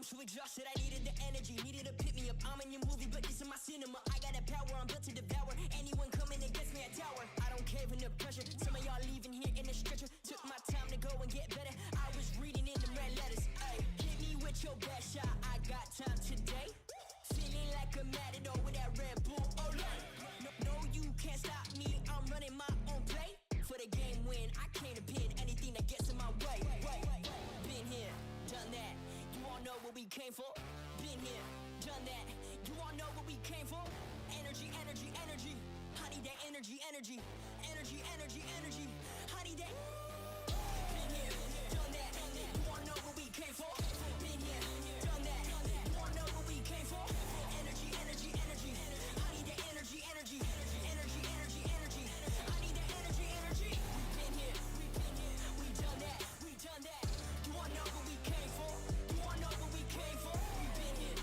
I'm so exhausted, I needed the energy, needed to pick me up. I'm in your movie, but this is my cinema. I got the power, I'm built to devour. Anyone coming against me, a tower. I don't cave under pressure. Some of y'all leaving here in a stretcher. Took my time to go and get better. I was reading in the red letters. Ay, hit me with your best shot. I got time today. Feeling like a matador with that Red Bull. Oh no, you can't stop me. I'm running my own play. For the game win, I came to pin anything that gets in my way. Been here, done that. You all know what we came for. Been here, done that. You all know what we came for. Energy, energy, energy. I need that energy, energy. Energy, energy, energy. I need that. Been here, done that. You all know what we came for. Been here, done that. You all know what we came for. Energy, energy, energy. I need that energy, energy. Energy, energy, energy. I need that energy, energy. We've been here, we done that, we done that. You all know what we came for. You all know what we came for. We've been here,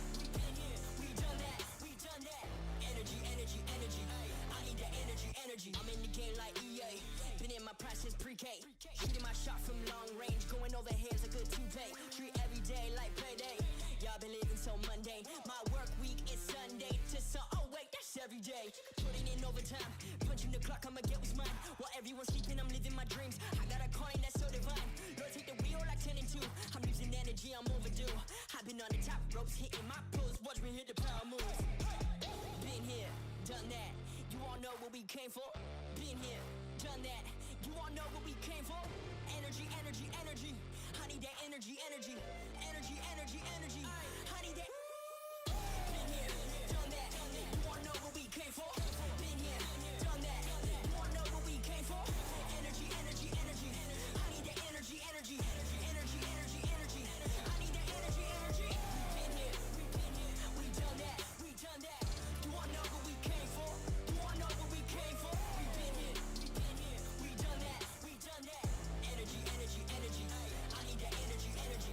we done that, we done that. Energy, energy, energy. I need that energy, energy. I'm in the game like EA. Been in my prime since pre-K. Shooting my shot from long range. Going over heads a good toupee. Treat every day like payday. Y'all been living so mundane. My work week is Sunday to oh wait, that's every day. Putting in overtime. Punching the clock, I'ma get what's mine. While everyone's sleeping, I'm living my dreams. I got a coin that's so divine. Lord, take the wheel like 10 and 2. I'm losing energy, I'm overdue. I've been on the top ropes, hitting my pros. Watch me hit the power moves. Been here, done that. You all know what we came for. Been here, done that. You all know what we came for. Energy, energy, energy. I need that energy, energy. Energy, energy, energy. I need that. Been here, done that. You all know what we came for. Been here, done that. You all know what we came for. Energy, energy, energy. I need that energy, energy. Energy, energy, energy. I need that energy, energy. Been here, we done that, we done that. You all know what we came for. You all know what we came for. We've been here, we done that, we done that. Energy, energy, energy. I need that energy, energy.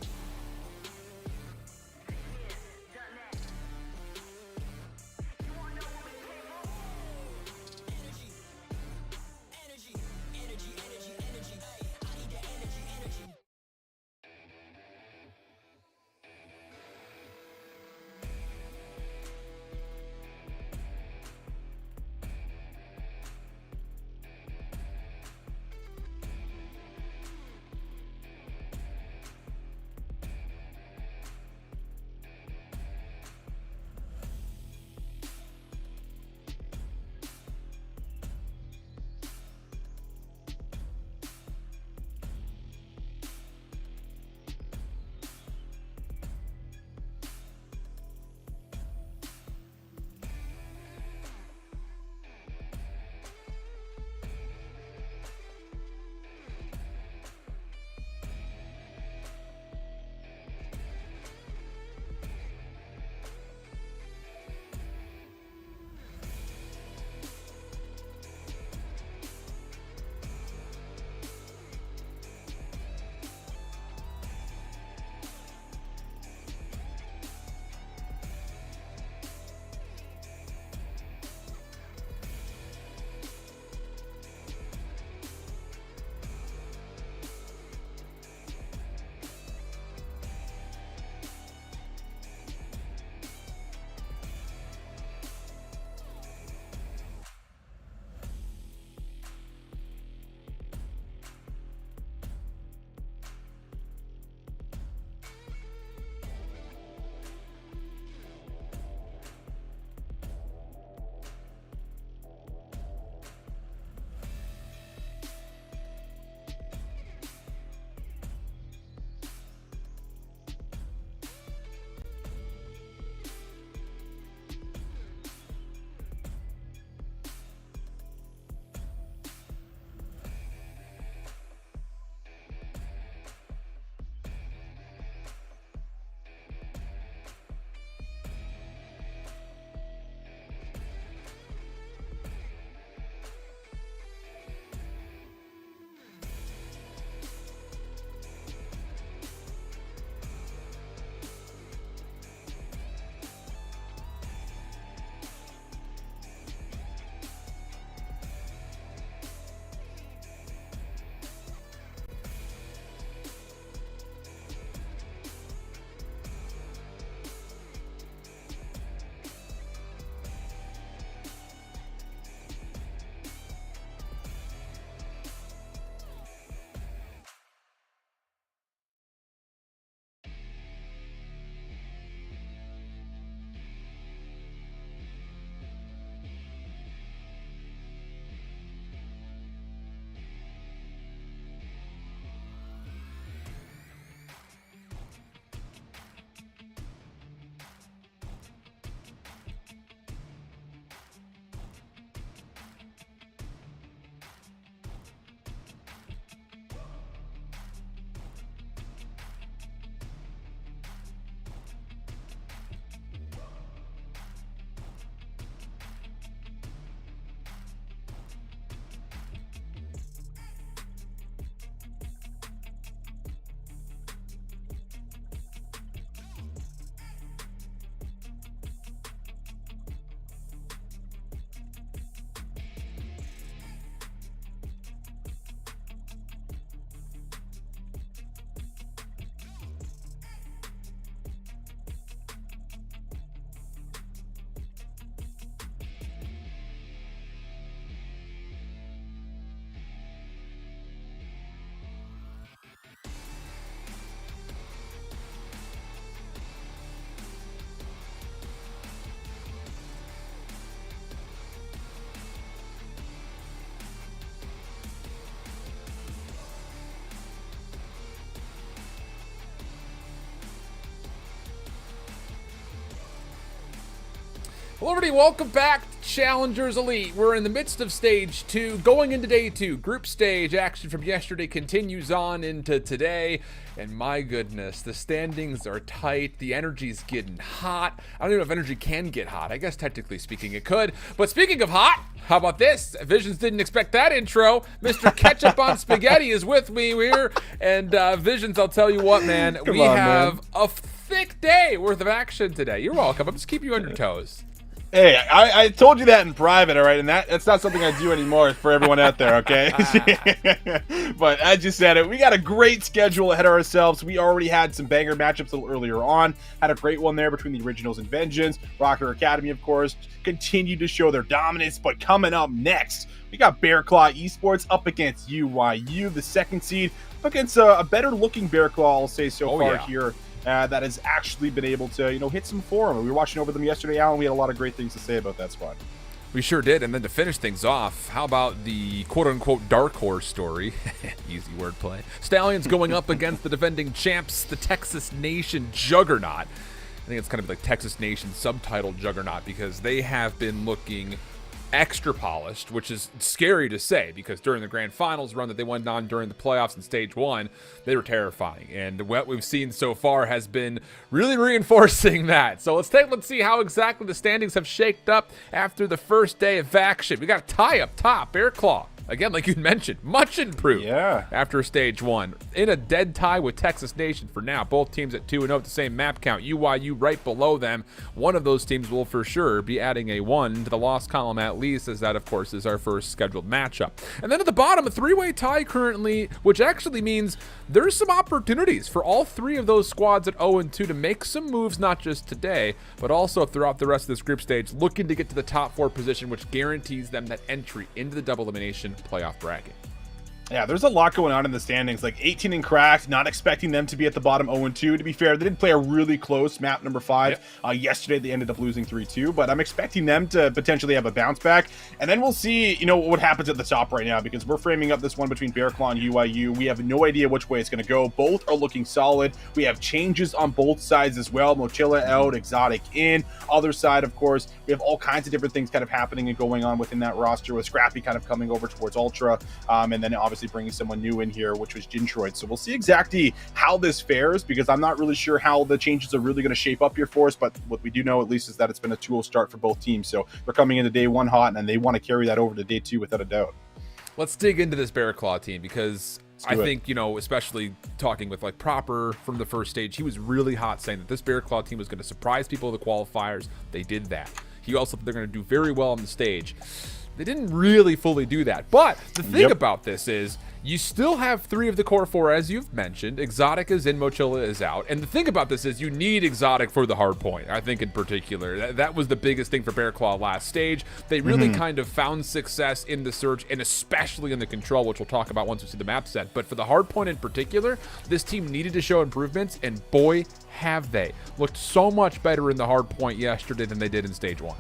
Well, everybody, welcome back to Challengers Elite. We're in the midst of stage 2, going into day 2. Group stage action from yesterday continues on into today. And my goodness, the standings are tight. The energy's getting hot. I don't even know if energy can get hot. I guess technically speaking it could. But speaking of hot, how about this? Visions didn't expect that intro. Mr. Ketchup on Spaghetti is with me here. And Visions, I'll tell you what, man. We have a thick day worth of action today. You're welcome. I'm just keeping you on your toes. Hey, I told you that in private, all right? And that's not something I do anymore for everyone out there, okay? But I just said it. We got a great schedule ahead of ourselves. We already had some banger matchups a little earlier on. Had a great one there between the Originals and Vengeance. Rocker Academy, of course, continued to show their dominance. But coming up next, we got Bear Claw Esports up against UYU, the second seed, up against a better-looking Bear Claw, I'll say so far here. That has actually been able to, hit some form. We were watching over them yesterday, Alan. We had a lot of great things to say about that squad. We sure did. And then to finish things off, how about the quote-unquote dark horse story? Easy wordplay. Stallions going up against the defending champs, the Texas Nation Juggernaut. I think it's kind of like Texas Nation subtitled Juggernaut because they have been looking extra polished, which is scary to say because during the grand finals run that they went on during the playoffs in stage 1, they were terrifying. And what we've seen so far has been really reinforcing that. So let's see how exactly the standings have shaped up after the first day of action. We got a tie up top, Bear Claw. Again, like you mentioned, much improved after stage 1. In a dead tie with Texas Nation for now. Both teams at 2-0 at the same map count. UYU right below them. One of those teams will for sure be adding a 1 to the loss column at least, as that, of course, is our first scheduled matchup. And then at the bottom, a 3-way tie currently, which actually means there's some opportunities for all 3 of those squads at 0-2 to make some moves, not just today, but also throughout the rest of this group stage, looking to get to the top 4 position, which guarantees them that entry into the double elimination playoff bracket. Yeah, there's a lot going on in the standings. Like 18 and cracked, not expecting them to be at the bottom 0-2. To be fair, they did play a really close map number 5. Yesterday, they ended up losing 3-2, but I'm expecting them to potentially have a bounce back. And then we'll see, what happens at the top right now, because we're framing up this one between Bear Claw and UYU. We have no idea which way it's going to go. Both are looking solid. We have changes on both sides as well. Mochila out, Exotic in. Other side, of course, we have all kinds of different things kind of happening and going on within that roster, with Scrappy kind of coming over towards Ultra, and then obviously bringing someone new in here, which was Gintroid. So we'll see exactly how this fares, because I'm not really sure how the changes are really going to shape up here for us, but what we do know at least is that it's been a 2-0 start for both teams. So they're coming into day 1 hot, and they want to carry that over to day 2 without a doubt. Let's dig into this Bear Claw team, because I think, especially talking with like Proper from the first stage, he was really hot saying that this Bear Claw team was going to surprise people in the qualifiers. They did that. He also they're going to do very well on the stage. They didn't really fully do that. But the thing about this is you still have 3 of the core 4, as you've mentioned. Exotic is in, Mochila is out. And the thing about this is you need Exotic for the Hardpoint, I think in particular. That was the biggest thing for Bear Claw last stage. They really kind of found success in the Surge, and especially in the Control, which we'll talk about once we see the map set. But for the Hardpoint in particular, this team needed to show improvements, and boy, have they. Looked so much better in the Hardpoint yesterday than they did in stage 1.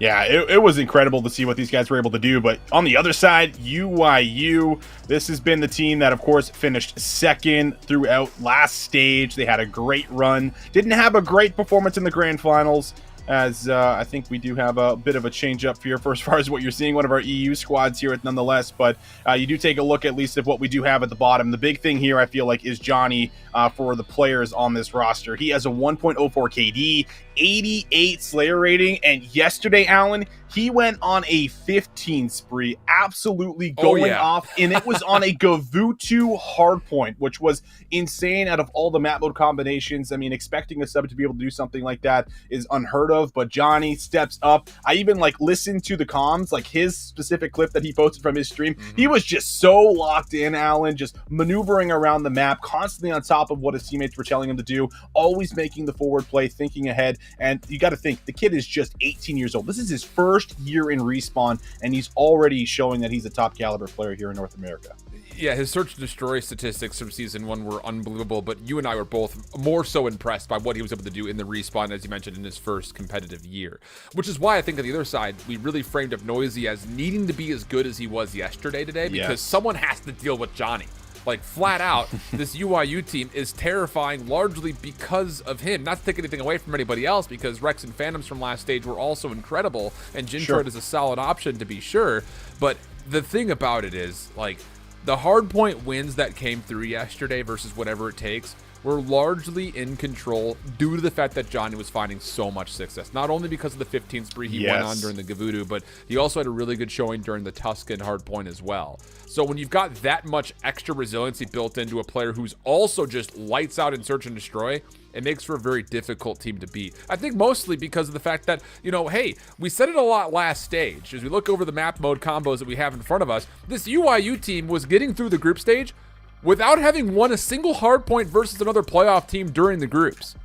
Yeah, it was incredible to see what these guys were able to do. But on the other side, UYU, this has been the team that, of course, finished second throughout last stage. They had a great run. Didn't have a great performance in the grand finals, as I think we do have a bit of a change up here for as far as what you're seeing. One of our EU squads here nonetheless, but you do take a look at least at what we do have at the bottom. The big thing here, I feel like, is Johnny for the players on this roster. He has a 1.04 KD, 88 Slayer rating, and yesterday, Alan, he went on a 15 spree, absolutely going off, and it was on a Gavutu Hardpoint, which was insane out of all the map mode combinations. I mean, expecting a sub to be able to do something like that is unheard of, but Johnny steps up. I even listened to the comms, his specific clip that he posted from his stream. He was just so locked in, Alan, just maneuvering around the map, constantly on top of what his teammates were telling him to do, always making the forward play, thinking ahead. And you got to think, the kid is just 18 years old. This is his first year in Respawn, and he's already showing that he's a top caliber player here in North America. Yeah, his search and destroy statistics from season 1 were unbelievable, but you and I were both more so impressed by what he was able to do in the Respawn, as you mentioned, in his first competitive year. Which is why I think on the other side, we really framed up Noisy as needing to be as good as he was yesterday today, because someone has to deal with Johnny. Like, flat out, this UIU team is terrifying largely because of him. Not to take anything away from anybody else, because Rex and Phantoms from last stage were also incredible, and Jintroid is a solid option to be sure. But the thing about it is, like, the Hardpoint wins that came through yesterday versus whatever it takes were largely in control due to the fact that Johnny was finding so much success. Not only because of the 15 spree he went on during the Gavutu, but he also had a really good showing during the Tuscan Hardpoint as well. So when you've got that much extra resiliency built into a player who's also just lights out in Search and Destroy, it makes for a very difficult team to beat. I think mostly because of the fact that, you know, hey, we said it a lot last stage. As we look over the map mode combos that we have in front of us, this UIU team was getting through the group stage without having won a single hardpoint versus another playoff team during the groups.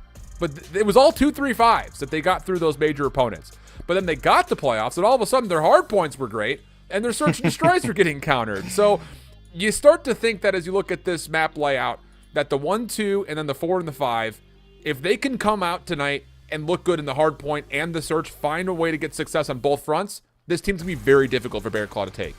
But it was all 2-3-5s that they got through those major opponents. But then they got the playoffs, and all of a sudden their hardpoints were great, and their Search and Destroys were getting countered. So you start to think that as you look at this map layout, that the 1, 2, and then the 4 and the 5, if they can come out tonight and look good in the hardpoint and the Search, find a way to get success on both fronts, this team's going to be very difficult for Bear Claw to take.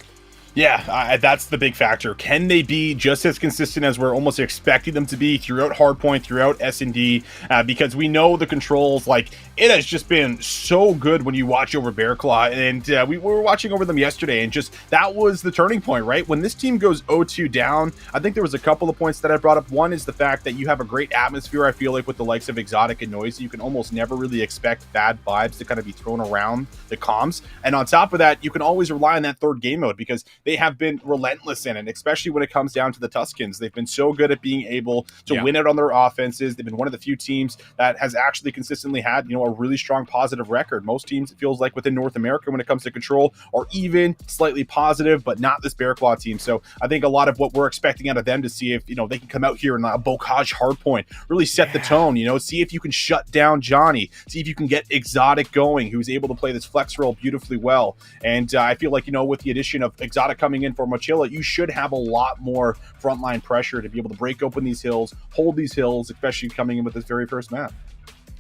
Yeah, that's the big factor. Can they be just as consistent as we're almost expecting them to be throughout Hardpoint, throughout S&D? Because we know the controls, like, it has just been so good when you watch over Bear Claw, and we were watching over them yesterday, and just that was the turning point, right? When this team goes 0-2 down, I think there was a couple of points that I brought up. One is the fact that you have a great atmosphere, I feel like, with the likes of Exotic and Noisy. You can almost never really expect bad vibes to kind of be thrown around the comms. And on top of that, you can always rely on that third game mode, because they have been relentless in it, especially when it comes down to the Tuscans. They've been so good at being able to win out on their offenses. They've been one of the few teams that has actually consistently had, you know, a really strong positive record. Most teams, it feels like, within North America when it comes to control are even slightly positive, but not this Bear Claw team. So I think a lot of what we're expecting out of them to see if, you know, they can come out here in a Bocage Hardpoint, really set the tone, you know, see if you can shut down Johnny, see if you can get Exotic going, who's able to play this flex role beautifully well. And I feel like, you know, with the addition of Exotic coming in for Mochila, you should have a lot more frontline pressure to be able to break open these hills, hold these hills, especially coming in with this very first map.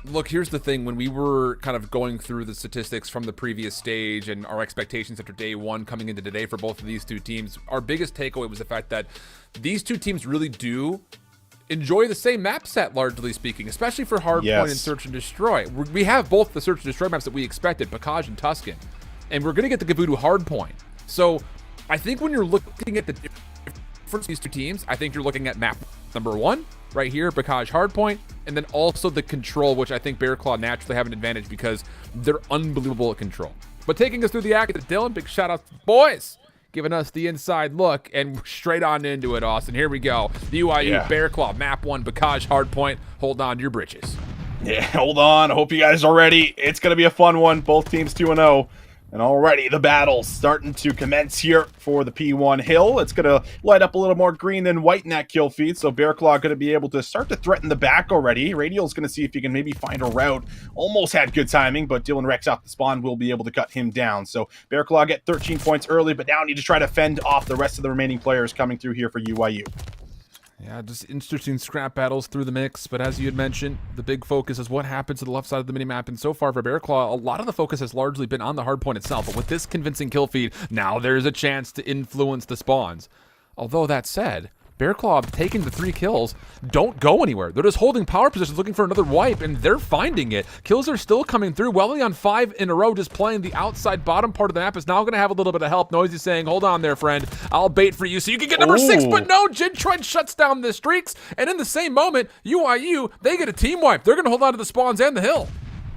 Look, here's the thing. When we were kind of going through the statistics from the previous stage and our expectations after day one coming into today for both of these two teams, our biggest takeaway was the fact that these two teams really do enjoy the same map set, largely speaking, especially for Hardpoint and Search and Destroy. We have both the Search and Destroy maps that we expected, Bocage and Tuscan, and we're going to get the Gavutu Hardpoint. So I think when you're looking at the difference of these two teams, I think you're looking at map number one right here, Bocage Hardpoint, and then also the control, which I think Bear Claw naturally have an advantage because they're unbelievable at control. But taking us through the act, Dylan, big shout out to the boys, giving us the inside look, and straight on into it, Austin. Here we go. The UIU Bear Claw, map one, Bocage Hardpoint. Hold on to your britches. Yeah, hold on. I hope you guys are ready. It's going to be a fun one. Both teams 2-0. And already the battle's starting to commence here for the P1 hill. It's going to light up a little more green than white in that kill feed. So Bear Claw going to be able to start to threaten the back already. Radial's going to see if he can maybe find a route. Almost had good timing, but Dylan Rex off the spawn will be able to cut him down. So Bear Claw get 13 points early, but now need to try to fend off the rest of the remaining players coming through here for UIU. Yeah, just interesting scrap battles through the mix, but as you had mentioned, the big focus is what happens to the left side of the minimap, and so far for Bear Claw, a lot of the focus has largely been on the hardpoint itself, but with this convincing kill feed, now there's a chance to influence the spawns. Although that said, Bear Claw taking the 3 kills don't go anywhere. They're just holding power positions looking for another wipe, and they're finding it. Kills are still coming through. Welly on 5 in a row, just playing the outside bottom part of the map is now going to have a little bit of help. Noisy saying, hold on there, friend. I'll bait for you so you can get number 6, but no, Jintroid shuts down the streaks, and in the same moment, UIU, they get a team wipe. They're going to hold on to the spawns and the hill.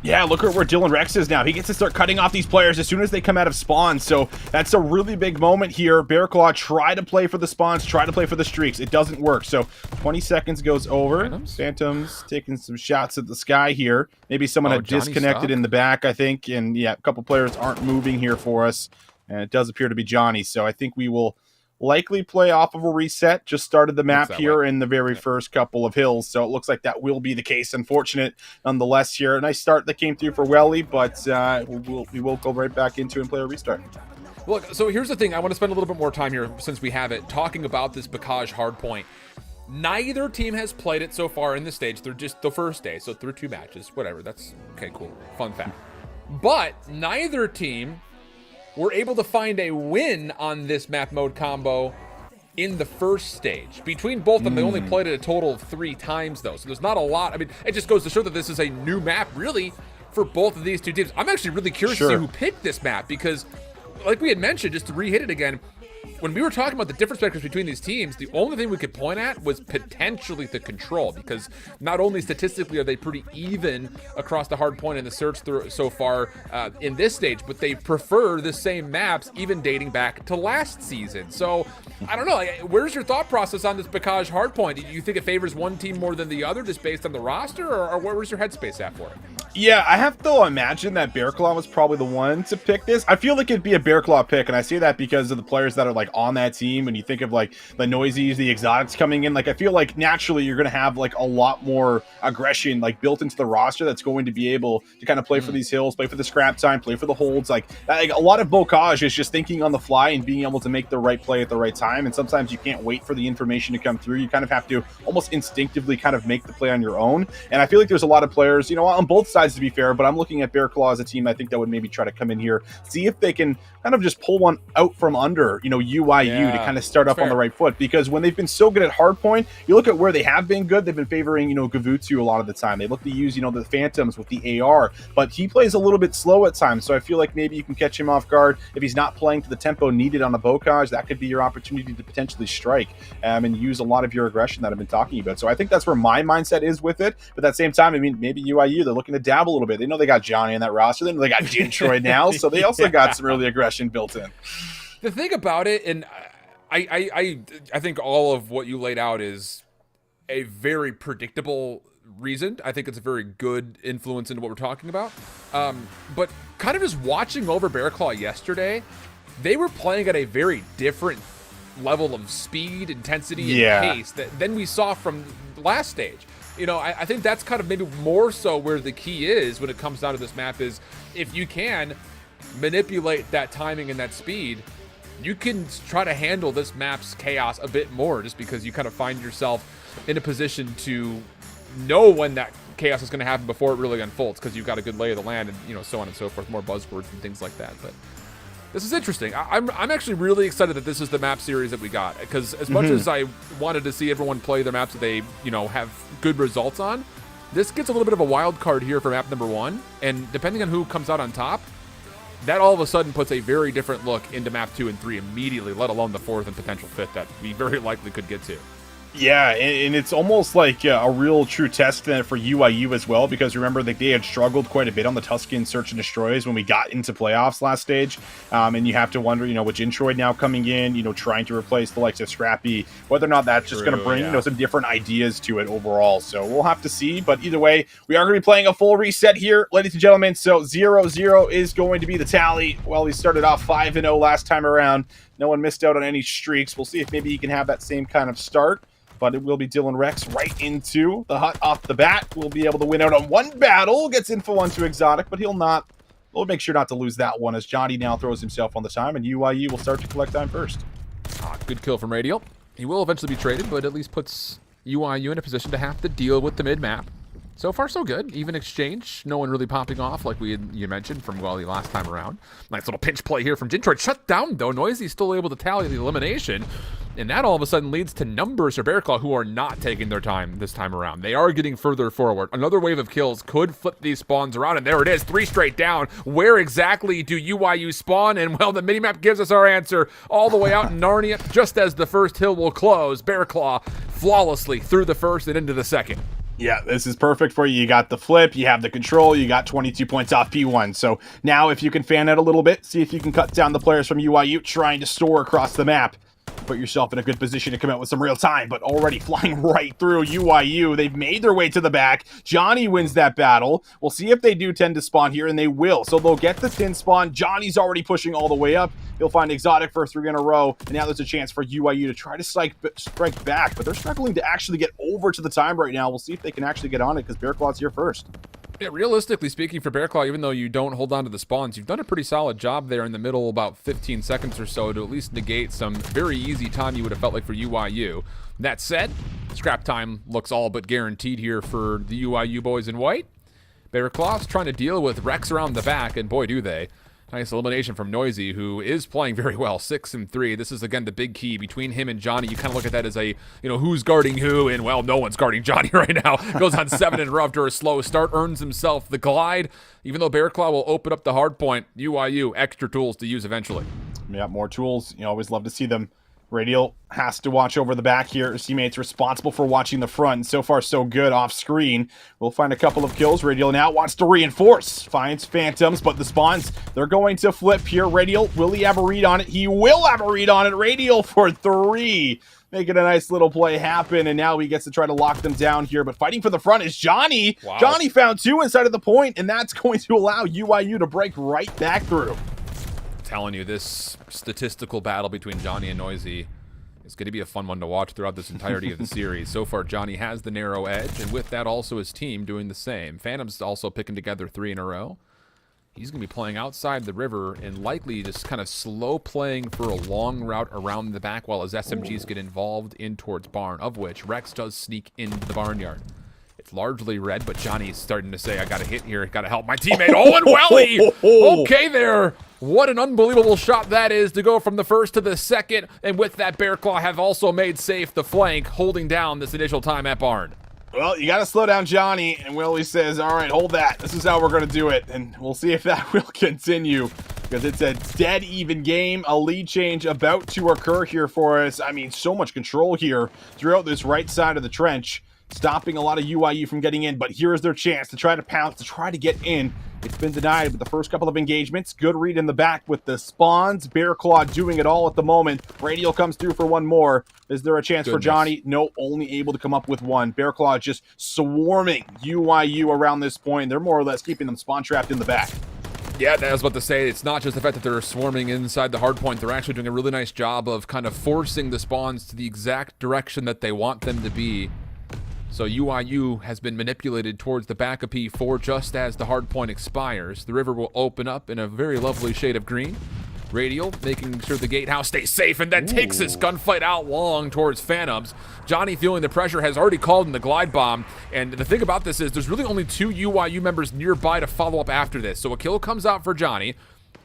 Yeah, look at where Dylan Rex is now. He gets to start cutting off these players as soon as they come out of spawn. So that's a really big moment here. Bear Claw try to play for the spawns, try to play for the streaks. It doesn't work. So 20 seconds goes over. Phantoms taking some shots at the sky here. Maybe someone had disconnected in the back, I think. And yeah, a couple players aren't moving here for us. And it does appear to be Johnny. So I think we will likely play off of a reset. Just started the map here in the very first couple of hills, so it looks like that will be the case. Unfortunate nonetheless here. A nice start that came through for Welly, but we will go right back into and play a restart. Look, so here's the thing. I want to spend a little bit more time here, since we have it, talking about this Bocage Hardpoint. Neither team has played it so far in the stage. They're just the first day, so through 2 matches. Whatever, that's okay, cool. Fun fact. But neither team were able to find a win on this map mode combo in the first stage. Between both of them, they only played it a total of 3 times, though. So there's not a lot. I mean, it just goes to show that this is a new map, really, for both of these two teams. I'm actually really curious to see who picked this map because, like we had mentioned, just to re-hit it again, when we were talking about the different spectrums between these teams, the only thing we could point at was potentially the control, because not only statistically are they pretty even across the hard point and the search through so far in this stage, but they prefer the same maps even dating back to last season. So I don't know, like, where's your thought process on this Bocage hard point? Do you think it favors one team more than the other just based on the roster, or where's your headspace at for it? Yeah, I have to imagine that Bearclaw was probably the one to pick this. I feel like it'd be a Bearclaw pick, and I say that because of the players that are like on that team. When you think of like the Noisies, the Exotics coming in, like I feel like naturally you're going to have like a lot more aggression like built into the roster that's going to be able to kind of play for these hills, play for the scrap time, play for the holds. Like a lot of Bocage is just thinking on the fly and being able to make the right play at the right time. And sometimes you can't wait for the information to come through. You kind of have to almost instinctively kind of make the play on your own. And I feel like there's a lot of players, you know, on both sides to be fair, but I'm looking at Bearclaw as a team I think that would maybe try to come in here, see if they can kind of just pull one out from under, you know, UIU to kind of start up on the right foot. Because when they've been so good at hardpoint, you look at where they have been good, they've been favoring, you know, Gavutu a lot of the time. They look to use, you know, the Phantoms with the AR, but he plays a little bit slow at times. So I feel like maybe you can catch him off guard. If he's not playing to the tempo needed on the Bocage, that could be your opportunity to potentially strike and use a lot of your aggression that I've been talking about. So I think that's where my mindset is with it. But at that same time, I mean, maybe UIU, they're looking to dabble a little bit. They know they got Johnny in that roster. They know they got Jintroid now. So they also got some early aggression built in. The thing about it, and I think all of what you laid out is a very predictable reason. I think it's a very good influence into what we're talking about. But kind of just watching over Bearclaw yesterday, they were playing at a very different level of speed, intensity, and pace than we saw from last stage. You know, I think that's kind of maybe more so where the key is when it comes down to this map is if you can manipulate that timing and that speed, you can try to handle this map's chaos a bit more just because you kind of find yourself in a position to know when that chaos is going to happen before it really unfolds because you've got a good lay of the land and, you know, so on and so forth, more buzzwords and things like that. But this is interesting. I'm actually really excited that this is the map series that we got because as much as I wanted to see everyone play their maps that they, you know, have good results on, this gets a little bit of a wild card here for map number 1. And depending on who comes out on top, that all of a sudden puts a very different look into map 2 and 3 immediately, let alone the 4th and potential 5th that we very likely could get to. Yeah, and it's almost like a real true test then for UIU as well, because remember that they had struggled quite a bit on the Tuscan search and destroys when we got into playoffs last stage, and you have to wonder, you know, with Jintroid now coming in, you know, trying to replace the likes of Scrappy, whether or not that's just going to bring, you know, some different ideas to it overall. So we'll have to see, but either way, we are going to be playing a full reset here, ladies and gentlemen. So 0-0 is going to be the tally. Well, he started off 5-0 last time around. No one missed out on any streaks. We'll see if maybe he can have that same kind of start. But it will be Dylan Rex right into the hut off the bat. We'll be able to win out on one battle. Gets info onto Exotic, but he'll not. We'll make sure not to lose that one as Johnny now throws himself on the time, and UIU will start to collect time first. Good kill from Radial. He will eventually be traded, but at least puts UIU in a position to have to deal with the mid-map. So far, so good. Even exchange. No one really popping off like you mentioned from Welly last time around. Nice little pinch play here from Jintroid. Shut down, though. Noisy still able to tally the elimination. And that all of a sudden leads to numbers for Bearclaw who are not taking their time this time around. They are getting further forward. Another wave of kills could flip these spawns around. And there it is. 3 straight down. Where exactly do UIU spawn? And, well, the minimap gives us our answer. All the way out in Narnia. Just as the first hill will close, Bearclaw flawlessly through the first and into the second. Yeah, this is perfect for you. You got the flip, you have the control, you got 22 points off P1. So now if you can fan out a little bit, see if you can cut down the players from UIU trying to store across the map. Put yourself in a good position to come out with some real time, but already flying right through UIU. They've made their way to the back. Johnny wins that battle. We'll see if they do tend to spawn here, and they will. So they'll get the 10 spawn. Johnny's already pushing all the way up. He'll find Exotic for 3 in a row, and now there's a chance for UIU to try to strike back, but they're struggling to actually get over to the time right now. We'll see if they can actually get on it, because Bearclaw's here first. Yeah, realistically speaking for Bearclaw, even though you don't hold on to the spawns, you've done a pretty solid job there in the middle, about 15 seconds or so, to at least negate some very easy time you would have felt like for UIU. That said, scrap time looks all but guaranteed here for the UIU boys in white. Bearclaw's trying to deal with Rex around the back, and boy, do they. Nice elimination from Noisy, who is playing very well, 6-3. This is, again, the big key between him and Johnny. You kind of look at that as a, who's guarding who, and, well, no one's guarding Johnny right now. Goes on 7 in a row after a slow start, earns himself the glide. Even though Bearclaw will open up the hard point, UIU, extra tools to use eventually. Yeah, more tools. You always love to see them. Radial has to watch over the back here. His teammates responsible for watching the front. So far, so good off screen. We'll find a couple of kills. Radial now wants to reinforce. Finds Phantoms, but the spawns, they're going to flip here. Radial, will he have a read on it? He will have a read on it. Radial for 3. Making a nice little play happen, and now he gets to try to lock them down here. But fighting for the front is Johnny. Wow. Johnny found 2 inside of the point, and that's going to allow UIU to break right back through. Telling you, this statistical battle between Johnny and Noisy is going to be a fun one to watch throughout this entirety of the series. So far, Johnny has the narrow edge, and with that, also his team doing the same. Phantom's also picking together 3 in a row. He's going to be playing outside the river and likely just kind of slow playing for a long route around the back while his SMGs get involved in towards barn, of which Rex does sneak into the barnyard. It's largely red, but Johnny's starting to say, I got to hit here. Got to help my teammate. Oh, and Welly! Okay there. What an unbelievable shot that is to go from the first to the second. And with that, Bearclaw have also made safe the flank, holding down this initial time at barn. Well, you got to slow down Johnny, and Willie says, all right, hold that. This is how we're going to do it, and we'll see if that will continue, because it's a dead even game. A lead change about to occur here for us. I mean, so much control here throughout this right side of the trench, stopping a lot of UIU from getting in, but here is their chance to try to pounce, to try to get in. It's been denied with the first couple of engagements. Good read in the back with the spawns. Bearclaw doing it all at the moment. Radial comes through for one more. Is there a chance for Johnny? No, only able to come up with one. Bearclaw just swarming UIU around this point. They're more or less keeping them spawn trapped in the back. Yeah, I was about to say, it's not just the fact that they're swarming inside the hard point. They're actually doing a really nice job of kind of forcing the spawns to the exact direction that they want them to be. So UIU has been manipulated towards the back of P4 just as the hard point expires. The river will open up in a very lovely shade of green. Radial making sure the gatehouse stays safe and then takes this gunfight out long towards Phantoms. Johnny, feeling the pressure, has already called in the glide bomb. And the thing about this is there's really only 2 UIU members nearby to follow up after this. So a kill comes out for Johnny.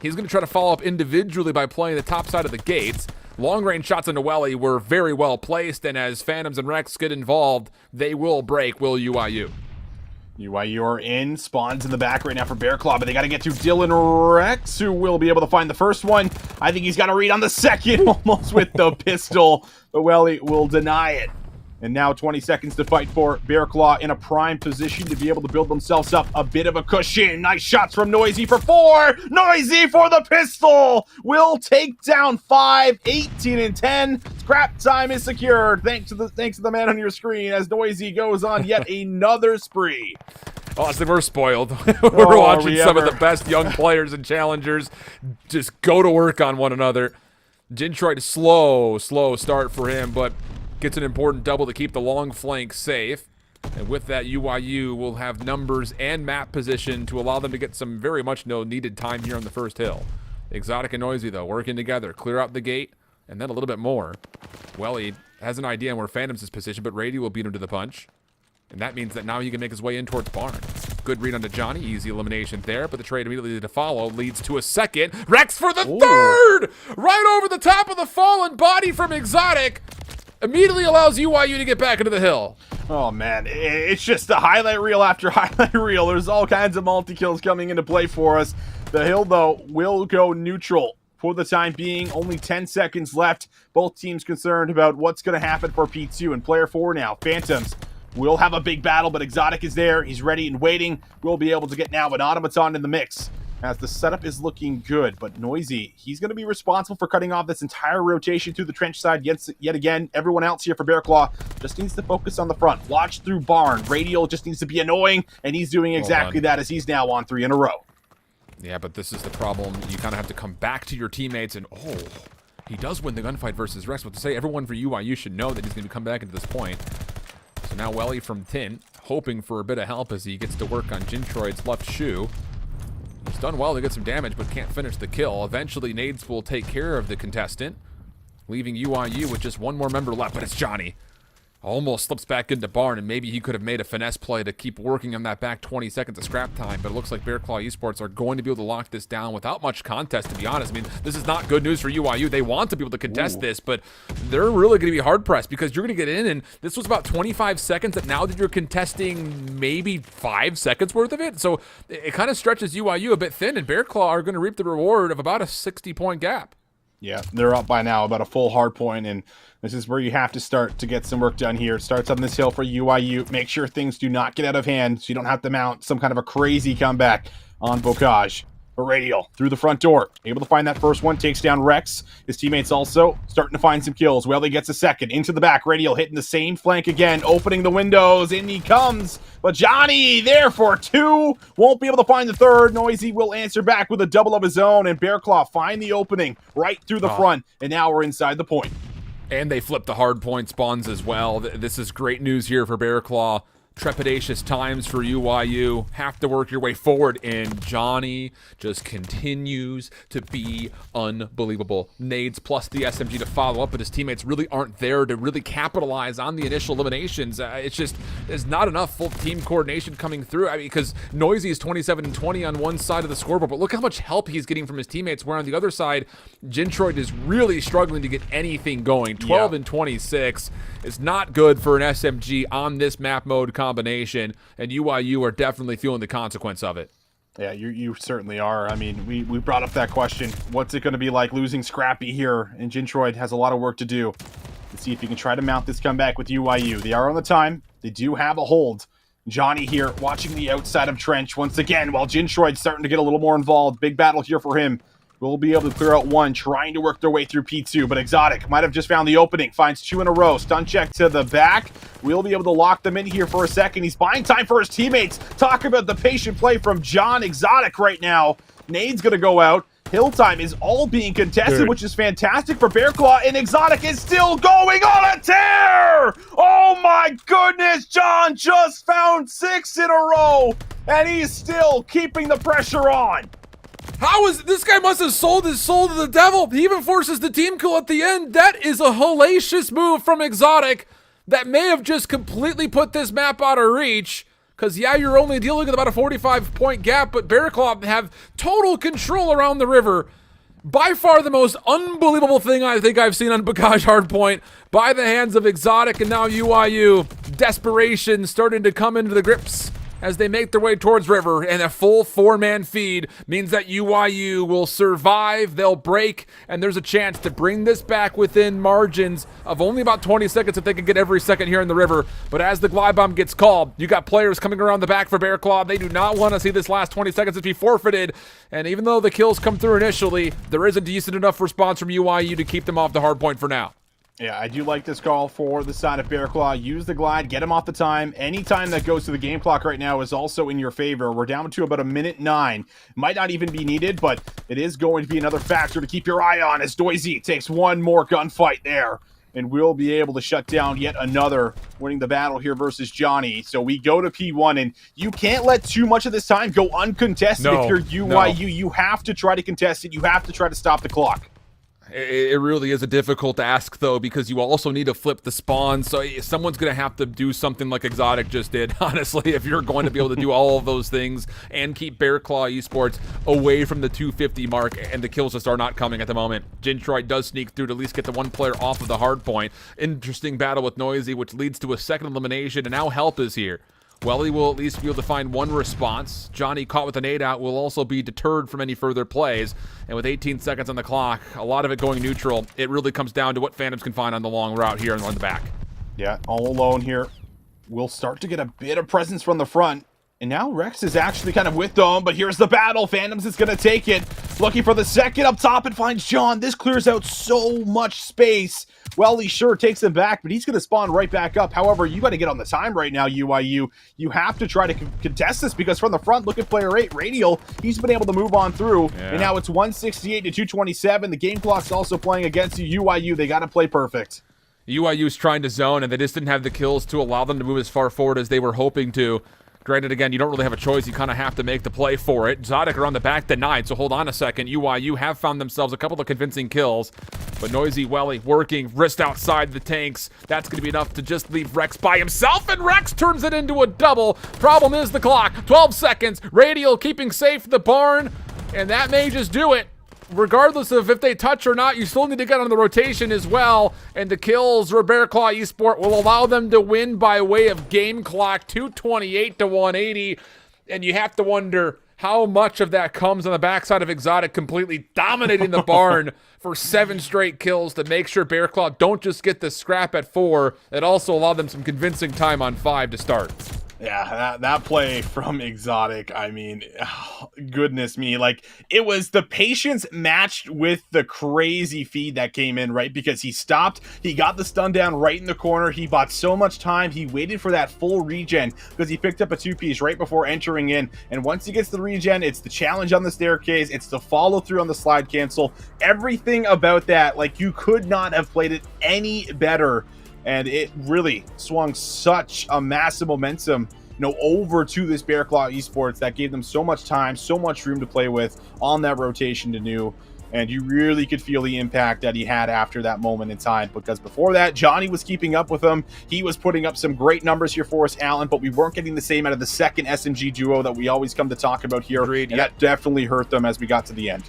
He's going to try to follow up individually by playing the top side of the gates. Long-range shots into Welly were very well placed, and as Phantoms and Rex get involved, they will break, will UIU. UIU are in. Spawns in the back right now for Bearclaw, but they got to get to Dylan Rex, who will be able to find the first one. I think he's got to read on the second, almost with the pistol, but Welly will deny it. And now 20 seconds to fight for. Bearclaw in a prime position to be able to build themselves up a bit of a cushion. Nice shots from Noisy for 4. Noisy for the pistol. Will take down 5, 18 and 10. Scrap time is secured. Thanks to the man on your screen as Noisy goes on yet another spree. Honestly, we're spoiled. We're watching some of the best young players and challengers just go to work on one another. Gintroid, slow start for him, but gets an important double to keep the long flank safe. And with that, UIU will have numbers and map position to allow them to get some very much needed time here on the first hill. Exotic and Noisy, though, working together. Clear out the gate, and then a little bit more. Welly has an idea on where Phantoms is positioned, but Rady will beat him to the punch. And that means that now he can make his way in towards barn. Good read onto Johnny. Easy elimination there, but the trade immediately to follow leads to a second. Rex for the third! Right over the top of the fallen body from Exotic. Immediately allows UIU to get back into the hill. Oh, man. It's just the highlight reel after highlight reel. There's all kinds of multi-kills coming into play for us. The hill, though, will go neutral for the time being. Only 10 seconds left. Both teams concerned about what's going to happen for P2. And player 4 now, Phantoms, will have a big battle, but Exotic is there. He's ready and waiting. We'll be able to get now an automaton in the mix, as the setup is looking good. But Noisy, he's going to be responsible for cutting off this entire rotation through the trench side yet again. Everyone else here for Bearclaw just needs to focus on the front. Watch through barn. Radial just needs to be annoying, and he's doing exactly that as he's now on 3 in a row. Yeah, but this is the problem. You kind of have to come back to your teammates, and he does win the gunfight versus Rex. But to say everyone for UIU should know that he's going to come back into this point. So now Welly from Tin, hoping for a bit of help as he gets to work on Gintroid's left shoe. He's done well to get some damage, but can't finish the kill. Eventually, nades will take care of the contestant, leaving UIU with just one more member left, but it's Johnny. Almost slips back into Barn, and maybe he could have made a finesse play to keep working on that back 20 seconds of scrap time, but it looks like Bear Claw Esports are going to be able to lock this down without much contest, to be honest. I mean, this is not good news for UIU. They want to be able to contest this, but they're really going to be hard-pressed because you're going to get in, and this was about 25 seconds, and now that you're contesting maybe 5 seconds worth of it, so it kind of stretches UIU a bit thin, and Bear Claw are going to reap the reward of about a 60-point gap. Yeah, they're up by now about a full hard point, and this is where you have to start to get some work done here. It starts on this hill for UIU. Make sure things do not get out of hand so you don't have to mount some kind of a crazy comeback on Bocage. But Radial through the front door, able to find that first one, takes down Rex. His teammates also starting to find some kills. Well, he gets a second into the back. Radial hitting the same flank again, opening the windows. In he comes, but Johnny there for two. Won't be able to find the third. Noisy will answer back with a double of his own, and Bearclaw find the opening right through the front, and now we're inside the point. And they flip the hard point spawns as well. This is great news here for Bear Claw. Trepidatious times for UIU. Have to work your way forward, and Johnny just continues to be unbelievable. Nades plus the SMG to follow up, but his teammates really aren't there to really capitalize on the initial eliminations. It's just, there's not enough full team coordination coming through. I mean, because Noisy is 27-20 on one side of the scoreboard, but look how much help he's getting from his teammates, where on the other side, Gentroid is really struggling to get anything going. 12-26 is not good for an SMG on this map mode combination, and UIU are definitely feeling the consequence of it. Yeah, you certainly are. I mean, we brought up that question. What's it going to be like losing Scrappy here? And Gentroid has a lot of work to do. Let's see if he can try to mount this comeback with UIU. They are on the time. They do have a hold. Johnny here watching the outside of Trench once again, while Gentroid's starting to get a little more involved. Big battle here for him. Will be able to clear out one, trying to work their way through P2, but Exotic might have just found the opening, finds two in a row. Stun check to the back. We'll be able to lock them in here for a second. He's buying time for his teammates. Talk about the patient play from John Exotic right now. Nade's going to go out. Hill time is all being contested, which is fantastic for Bearclaw, and Exotic is still going on a tear! Oh my goodness, John just found 6 in a row, and he's still keeping the pressure on. How is this guy must have sold his soul to the devil? He even forces the team kill at the end. That is a hellacious move from Exotic that may have just completely put this map out of reach. Because, yeah, you're only dealing with about a 45-point gap, but Bearclaw have total control around the river. By far the most unbelievable thing I think I've seen on Bocage Hardpoint by the hands of Exotic, and now UIU. Desperation starting to come into the grips as they make their way towards river, and a full 4-man feed means that UIU will survive, they'll break, and there's a chance to bring this back within margins of only about 20 seconds if they can get every second here in the river. But as the glide bomb gets called, you got players coming around the back for Bearclaw. They do not want to see this last 20 seconds be forfeited, and even though the kills come through initially, there is a decent enough response from UIU to keep them off the hard point for now. Yeah, I do like this call for the side of Bearclaw. Use the glide, get him off the time. Any time that goes to the game clock right now is also in your favor. We're down to about 1:09. Might not even be needed, but it is going to be another factor to keep your eye on as Doisy takes one more gunfight there. And we'll be able to shut down yet another, winning the battle here versus Johnny. So we go to P1, and you can't let too much of this time go uncontested. If you're UIU, you have to try to contest it. You have to try to stop the clock. It really is a difficult ask, though, because you also need to flip the spawn, so someone's going to have to do something like Exotic just did, honestly, if you're going to be able to do all of those things and keep Bearclaw Esports away from the 250 mark, and the kills just are not coming at the moment. Gentroid does sneak through to at least get the one player off of the hard point. Interesting battle with Noisy, which leads to a second elimination, and now help is here. Well, he will at least be able to find one response. Johnny, caught with a nade out, will also be deterred from any further plays. And with 18 seconds on the clock, a lot of it going neutral, it really comes down to what Phantoms can find on the long route here on the back. Yeah, all alone here. We'll start to get a bit of presence from the front. And now Rex is actually kind of with them, but here's the battle. Phantoms is going to take it. Looking for the second up top and finds John. This clears out so much space. Well, he sure takes him back, but he's going to spawn right back up. However, you got to get on the time right now, UIU. You have to try to contest this because from the front, look at player 8, Radial. He's been able to move on through, and now it's 168 to 227. The game clock's also playing against you, UIU. They got to play perfect. UIU's trying to zone, and they just didn't have the kills to allow them to move as far forward as they were hoping to. Granted, again, you don't really have a choice. You kind of have to make the play for it. Exotic are on the back denied, so hold on a second. UIU have found themselves a couple of convincing kills. But Noisy Welly working, wrist outside the tanks. That's going to be enough to just leave Rex by himself, and Rex turns it into a double. Problem is the clock. 12 seconds. Radial keeping safe the barn, and that may just do it. Regardless of if they touch or not, you still need to get on the rotation as well. And the kills for Bear Claw Esport will allow them to win by way of game clock, 228 to 180. And you have to wonder how much of that comes on the backside of Exotic completely dominating the barn for 7 straight kills to make sure Bear Claw don't just get the scrap at 4. It also allowed them some convincing time on 5 to start. Yeah, that play from Exotic, I mean, goodness me. Like, it was the patience matched with the crazy feed that came in, right? Because he stopped, he got the stun down right in the corner, he bought so much time, he waited for that full regen because he picked up a 2-piece right before entering in, and once he gets the regen, it's the challenge on the staircase, it's the follow through on the slide cancel, everything about that, like, you could not have played it any better. And it really swung such a massive momentum, over to this Bear Claw Esports that gave them so much time, so much room to play with on that rotation to new. And you really could feel the impact that he had after that moment in time, because before that, Johnny was keeping up with him. He was putting up some great numbers here for us, Alan, but we weren't getting the same out of the second SMG duo that we always come to talk about here. Agreed, and that definitely hurt them as we got to the end.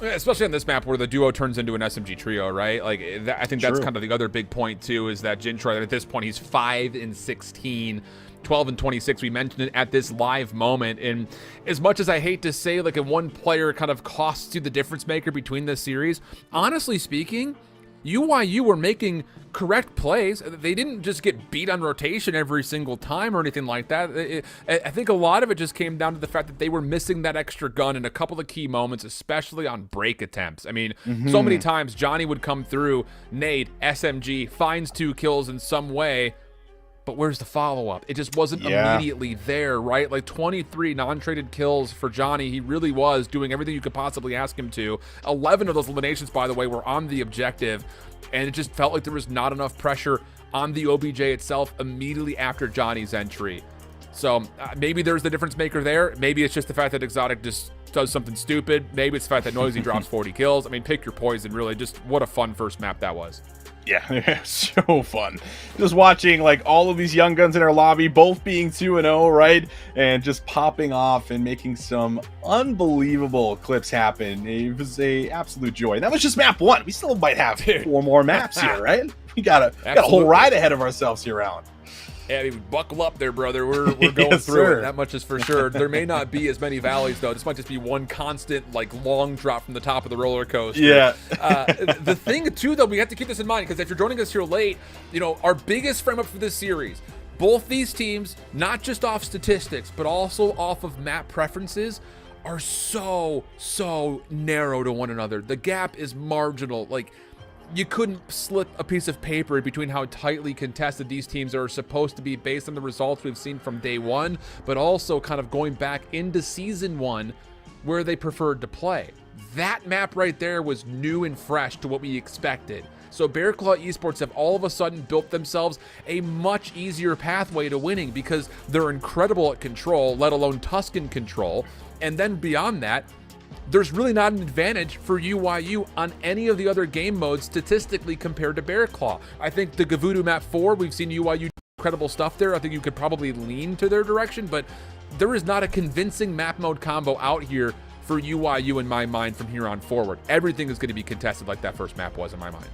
Especially on this map where the duo turns into an SMG trio, right? Like, I think that's kind of the other big point, too, is that Jintroy, at this point, he's 5-16, 12-26. We mentioned it at this live moment. And as much as I hate to say, like, a one player kind of costs you the difference maker between this series, honestly speaking, UYU were making correct plays. They didn't just get beat on rotation every single time or anything like that. I think a lot of it just came down to the fact that they were missing that extra gun in a couple of key moments, especially on break attempts. I mean, so many times Johnny would come through, nade, SMG, finds 2 kills in some way, but where's the follow-up? It just wasn't immediately there, right? Like 23 non-traded kills for Johnny. He really was doing everything you could possibly ask him to. 11 of those eliminations, by the way, were on the objective, and it just felt like there was not enough pressure on the OBJ itself immediately after Johnny's entry. So maybe there's the difference maker there. Maybe it's just the fact that Exotic just does something stupid. Maybe it's the fact that Noisy drops 40 kills. I mean, pick your poison, really. Just what a fun first map that was. Yeah, so fun. Just watching like all of these young guns in our lobby, both being 2-0, right? And just popping off and making some unbelievable clips happen. It was a absolute joy. And that was just map 1. We still might have 4 more maps here, right? We got a whole ride ahead of ourselves here, Alan. Yeah, I mean, buckle up there, brother. We're going Yes, through sir. it. That much is for sure. There may not be as many valleys, though. This might just be one constant, like, long drop from the top of the roller coaster. Yeah. The thing, too, though, we have to keep this in mind, because if you're joining us here late, our biggest frame up for this series, both these teams, not just off statistics, but also off of map preferences, are so narrow to one another. The gap is marginal. Like, you couldn't slip a piece of paper between how tightly contested these teams are supposed to be based on the results we've seen from day one, but also kind of going back into season 1 where they preferred to play. That map right there was new and fresh to what we expected. So Bear Claw Esports have all of a sudden built themselves a much easier pathway to winning because they're incredible at control, let alone Tuscan control. And then beyond that, there's really not an advantage for UYU on any of the other game modes statistically compared to Bear Claw. I think the Gavutu map 4, we've seen UYU do incredible stuff there. I think you could probably lean to their direction, but there is not a convincing map mode combo out here for UYU in my mind from here on forward. Everything is going to be contested like that first map was in my mind.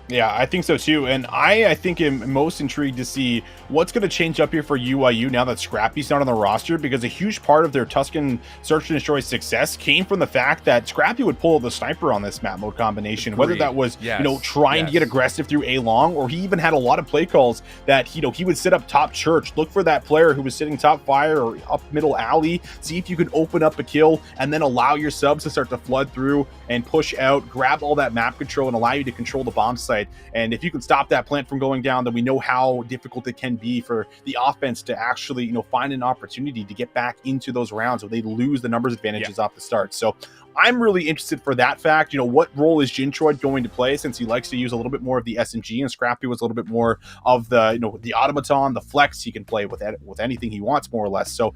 Yeah, I think so too. And I think am most intrigued to see what's going to change up here for UYU now that Scrappy's not on the roster, because a huge part of their Tuscan Search and Destroy success came from the fact that Scrappy would pull the sniper on this map mode combination. Agreed. Whether that was, trying to get aggressive through A long, or he even had a lot of play calls that, he would sit up top church, look for that player who was sitting top fire or up middle alley, see if you could open up a kill, and then allow your subs to start to flood through and push out, grab all that map control and allow you to control the bomb site. And if you can stop that plant from going down, then we know how difficult it can be for the offense to actually, find an opportunity to get back into those rounds where they lose the numbers advantages off the start. So I'm really interested for that fact. What role is Jintroid going to play, since he likes to use a little bit more of the SNG, and Scrappy was a little bit more of the, the automaton, the flex. He can play with anything he wants, more or less. So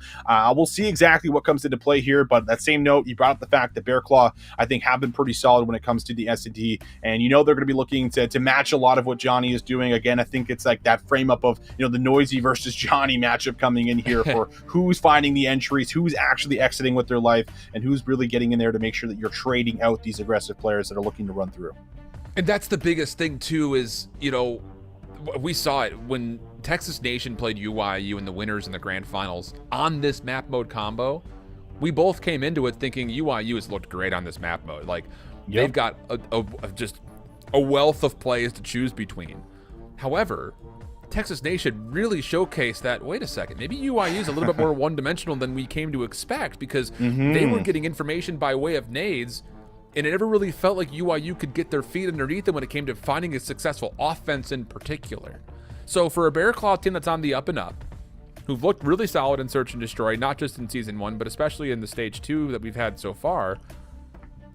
we'll see exactly what comes into play here. But that same note, you brought up the fact that Bear Claw, I think, have been pretty solid when it comes to the S&D, and they're going to be looking to match a lot of what Johnny is doing. Again, I think it's like that frame up of the Noisy versus Johnny matchup coming in here for who's finding the entries, who's actually exiting with their life, and who's really getting in there to make sure that you're trading out these aggressive players that are looking to run through. And that's the biggest thing too, is we saw it when Texas Nation played UYU in the winners in the grand finals on this map mode combo. We both came into it thinking UYU has looked great on this map mode. Like, they've got just a wealth of plays to choose between. However, Texas Nation really showcased that, wait a second, maybe UYU is a little bit more one-dimensional than we came to expect, because they were getting information by way of nades, and it never really felt like UYU could get their feet underneath them when it came to finding a successful offense in particular. So for a Bear Claw team that's on the up and up, who've looked really solid in Search and Destroy, not just in Season 1, but especially in the Stage 2 that we've had so far,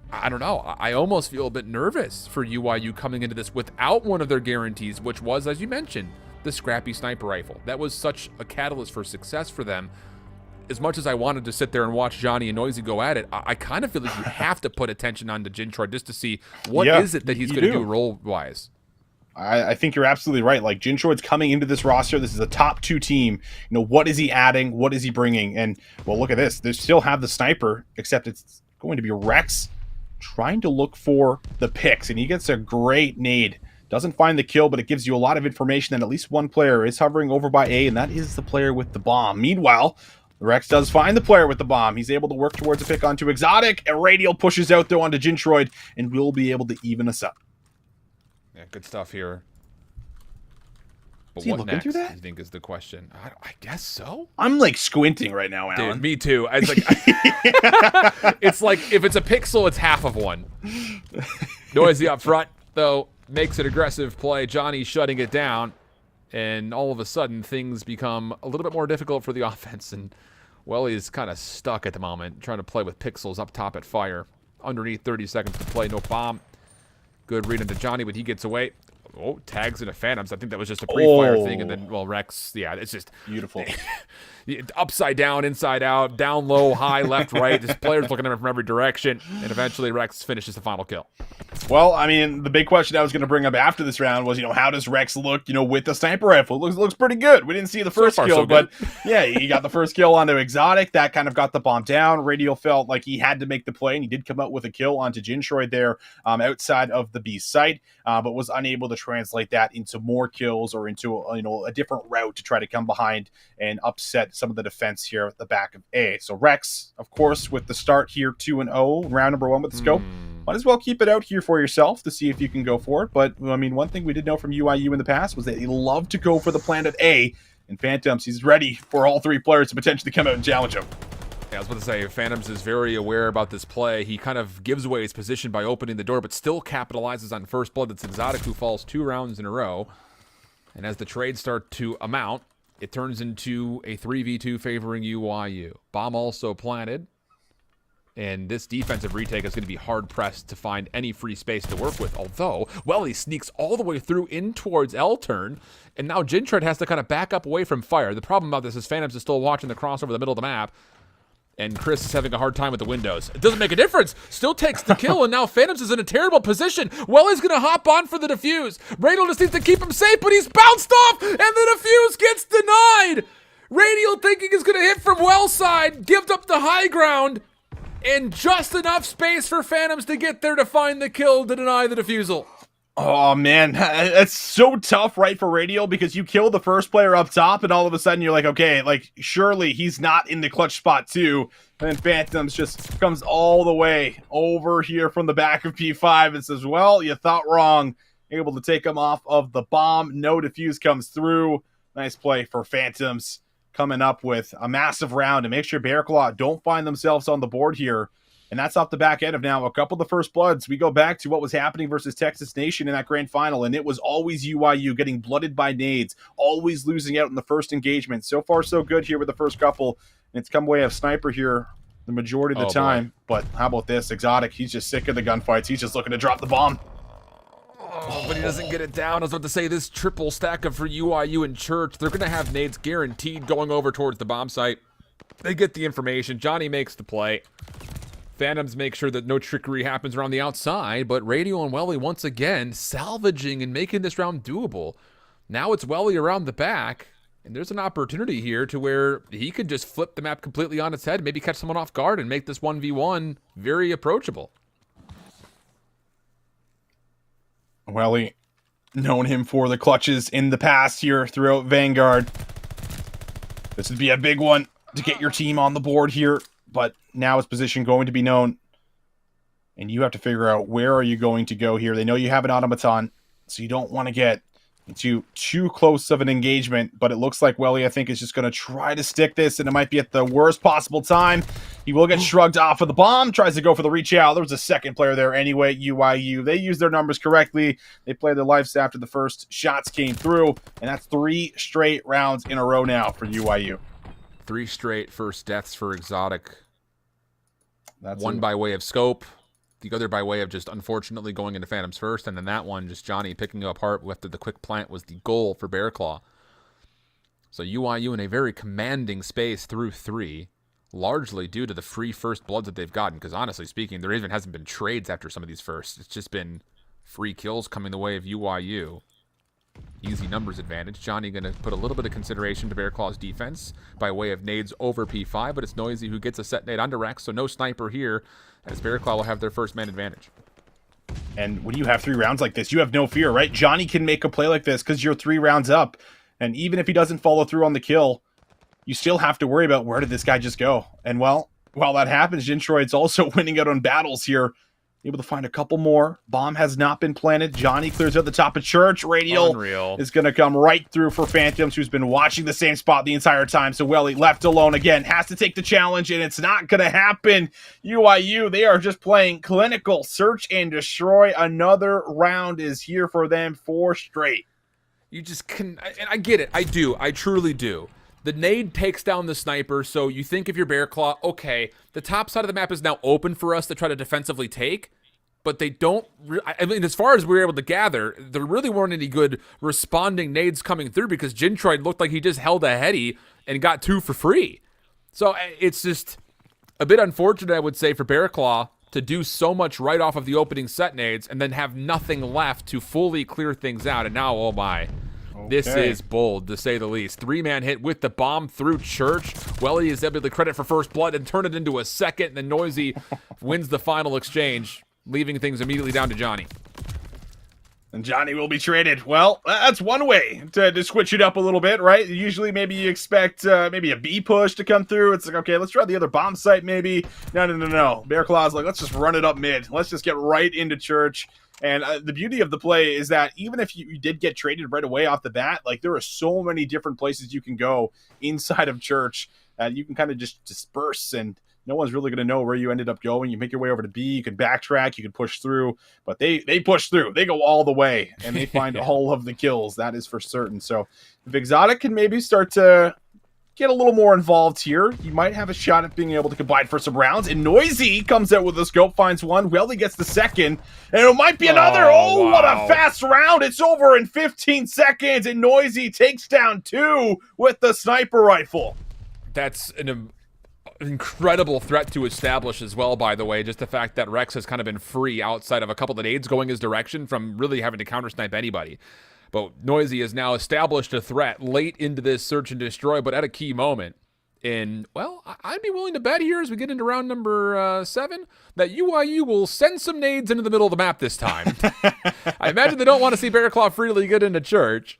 I don't know. I almost feel a bit nervous for UYU coming into this without one of their guarantees, which was, as you mentioned, the Scrappy Sniper Rifle. That was such a catalyst for success for them. As much as I wanted to sit there and watch Johnny and Noisy go at it, I kind of feel like you have to put attention on to Jintroid just to see what is it that he's going to do role-wise. I think you're absolutely right. Like, Jintroid's coming into this roster. This is a top 2 team. What is he adding? What is he bringing? And, well, look at this. They still have the sniper, except it's going to be Rex trying to look for the picks. And he gets a great nade. Doesn't find the kill, but it gives you a lot of information that at least one player is hovering over by A, and that is the player with the bomb. Meanwhile, Rex does find the player with the bomb. He's able to work towards a pick onto Exotic. And Radial pushes out, though, onto Jintroid, and will be able to even us up. Yeah, good stuff here. But is he what looking next, through that? I think, is the question. I guess so. I'm, like, squinting right now, Alan. Dude, me too. It's like if it's a pixel, it's half of one. Noisy up front, though, makes an aggressive play. Johnny shutting it down. And all of a sudden, things become a little bit more difficult for the offense. And, well, he's kind of stuck at the moment, trying to play with pixels up top at fire. Underneath, 30 seconds to play, no bomb. Good read into Johnny, but he gets away. Oh, tags into Phantoms. I think that was just a pre-fire thing. And then, well, Rex, yeah, it's just beautiful. Upside down, inside out, down low, high, left, right. This player's looking at him from every direction. And eventually Rex finishes the final kill. Well, I mean, the big question I was going to bring up after this round was, how does Rex look, with the sniper rifle? Looks pretty good. We didn't see the first kill, but yeah, he got the first kill onto Exotic. That kind of got the bomb down. Radial felt like he had to make the play, and he did come out with a kill onto Jintroid there outside of the B site, but was unable to translate that into more kills or into a different route to try to come behind and upset some of the defense here at the back of A. So Rex, of course, with the start here 2-0, round number 1 with the scope. Might as well keep it out here for yourself to see if you can go for it. But, I mean, one thing we did know from UIU in the past was that they love to go for the planet A. And Phantoms, he's ready for all 3 players to potentially come out and challenge him. Yeah, I was about to say, Phantoms is very aware about this play. He kind of gives away his position by opening the door, but still capitalizes on first blood. That's Exotic, who falls 2 rounds in a row. And as the trades start to amount, it turns into a 3v2 favoring UYU. Bomb also planted. And this defensive retake is going to be hard-pressed to find any free space to work with. Although, well, he sneaks all the way through in towards L-turn. And now Jintroid has to kind of back up away from fire. The problem about this is Phantoms is still watching the crossover the middle of the map. And Chris is having a hard time with the windows. It doesn't make a difference. Still takes the kill, and now Phantoms is in a terrible position. Well, he's going to hop on for the defuse. Radial just needs to keep him safe, but he's bounced off, and the defuse gets denied. Radial thinking is going to hit from well side, gives up the high ground, and just enough space for Phantoms to get there to find the kill to deny the defusal. Oh, man, that's so tough, right, for Radial, because you kill the first player up top, and all of a sudden you're like, okay, like, surely he's not in the clutch spot, too. And then Phantoms just comes all the way over here from the back of P5 and says, well, you thought wrong. Able to take him off of the bomb. No defuse comes through. Nice play for Phantoms. Coming up with a massive round to make sure Bear Claw don't find themselves on the board here. And that's off the back end of now a couple of the first bloods. We go back to what was happening versus Texas Nation in that grand final, and it was always UYU getting blooded by nades, always losing out in the first engagement. So far, so good here with the first couple. And it's come way of Sniper here the majority of the time. Boy. But how about this? Exotic, he's just sick of the gunfights. He's just looking to drop the bomb. Oh, but he doesn't get it down. I was about to say, this triple stack of for UIU and Church, they're going to have nades guaranteed going over towards the bomb site. They get the information. Johnny makes the play. Phantoms make sure that no trickery happens around the outside, but Radio and Welly once again salvaging and making this round doable. Now it's Welly around the back, and there's an opportunity here to where he could just flip the map completely on its head, maybe catch someone off guard and make this 1v1 very approachable. Welly, known him for the clutches in the past here throughout Vanguard. This would be a big one to get your team on the board here, but now his position going to be known. And you have to figure out where are you going to go here. They know you have an automaton, so you don't want to get into too close of an engagement, but it looks like Welly, I think, is just going to try to stick this, and it might be at the worst possible time. He will get shrugged off of the bomb, tries to go for the reach out. There was a second player there anyway, UIU. They used their numbers correctly. They played their lives after the first shots came through, and that's 3 straight rounds in a row now for UIU. 3 straight first deaths for Exotic. That's one by way of scope, the other by way of just unfortunately going into Phantoms first, and then that one just Johnny picking up Hart after the quick plant was the goal for Bear Claw. So UIU in a very commanding space through 3, largely due to the free first bloods that they've gotten, because honestly speaking, there even hasn't been trades after some of these firsts. It's just been free kills coming the way of UIU. Easy numbers advantage. Johnny going to put a little bit of consideration to Bear Claw's defense by way of nades over P5, but it's Noisy who gets a set nade onto Rex, so no sniper here, as Bear Claw will have their first man advantage. And when you have 3 rounds like this, you have no fear, right? Johnny can make a play like this because you're 3 rounds up. And even if he doesn't follow through on the kill, you still have to worry about where did this guy just go. And well, while that happens, Jintroid's also winning out on battles here. Able to find a couple more. Bomb has not been planted. Johnny clears out the top of Church. Radial is going to come right through for Phantoms, who's been watching the same spot the entire time. So Welly left alone again. Has to take the challenge, and it's not going to happen. UIU, they are just playing clinical. Search and destroy. Another round is here for them. 4 straight. You just can, and I get it. I do. I truly do. The nade takes down the sniper, so you think if you're Bear Claw, okay, the top side of the map is now open for us to try to defensively take, but they don't, I mean, as far as we were able to gather, there really weren't any good responding nades coming through because Jintroid looked like he just held a heady and got 2 for free. So it's just a bit unfortunate, I would say, for Bear Claw to do so much right off of the opening set nades and then have nothing left to fully clear things out. And now, oh my. This is bold, to say the least. 3-man hit with the bomb through Church. Welly is able to credit for first blood and turn it into a second, and then Noisy wins the final exchange, leaving things immediately down to Johnny. And Johnny will be traded. Well, that's one way to switch it up a little bit, right? Usually maybe you expect maybe a B push to come through. It's like, okay, let's try the other bomb site maybe. No. Bear Claw's like, let's just run it up mid. Let's just get right into Church. And the beauty of the play is that even if you did get traded right away off the bat, like there are so many different places you can go inside of Church. You can kind of just disperse and no one's really going to know where you ended up going. You make your way over to B, you can backtrack, you can push through, but they push through. They go all the way and they find all of the kills. That is for certain. So if Exotic can maybe start to get a little more involved here, you might have a shot at being able to combine for some rounds. And Noisy comes out with a scope, finds one. Welly gets the second, and it might be another. Oh, wow. What a fast round. It's over in 15 seconds, and Noisy takes down 2 with the sniper rifle. That's an incredible threat to establish as well, by the way. Just the fact that Rex has kind of been free outside of a couple of nades going his direction from really having to counter-snipe anybody. But Noisy has now established a threat late into this search and destroy, but at a key moment. And, well, I'd be willing to bet here as we get into round number 7 that UIU will send some nades into the middle of the map this time. I imagine they don't want to see Bear Claw freely get into Church.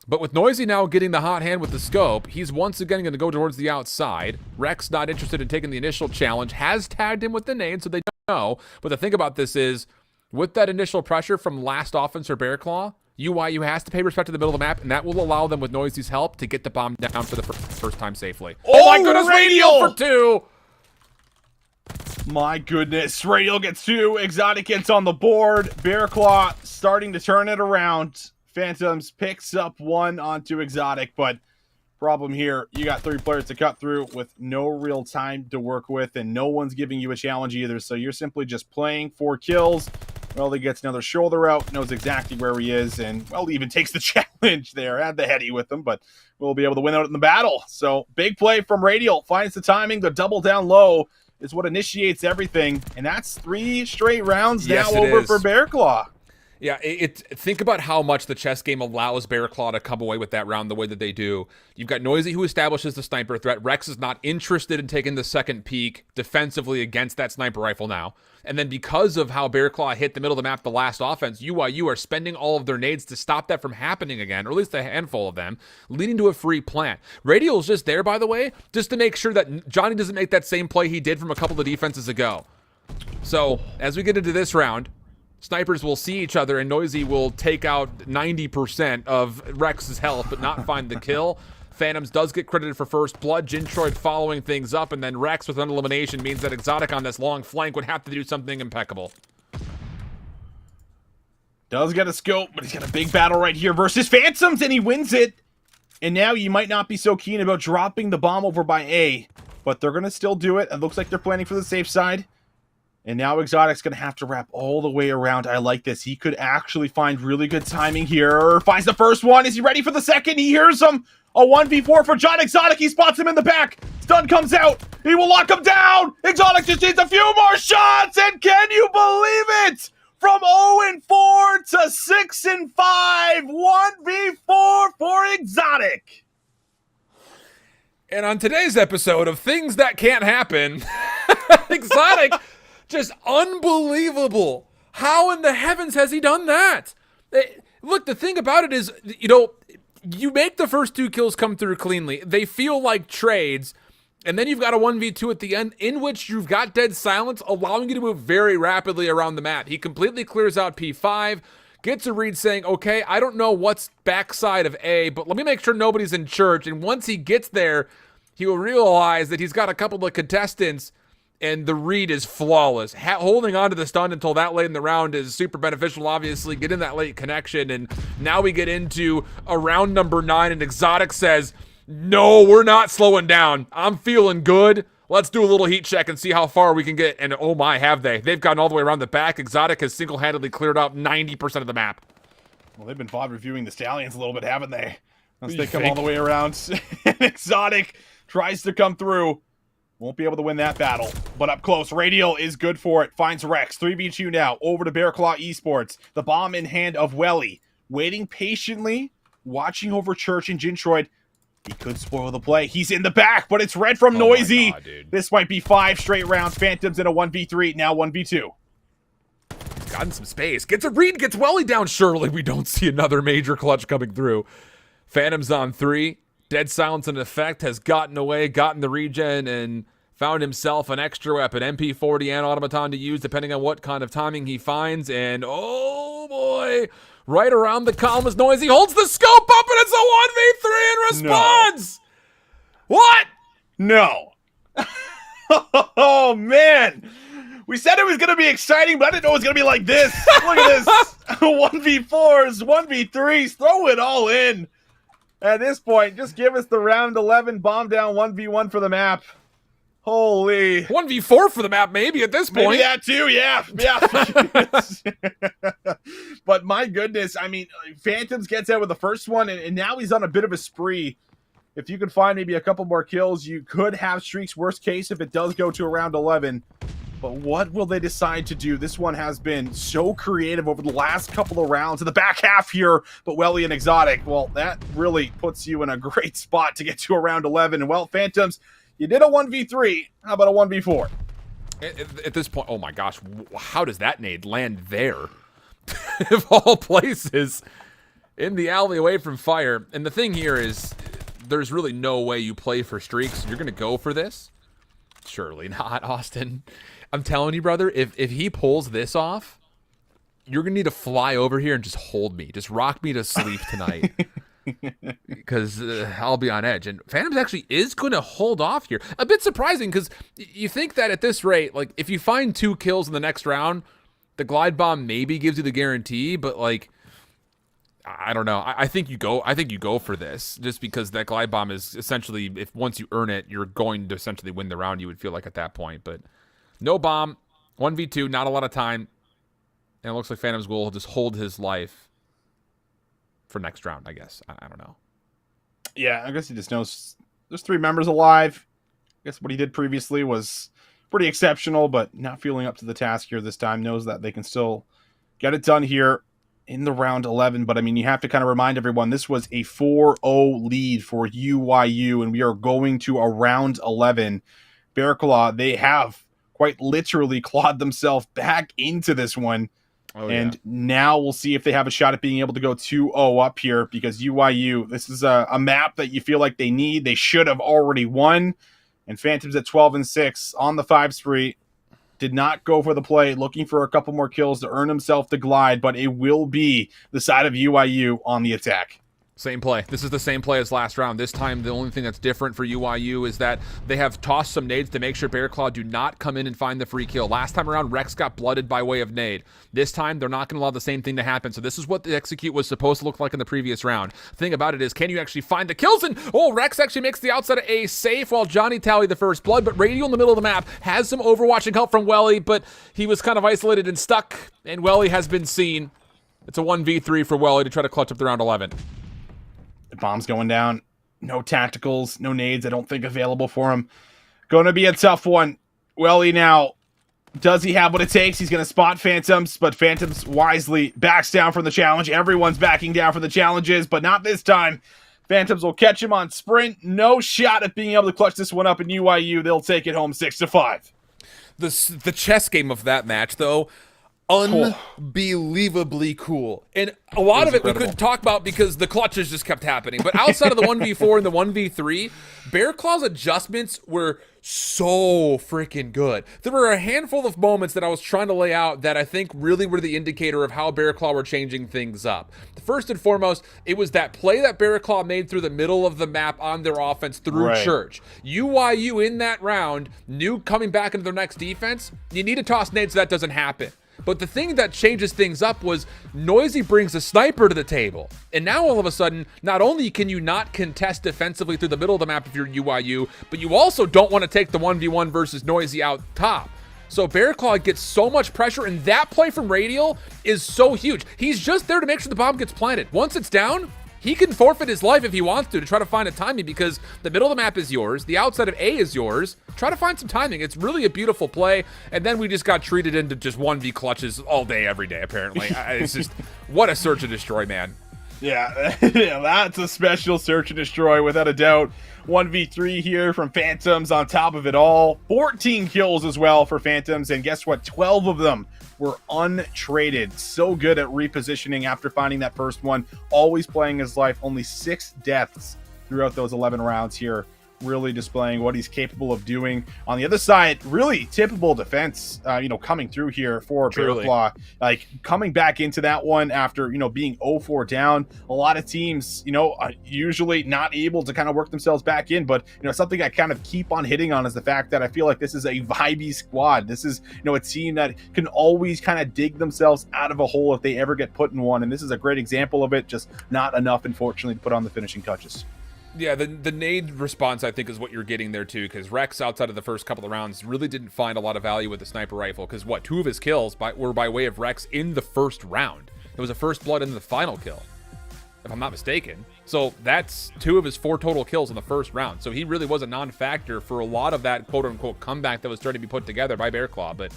But with Noisy now getting the hot hand with the scope, he's once again going to go towards the outside. Rex not interested in taking the initial challenge, has tagged him with the nade, so they don't know. But the thing about this is, with that initial pressure from last offense for Bear Claw, UIU has to pay respect to the middle of the map, and that will allow them, with Noisy's help, to get the bomb down for the first time safely. Oh my goodness, Radial for 2! My goodness, Radial gets 2. Exotic gets on the board. Bear Claw starting to turn it around. Phantoms picks up 1 onto Exotic, but Problem here, you got 3 players to cut through with no real time to work with, and no one's giving you a challenge either, so you're simply just playing 4 kills. Well, he gets another shoulder out, knows exactly where he is, and, well, he even takes the challenge there. Had the heady with him, but we'll be able to win out in the battle. So, big play from Radial. Finds the timing, the double down low is what initiates everything, and that's 3 straight rounds now over for Bear Claw. Yeah, think about how much the chess game allows Bear Claw to come away with that round the way that they do. You've got Noisy, who establishes the sniper threat. Rex is not interested in taking the second peek defensively against that sniper rifle now. And then because of how Bear Claw hit the middle of the map the last offense, UYU are spending all of their nades to stop that from happening again, or at least a handful of them, leading to a free plant. Radial's just there, by the way, just to make sure that Johnny doesn't make that same play he did from a couple of defenses ago. So, as we get into this round, snipers will see each other, and Noisy will take out 90% of Rex's health, but not find the kill. Phantoms does get credited for first blood. Jintroid following things up, and then Rex with an elimination means that Exotic on this long flank would have to do something impeccable. Does get a scope, but he's got a big battle right here versus Phantoms, and he wins it. And now you might not be so keen about dropping the bomb over by A, but they're going to still do it. It looks like they're planning for the safe side. And now Exotic's going to have to wrap all the way around. I like this. He could actually find really good timing here. Finds the first one. Is he ready for the second? He hears him. A 1v4 for John Exotic. He spots him in the back. Stun comes out. He will lock him down. Exotic just needs a few more shots. And can you believe it? From 0-4 to 6-5. 1v4 for Exotic. And on today's episode of Things That Can't Happen, Exotic... just unbelievable. How in the heavens has he done that? Look, the thing about it is, you make the first 2 kills come through cleanly. They feel like trades. And then you've got a 1v2 at the end in which you've got dead silence, allowing you to move very rapidly around the map. He completely clears out P5, gets a read saying, okay, I don't know what's backside of A, but let me make sure nobody's in church. And once he gets there, he will realize that he's got a couple of contestants, and the read is flawless. Holding on to the stun until that late in the round is super beneficial, obviously. Get in that late connection, and now we get into a round number 9, and Exotic says, no, we're not slowing down. I'm feeling good. Let's do a little heat check and see how far we can get. And oh my, have they. They've gotten all the way around the back. Exotic has single-handedly cleared out 90% of the map. Well, they've been VOD reviewing the Stallions a little bit, haven't they? Once they come all the way around. Exotic tries to come through. Won't be able to win that battle, but up close, Radial is good for it. Finds Rex, 3v2 now, over to Bear Claw Esports. The bomb in hand of Welly, waiting patiently, watching over Church and Jintroid. He could spoil the play. He's in the back, but it's red from Noisy. God, this might be 5 straight rounds. Phantoms in a 1v3, now 1v2. He's gotten some space. Gets a read, gets Welly down. Surely we don't see another major clutch coming through. Phantoms on 3. Dead silence in effect, has gotten away, gotten the regen, and found himself an extra weapon, MP40 and Automaton to use, depending on what kind of timing he finds. And, oh boy, right around the column is Noisy. Holds the scope up, and it's a 1v3 and responds! No. What? No. Oh, man. We said it was going to be exciting, but I didn't know it was going to be like this. Look at this. 1v4s, 1v3s, throw it all in. At this point, just give us the round 11 bomb down 1v1 for the map. Holy. 1v4 for the map, maybe at this point. Maybe that too, yeah. But my goodness, I mean, Phantoms gets out with the first one, and now he's on a bit of a spree. If you could find maybe a couple more kills, you could have streaks, worst case, if it does go to around 11. But what will they decide to do? This one has been so creative over the last couple of rounds in the back half here. But Welly and Exotic, well, that really puts you in a great spot to get to around 11. And, well, Phantoms, you did a 1v3. How about a 1v4? At this point, oh my gosh, how does that nade land there? Of all places, in the alley away from fire. And the thing here is, there's really no way you play for streaks. You're going to go for this? Surely not, Austin. I'm telling you, brother, if he pulls this off, you're going to need to fly over here and just hold me. Just rock me to sleep tonight. Because I'll be on edge. And Phantoms actually is going to hold off here. A bit surprising, because you think that at this rate, like, if you find 2 kills in the next round, the glide bomb maybe gives you the guarantee. But, like, I don't know. I think you go. I think you go for this just because that glide bomb is essentially, if once you earn it, you're going to essentially win the round. You would feel like at that point, but no bomb, 1v2, not a lot of time, and it looks like Phantom's Ghoul will just hold his life for next round. I guess. I don't know. Yeah, I guess he just knows there's 3 members alive. I guess what he did previously was pretty exceptional, but not feeling up to the task here this time. Knows that they can still get it done here in the round 11. But I mean, you have to kind of remind everyone this was a 4-0 lead for UYU, and we are going to a round 11. Bear Claw, they have quite literally clawed themselves back into this one. And now we'll see if they have a shot at being able to go 2-0 up here, because UYU, this is a map that you feel like they need. They should have already won. And Phantoms at 12-6 on the 5 spree did not go for the play, looking for a couple more kills to earn himself the glide, but it will be the side of UYU on the attack. Same play. This is the same play as last round. This time, the only thing that's different for UYU is that they have tossed some nades to make sure Bear Claw do not come in and find the free kill. Last time around, Rex got blooded by way of nade. This time, they're not going to allow the same thing to happen. So this is what the execute was supposed to look like in the previous round. The thing about it is, can you actually find the kills? And, Rex actually makes the outside of A safe while Johnny tallied the first blood. But Radial in the middle of the map has some overwatching help from Welly, but he was kind of isolated and stuck, and Welly has been seen. It's a 1v3 for Welly to try to clutch up the round 11. Bombs going down. No tacticals, no nades, I don't think, available for him. Going to be a tough one. Welly now, does he have what it takes? He's going to spot Phantoms, but Phantoms wisely backs down from the challenge. Everyone's backing down from the challenges, but not this time. Phantoms will catch him on sprint. No shot at being able to clutch this one up in UYU. They'll take it home 6-5. The chess game of that match, though, unbelievably cool. And a lot of it we couldn't talk about because the clutches just kept happening. But outside of the 1v4 and the 1v3, Bear Claw's adjustments were so freaking good. There were a handful of moments that I was trying to lay out that I think really were the indicator of how Bear Claw were changing things up. First and foremost, it was that play that Bear Claw made through the middle of the map on their offense through Church. UYU in that round knew coming back into their next defense, you need to toss nades so that doesn't happen. But the thing that changes things up was Noisy brings a sniper to the table. And now all of a sudden, not only can you not contest defensively through the middle of the map if you're UYU, but you also don't want to take the 1v1 versus Noisy out top. So Bear Claw gets so much pressure, and that play from Radial is so huge. He's just there to make sure the bomb gets planted. Once it's down, he can forfeit his life if he wants to try to find a timing, because the middle of the map is yours. The outside of A is yours. Try to find some timing. It's really a beautiful play. And then we just got treated into just 1v clutches all day, every day, apparently. It's just, what a search and destroy, man. Yeah, that's a special search and destroy, without a doubt. 1v3 here from Phantoms on top of it all. 14 kills as well for Phantoms. And guess what? 12 of them were untraded. So good at repositioning after finding that first one. Always playing his life. Only 6 deaths throughout those 11 rounds here. Really displaying what he's capable of doing. On the other side, really typical defense, coming through here for Bear Claw. Like, coming back into that one after, being 0-4 down. A lot of teams, are usually not able to kind of work themselves back in. But, something I kind of keep on hitting on is the fact that I feel like this is a vibey squad. This is, a team that can always kind of dig themselves out of a hole if they ever get put in one. And this is a great example of it. Just not enough, unfortunately, to put on the finishing touches. Yeah, the nade response, I think, is what you're getting there, too, because Rex, outside of the first couple of rounds, really didn't find a lot of value with the sniper rifle, because, 2 of his kills were by way of Rex in the first round. There was a first blood in the final kill, if I'm not mistaken. So that's 2 of his 4 total kills in the first round. So he really was a non-factor for a lot of that quote-unquote comeback that was starting to be put together by Bear Claw, but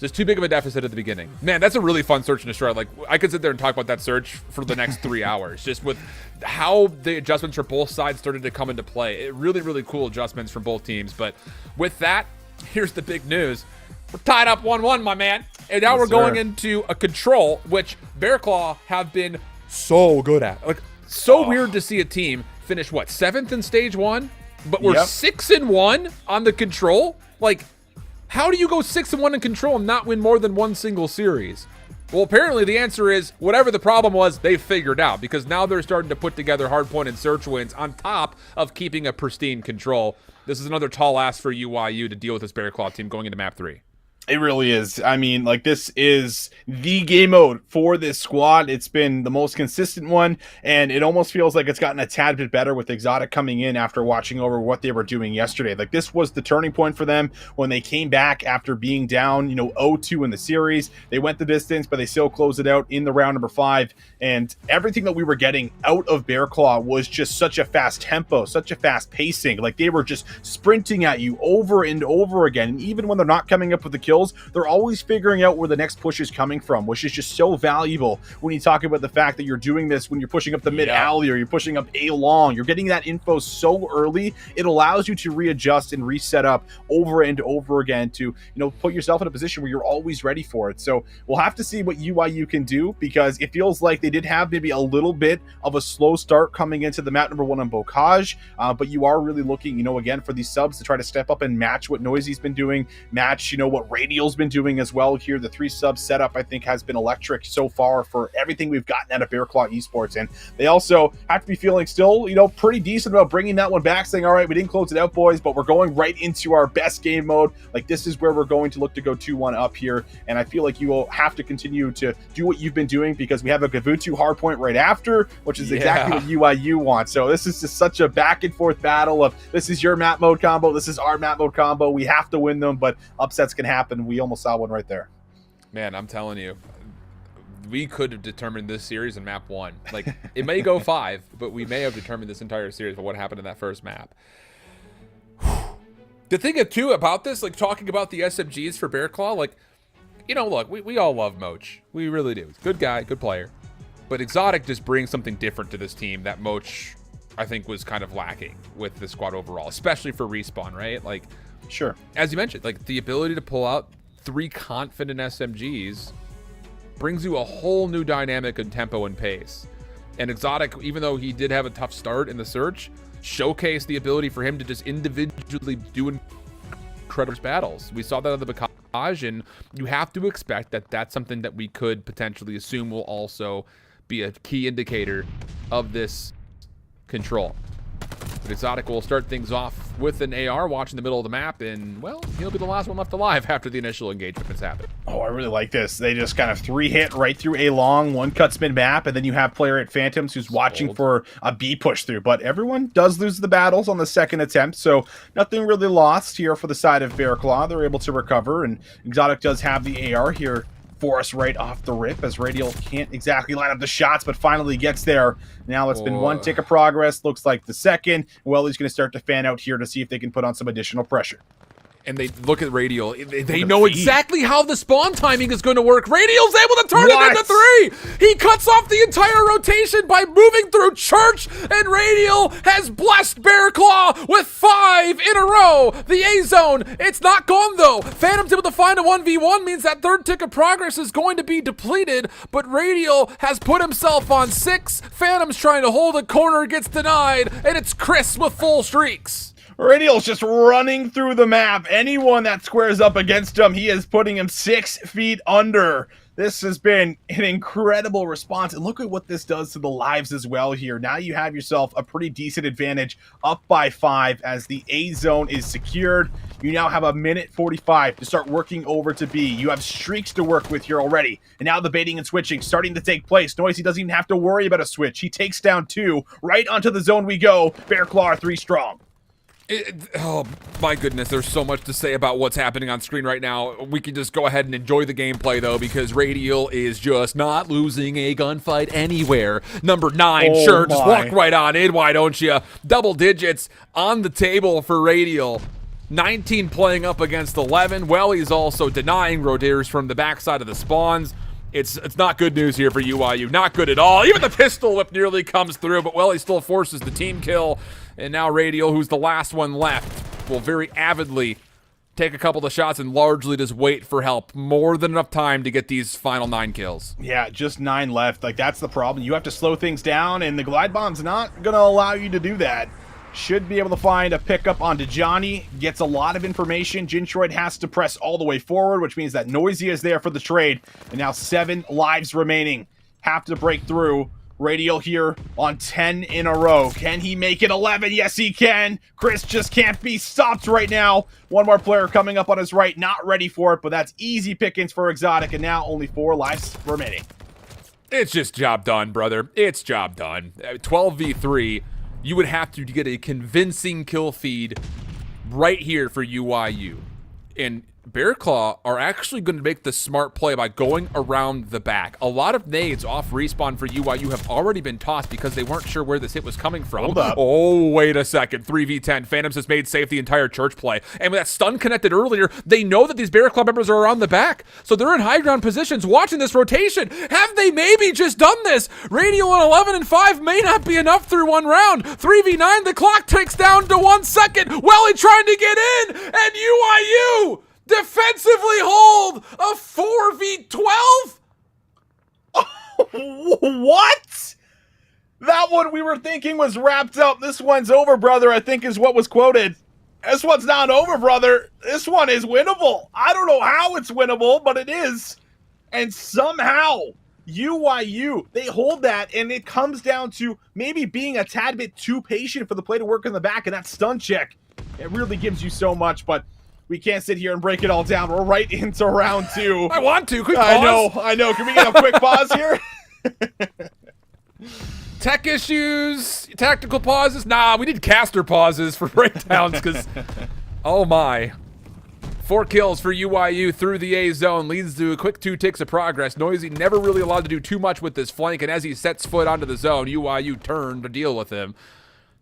just too big of a deficit at the beginning. Man, that's a really fun search and destroy. Like, I could sit there and talk about that search for the next 3 hours, just with how the adjustments for both sides started to come into play. Really, really cool adjustments from both teams. But with that, here's the big news. We're tied up 1-1, my man. And now we're going into a control, which Bear Claw have been so good at. Like, so weird to see a team finish, 7th in stage 1? But we're 6-1 on the control? Like, how do you go 6-1 in control and not win more than one single series? Well, apparently the answer is whatever the problem was, they figured out, because now they're starting to put together Hardpoint and Search wins on top of keeping a pristine control. This is another tall ask for UYU to deal with this Bear Claw team going into map 3. It really is. I mean, like, this is the game mode for this squad. It's been the most consistent one, and it almost feels like it's gotten a tad bit better with Exotic coming in after watching over what they were doing yesterday. Like, this was the turning point for them when they came back after being down, 0-2 in the series. They went the distance, but they still closed it out in the round number 5, and everything that we were getting out of Bear Claw was just such a fast tempo, such a fast pacing. Like, they were just sprinting at you over and over again, and even when they're not coming up with the kills, they're always figuring out where the next push is coming from, which is just so valuable when you talk about the fact that you're doing this when you're pushing up the mid alley or you're pushing up A long. You're getting that info so early, it allows you to readjust and reset up over and over again to, put yourself in a position where you're always ready for it. So we'll have to see what UIU can do, because it feels like they did have maybe a little bit of a slow start coming into the map number 1 on Bocage, but you are really looking, again, for these subs to try to step up and match what Noisy's been doing, match, what Radial's been doing as well here. The 3 sub setup, I think, has been electric so far for everything we've gotten out of Bear Claw Esports, and they also have to be feeling still, pretty decent about bringing that one back, saying, all right, we didn't close it out, boys, but we're going right into our best game mode. Like, this is where we're going to look to go 2-1 up here, and I feel like you will have to continue to do what you've been doing, because we have a Gavutu hardpoint right after, which is exactly what UIU wants. So this is just such a back and forth battle of, this is your map mode combo, this is our map mode combo. We have to win them, but upsets can happen. We almost saw one right there. Man, I'm telling you, we could have determined this series in map 1. Like, it may go 5, but we may have determined this entire series by what happened in that first map. The thing, too, about this, like, talking about the SMGs for Bear Claw, like, look, we all love Moch. We really do. He's a good guy, good player. But Exotic just brings something different to this team that Moch, I think, was kind of lacking with the squad overall, especially for Respawn, right? Like, sure. As you mentioned, like, the ability to pull out 3 confident SMGs brings you a whole new dynamic and tempo and pace. And Exotic, even though he did have a tough start in the search, showcased the ability for him to just individually do incredible battles. We saw that on the Bocage, and you have to expect that that's something that we could potentially assume will also be a key indicator of this control. But Exotic will start things off with an AR watching the middle of the map, and, well, he'll be the last one left alive after the initial engagement has happened. Oh, I really like this. They just kind of 3-hit right through A long, 1 cuts mid map, and then you have player at Phantoms who's watching for a B push through. But everyone does lose the battles on the second attempt, so nothing really lost here for the side of Bear Claw. They're able to recover, and Exotic does have the AR here for us right off the rip, as Radial can't exactly line up the shots, but finally gets there. Now it's been 1 tick of progress. Looks like the second. Well, he's going to start to fan out here to see if they can put on some additional pressure. And they look at Radial. They know exactly how the spawn timing is going to work. Radial's able to turn it into 3. He cuts off the entire rotation by moving through Church, and Radial has blessed Bear Claw with 5 in a row. The A zone, it's not gone though. Phantom's able to find a 1v1, means that 3rd tick of progress is going to be depleted, but Radial has put himself on 6. Phantom's trying to hold a corner, gets denied, and it's Chris with full streaks. Radial's just running through the map. Anyone that squares up against him, he is putting him 6 feet under. This has been an incredible response, and look at what this does to the lives as well here. Now you have yourself a pretty decent advantage, up by 5 as the A zone is secured. You now have 1:45 to start working over to B. You have streaks to work with here already, and now the baiting and switching starting to take place. Noisy doesn't even have to worry about a switch. He takes down 2. Right onto the zone we go. Bear Claw are 3 strong. Oh my goodness, there's so much to say about what's happening on screen right now. We can just go ahead and enjoy the gameplay though, because Radial is just not losing a gunfight anywhere. Number 9, sure, just walk right on in, why don't you? Double digits on the table for Radial. 19 playing up against 11. Well, he's also denying rotators from the backside of the spawns. It's not good news here for UIU. Not good at all. Even the pistol whip nearly comes through, but well, he still forces the team kill. And now Radial, who's the last one left, will very avidly take a couple of shots and largely just wait for help. More than enough time to get these final 9 kills. Yeah, just 9 left. Like, that's the problem. You have to slow things down, and the glide bomb's not going to allow you to do that. Should be able to find a pickup onto Johnny. Gets a lot of information. Jintroid has to press all the way forward, which means that Noisy is there for the trade. And now 7 lives remaining. Have to break through. Radial here on 10 in a row. Can he make it 11? Yes, he can. Chris just can't be stopped right now. One more player coming up on his right, not ready for it, but that's easy pickings for Exotic, and now only 4 lives remaining. It's just job done, brother. It's job done. 12v3, you would have to get a convincing kill feed right here for UIU. And Bear Claw are actually going to make the smart play by going around the back. A lot of nades off respawn for UIU have already been tossed because they weren't sure where this hit was coming from. Hold up. Oh, wait a second. 3v10. Phantoms has made safe the entire church play. And with that stun connected earlier, they know that these Bear Claw members are around the back. So they're in high ground positions watching this rotation. Have they maybe just done this? Radial on 11 and 5 may not be enough through one round. 3v9, the clock ticks down to 1 second. Welly trying to get in, and UIU defensively hold a 4v12? What? That one we were thinking was wrapped up. This one's over, brother, I think is what was quoted. This one's not over, brother. This one is winnable. I don't know how it's winnable, but it is. And somehow, UIU, they hold that, and it comes down to maybe being a tad bit too patient for the play to work in the back, and that stun check, it really gives you so much, but we can't sit here and break it all down. We're right into round 2. I want to. Quick pause. I know. Can we get a quick pause here? Tech issues, tactical pauses. Nah, we need caster pauses for breakdowns because, oh my. 4 kills for UIU through the A zone leads to a quick 2 ticks of progress. Noisy never really allowed to do too much with this flank, and as he sets foot onto the zone, UIU turned to deal with him.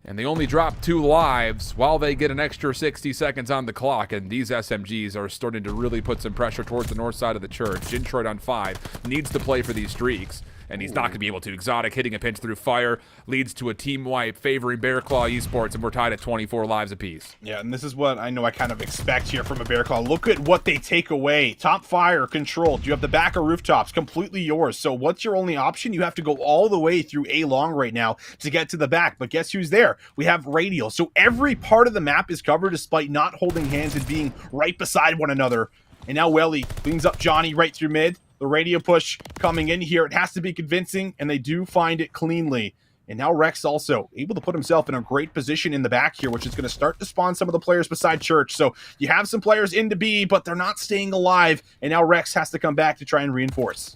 And they only drop 2 lives while they get an extra 60 seconds on the clock. And these SMGs are starting to really put some pressure towards the north side of the church. Gintroid on 5 needs to play for these streaks. And he's not going to be able to. Exotic hitting a pinch through fire leads to a team wipe favoring Bear Claw Esports, and we're tied at 24 lives apiece. Yeah, and this is what I know I kind of expect here from a Bear Claw. Look at what they take away. Top fire controlled. You have the back of rooftops completely yours. So what's your only option? You have to go all the way through A long right now to get to the back. But guess who's there? We have Radial. So every part of the map is covered despite not holding hands and being right beside one another. And now Welly cleans up Johnny right through mid. The radio push coming in here. It has to be convincing, and they do find it cleanly. And now Rex also able to put himself in a great position in the back here, which is going to start to spawn some of the players beside Church. So you have some players into B, but they're not staying alive. And now Rex has to come back to try and reinforce.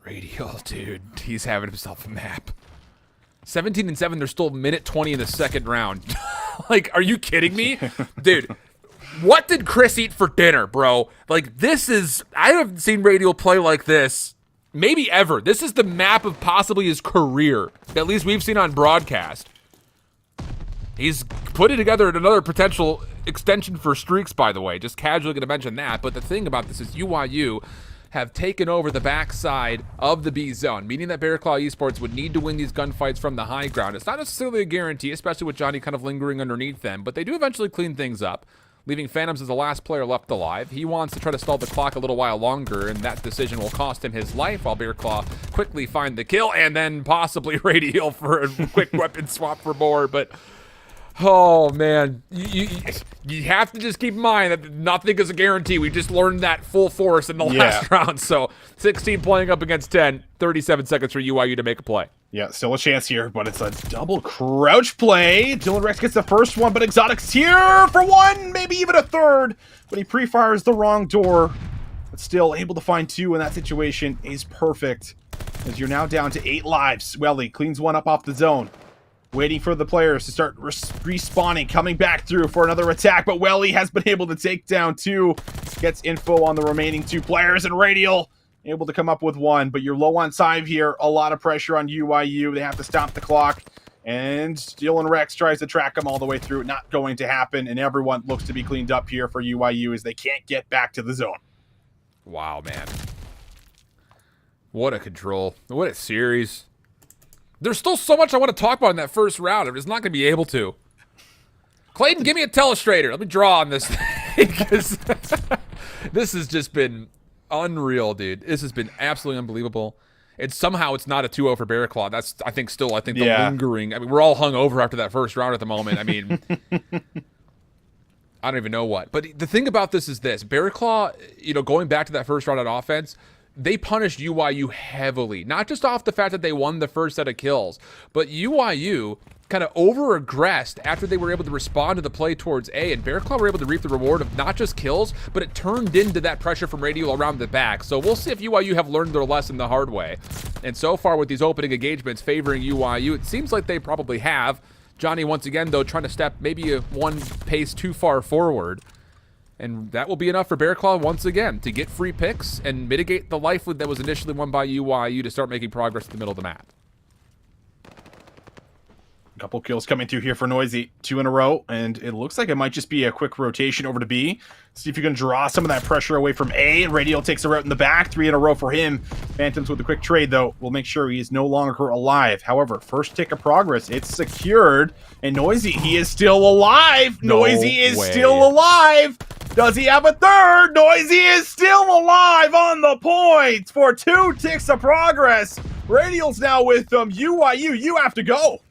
Radial, dude, he's having himself a map. 17 and 7, they're still minute 20 in the second round. Like, are you kidding me? Dude, what did Chris eat for dinner, bro? Like, this is, I haven't seen Radial play like this maybe ever. This is the map of possibly his career, at least we've seen on broadcast. He's putting together another potential extension for streaks, by the way. Just casually going to mention that. But the thing about this is UIU have taken over the backside of the B zone, meaning that Bear Claw Esports would need to win these gunfights from the high ground. It's not necessarily a guarantee, especially with Johnny kind of lingering underneath them, but they do eventually clean things up, leaving Phantoms as the last player left alive. He wants to try to stall the clock a little while longer, and that decision will cost him his life, while Bear Claw quickly find the kill, and then possibly Radial for a quick weapon swap for more, but oh, man. You have to just keep in mind that nothing is a guarantee. We just learned that full force in the last round. So 16 playing up against 10, 37 seconds for UIU to make a play. Yeah, still a chance here, but it's a double crouch play. Dylan Rex gets the first one, but Exotic's here for one, maybe even a third. But he pre-fires the wrong door. But still able to find 2 in that situation is perfect. As you're now down to 8 lives. Welly cleans one up off the zone. Waiting for the players to start respawning, coming back through for another attack, but Welly has been able to take down 2. Gets info on the remaining 2 players, and Radial able to come up with 1, but you're low on time here. A lot of pressure on UIU. They have to stop the clock, and Dylan Rex tries to track them all the way through. Not going to happen, and everyone looks to be cleaned up here for UIU as they can't get back to the zone. Wow, man. What a control. What a series. There's still so much I want to talk about in that first round. I'm just not going to be able to. Clayton, give me a telestrator. Let me draw on this thing. 'Cause this has just been unreal, dude. This has been absolutely unbelievable. And somehow it's not a 2-0 for Bear Claw. That's, I think, the lingering. I mean, we're all hung over after that first round at the moment. I mean, I don't even know what. But the thing about this is this. Bear Claw, going back to that first round on offense, they punished UYU heavily. Not just off the fact that they won the first set of kills, but UYU kind of over-aggressed after they were able to respond to the play towards A, and Bear Claw were able to reap the reward of not just kills, but it turned into that pressure from Radial around the back. So we'll see if UYU have learned their lesson the hard way. And so far with these opening engagements favoring UYU, it seems like they probably have. Johnny, once again, though, trying to step maybe one pace too far forward. And that will be enough for Bear Claw once again to get free picks and mitigate the life lead that was initially won by UYU to start making progress in the middle of the map. A couple kills coming through here for Noisy, 2 in a row, and it looks like it might just be a quick rotation over to B. See if you can draw some of that pressure away from A. Radial takes a route in the back, 3 in a row for him. Phantoms with a quick trade, though, will make sure he is no longer alive. However, first tick of progress, it's secured, and Noisy, he is still alive. No Noisy is way. still alive. Does he have a third? Noisy is still alive on the point for 2 ticks of progress. Radial's now with them. UYU, you have to go.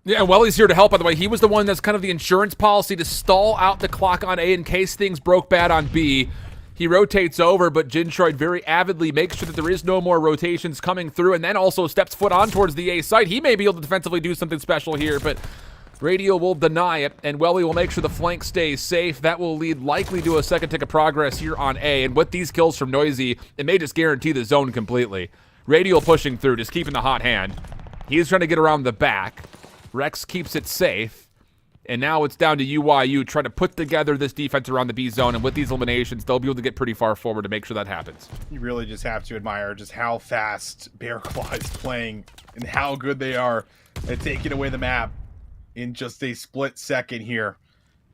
Yeah, and Welly's here to help, by the way. He was the one that's kind of the insurance policy to stall out the clock on A in case things broke bad on B. He rotates over, but Jintroid very avidly makes sure that there is no more rotations coming through, and then also steps foot on towards the A site. He may be able to defensively do something special here, but Radial will deny it, and Welly will make sure the flank stays safe. That will lead likely to a second tick of progress here on A, and with these kills from Noisy, it may just guarantee the zone completely. Radial pushing through, just keeping the hot hand. He's trying to get around the back. Rex keeps it safe, and now it's down to UYU trying to put together this defense around the B zone, and with these eliminations, they'll be able to get pretty far forward to make sure that happens. You really just have to admire just how fast Bear Claw is playing and how good they are at taking away the map in just a split second here.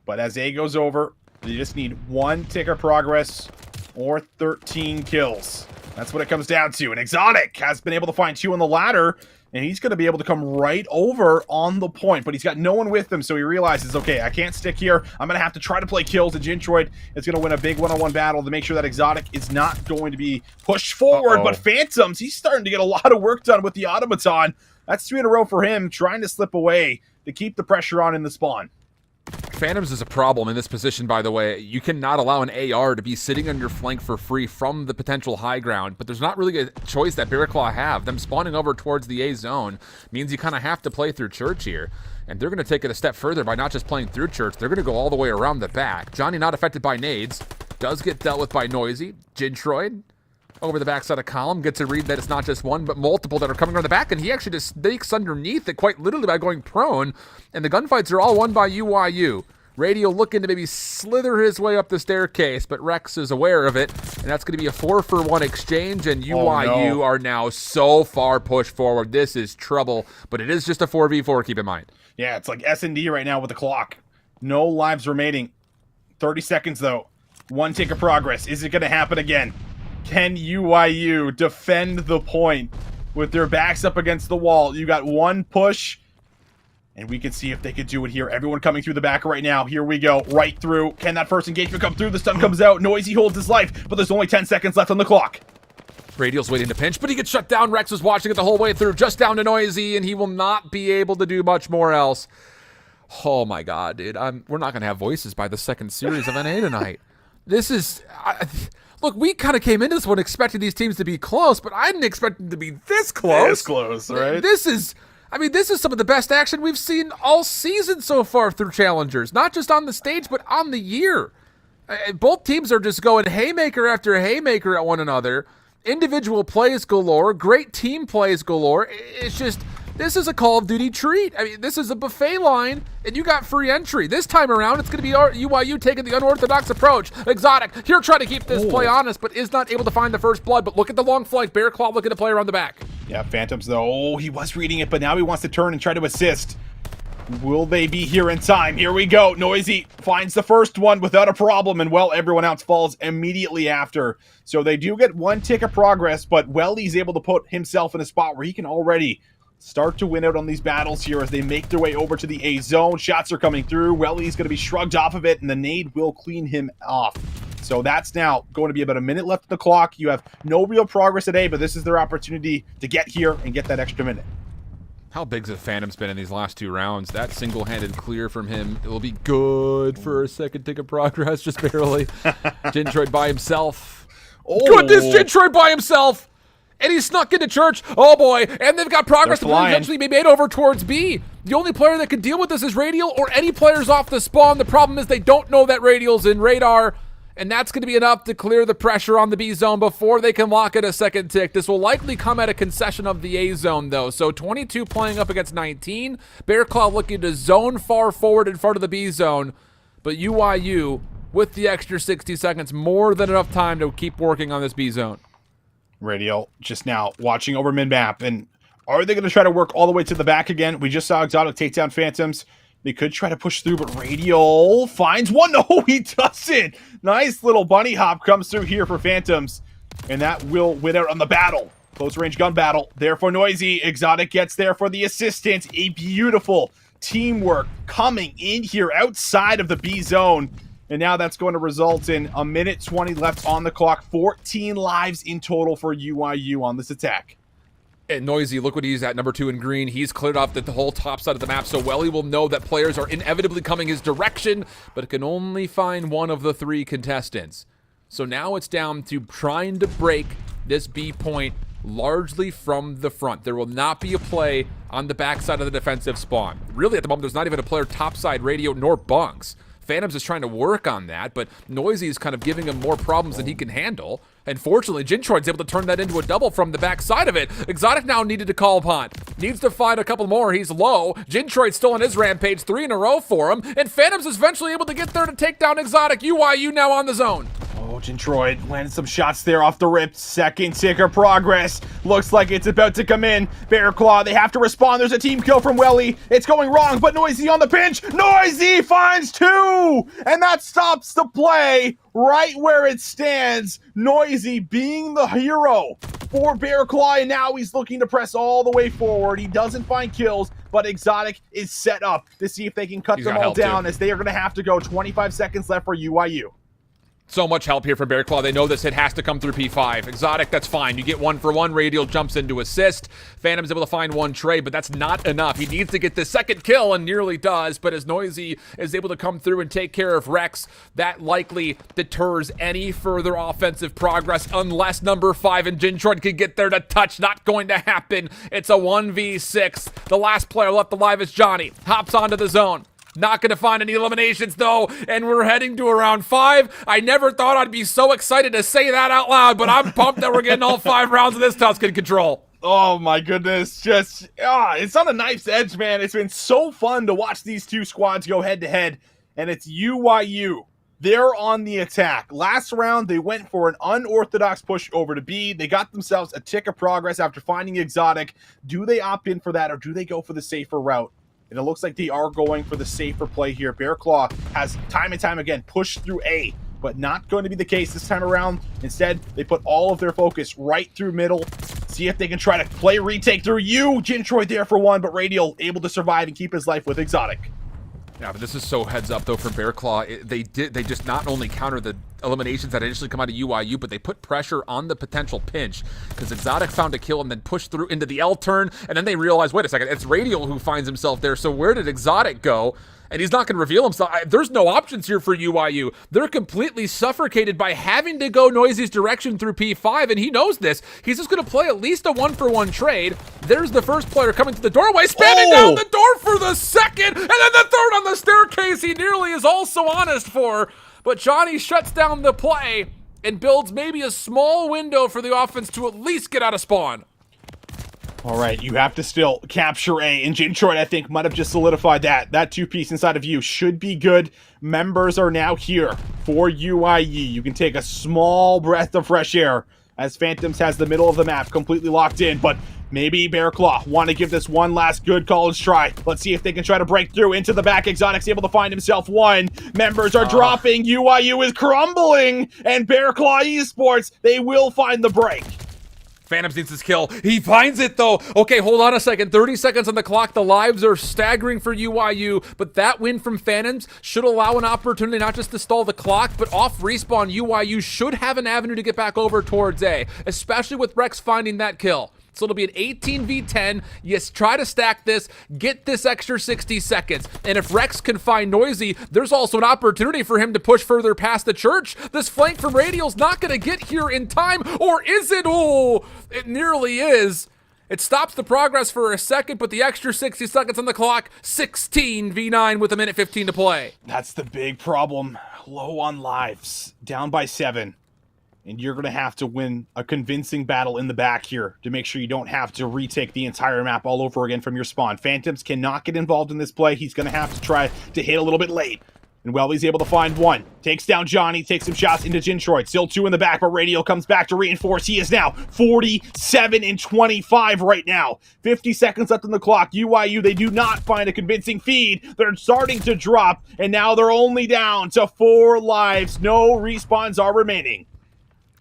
But as A goes over, they just need 1 tick of progress or 13 kills. That's what it comes down to. And Exotic has been able to find 2 on the ladder, and he's going to be able to come right over on the point, but he's got no one with him, so he realizes, okay, I can't stick here. I'm going to have to try to play kills, and Jintroid is going to win a big one-on-one battle to make sure that Exotic is not going to be pushed forward. But Phantoms, he's starting to get a lot of work done with the Automaton. That's 3 in a row for him, trying to slip away to keep the pressure on in the spawn. Phantoms is a problem in this position, by the way. You cannot allow an AR to be sitting on your flank for free from the potential high ground, but there's not really a choice that Bear Claw have. Them spawning over towards the A zone means you kind of have to play through Church here, and they're going to take it a step further by not just playing through Church. They're going to go all the way around the back. Johnny not affected by nades, does get dealt with by Noisy. Jintroid over the backside of column gets a read that it's not just one but multiple that are coming around the back, and he actually just sneaks underneath it quite literally by going prone, and the gunfights are all won by UYU. Radial looking to maybe slither his way up the staircase, but Rex is aware of it, and that's going to be a 4-for-1 exchange, and UYU are now so far pushed forward. This is trouble, but it is just a 4v4, keep in mind. Yeah, it's like S&D right now with the clock. No lives remaining. 30 seconds, though. 1 tick of progress. Is it going to happen again? Can UYU defend the point with their backs up against the wall? You got 1 push, and we can see if they could do it here. Everyone coming through the back right now. Here we go. Right through. Can that first engagement come through? The stun comes out. Noisy holds his life, but there's only 10 seconds left on the clock. Radial's waiting to pinch, but he gets shut down. Rex was watching it the whole way through, just down to Noisy, and he will not be able to do much more else. Oh my god, dude. We're not going to have voices by the second series of NA tonight. This is... Look, we kind of came into this one expecting these teams to be close, but I didn't expect them to be this close. This close, right? This is some of the best action we've seen all season so far through Challengers. Not just on the stage, but on the year. Both teams are just going haymaker after haymaker at one another. Individual plays galore. Great team plays galore. It's just... This is a Call of Duty treat. I mean, this is a buffet line, and you got free entry. This time around, it's going to be UYU taking the unorthodox approach. Exotic, here trying to keep this play honest, but is not able to find the first blood. But look at the long flank. Bear Claw looking to play around the back. Yeah, Phantoms, though. Oh, he was reading it, but now he wants to turn and try to assist. Will they be here in time? Here we go. Noisy finds the first one without a problem, and, well, everyone else falls immediately after. So they do get 1 tick of progress, but Welly's able to put himself in a spot where he can already start to win out on these battles here as they make their way over to the A zone. Shots are coming through. Welly's going to be shrugged off of it, and the nade will clean him off. So that's now going to be about a minute left on the clock. You have no real progress today, but this is their opportunity to get here and get that extra minute. How big's the Phantom's been in these last 2 rounds? That single-handed clear from him, it will be good for a second tick of progress, just barely. Jintroid by himself. Goodness, Jintroid by himself. And he snuck into church. Oh boy. And they've got progress to eventually be made over towards B. The only player that can deal with this is Radial or any players off the spawn. The problem is they don't know that Radial's in radar. And that's going to be enough to clear the pressure on the B zone before they can lock it a second tick. This will likely come at a concession of the A zone, though. So 22 playing up against 19. Bearclaw looking to zone far forward in front of the B zone. But UYU, with the extra 60 seconds, more than enough time to keep working on this B zone. Radial just now watching over mid-map. And are they going to try to work all the way to the back again? We just saw Exotic take down Phantoms. They could try to push through, but Radial finds one. No, he doesn't. Nice little bunny hop comes through here for Phantoms. And that will win out on the battle. Close range gun battle. There for Noisy. Exotic gets there for the assistant. A beautiful teamwork coming in here outside of the B zone. And now that's going to result in a minute 20 left on the clock. 14 lives in total for UYU on this attack. And Noisy, look what he's at, number 2 in green. He's cleared off the whole top side of the map, so Welly will know that players are inevitably coming his direction, but it can only find one of the 3 contestants. So now it's down to trying to break this B point largely from the front. There will not be a play on the backside of the defensive spawn. Really, at the moment, there's not even a player topside Radio nor bunks. Phantoms is trying to work on that, but Noisy is kind of giving him more problems than he can handle. And fortunately, Jintroid's able to turn that into a double from the backside of it. Exotic now needed to call upon. Needs to find a couple more. He's low. Jintroid's still on his rampage, 3 in a row for him. And Phantoms is eventually able to get there to take down Exotic. UYU now on the zone. Oh, Jintroid landed some shots there off the rip. Second ticker progress. Looks like it's about to come in. Bearclaw, they have to respond. There's a team kill from Welly. It's going wrong, but Noisy on the pinch. Noisy finds 2! And that stops the play right where it stands. Noisy being the hero for Bearclaw, and now he's looking to press all the way forward. He doesn't find kills, but Exotic is set up to see if they can cut them all down, as they are going to have to go. 25 seconds left for UYU. So much help here from Bearclaw. They know this hit has to come through P5. Exotic, that's fine. You get 1 for 1. Radial jumps into assist. Phantom's able to find 1 trade, but that's not enough. He needs to get the second kill, and nearly does. But as Noisy is able to come through and take care of Rex, that likely deters any further offensive progress unless number 5 and Jintroid can get there to touch. Not going to happen. It's a 1v6. The last player left alive is Johnny. Hops onto the zone. Not going to find any eliminations, though, and we're heading to around 5. I never thought I'd be so excited to say that out loud, but I'm pumped that we're getting all 5 rounds of this Tuscan control. Oh, my goodness. Just, it's on a knife's edge, man. It's been so fun to watch these 2 squads go head-to-head, and it's UYU. They're on the attack. Last round, they went for an unorthodox push over to B. They got themselves a tick of progress after finding Exotic. Do they opt in for that, or do they go for the safer route? And it looks like they are going for the safer play here. Bearclaw has time and time again pushed through A, but not going to be the case this time around. Instead, they put all of their focus right through middle. See if they can try to play retake through you. Jintroid there for 1, but Radial able to survive and keep his life with Exotic. Yeah, but this is so heads up, though, for Bearclaw. They just not only counter the eliminations that initially come out of UYU, but they put pressure on the potential pinch, because Exotic found a kill and then pushed through into the L turn, and then they realize, wait a second, it's Radial who finds himself there, so where did Exotic go? And he's not going to reveal himself. There's no options here for UYU. They're completely suffocated by having to go Noisy's direction through P5, and he knows this. He's just going to play at least a 1-for-1 trade. There's the first player coming to the doorway, spamming down the door for the second, and then the third on the staircase he nearly is also honest for. But Johnny shuts down the play and builds maybe a small window for the offense to at least get out of spawn. All right, you have to still capture A, and Jintroid, I think, might have just solidified that. That 2-piece inside of you should be good. Members are now here for UIE. You can take a small breath of fresh air as Phantoms has the middle of the map completely locked in, but maybe Bearclaw want to give this one last good college try. Let's see if they can try to break through into the back. Exotic's able to find himself 1. Members are dropping. UIU is crumbling, and Bearclaw Esports, they will find the break. Phantoms needs his kill. He finds it, though. Okay, hold on a second. 30 seconds on the clock. The lives are staggering for UYU, but that win from Phantoms should allow an opportunity not just to stall the clock, but off respawn, UYU should have an avenue to get back over towards A, especially with Rex finding that kill. So it'll be an 18v10. Yes, try to stack this, get this extra 60 seconds. And if Rex can find Noisy, there's also an opportunity for him to push further past the church. This flank from Radial's not going to get here in time, or is it? Oh, it nearly is. It stops the progress for a second, but the extra 60 seconds on the clock, 16v9 with a minute 15 to play. That's the big problem. Low on lives, down by 7. And you're going to have to win a convincing battle in the back here to make sure you don't have to retake the entire map all over again from your spawn. Phantoms cannot get involved in this play. He's going to have to try to hit a little bit late. And well, he's able to find one. Takes down Johnny, takes some shots into Jintroid. Still 2 in the back, but Radial comes back to reinforce. He is now 47 and 25 right now. 50 seconds left on the clock. UIU, they do not find a convincing feed. They're starting to drop, and now they're only down to 4 lives. No respawns are remaining.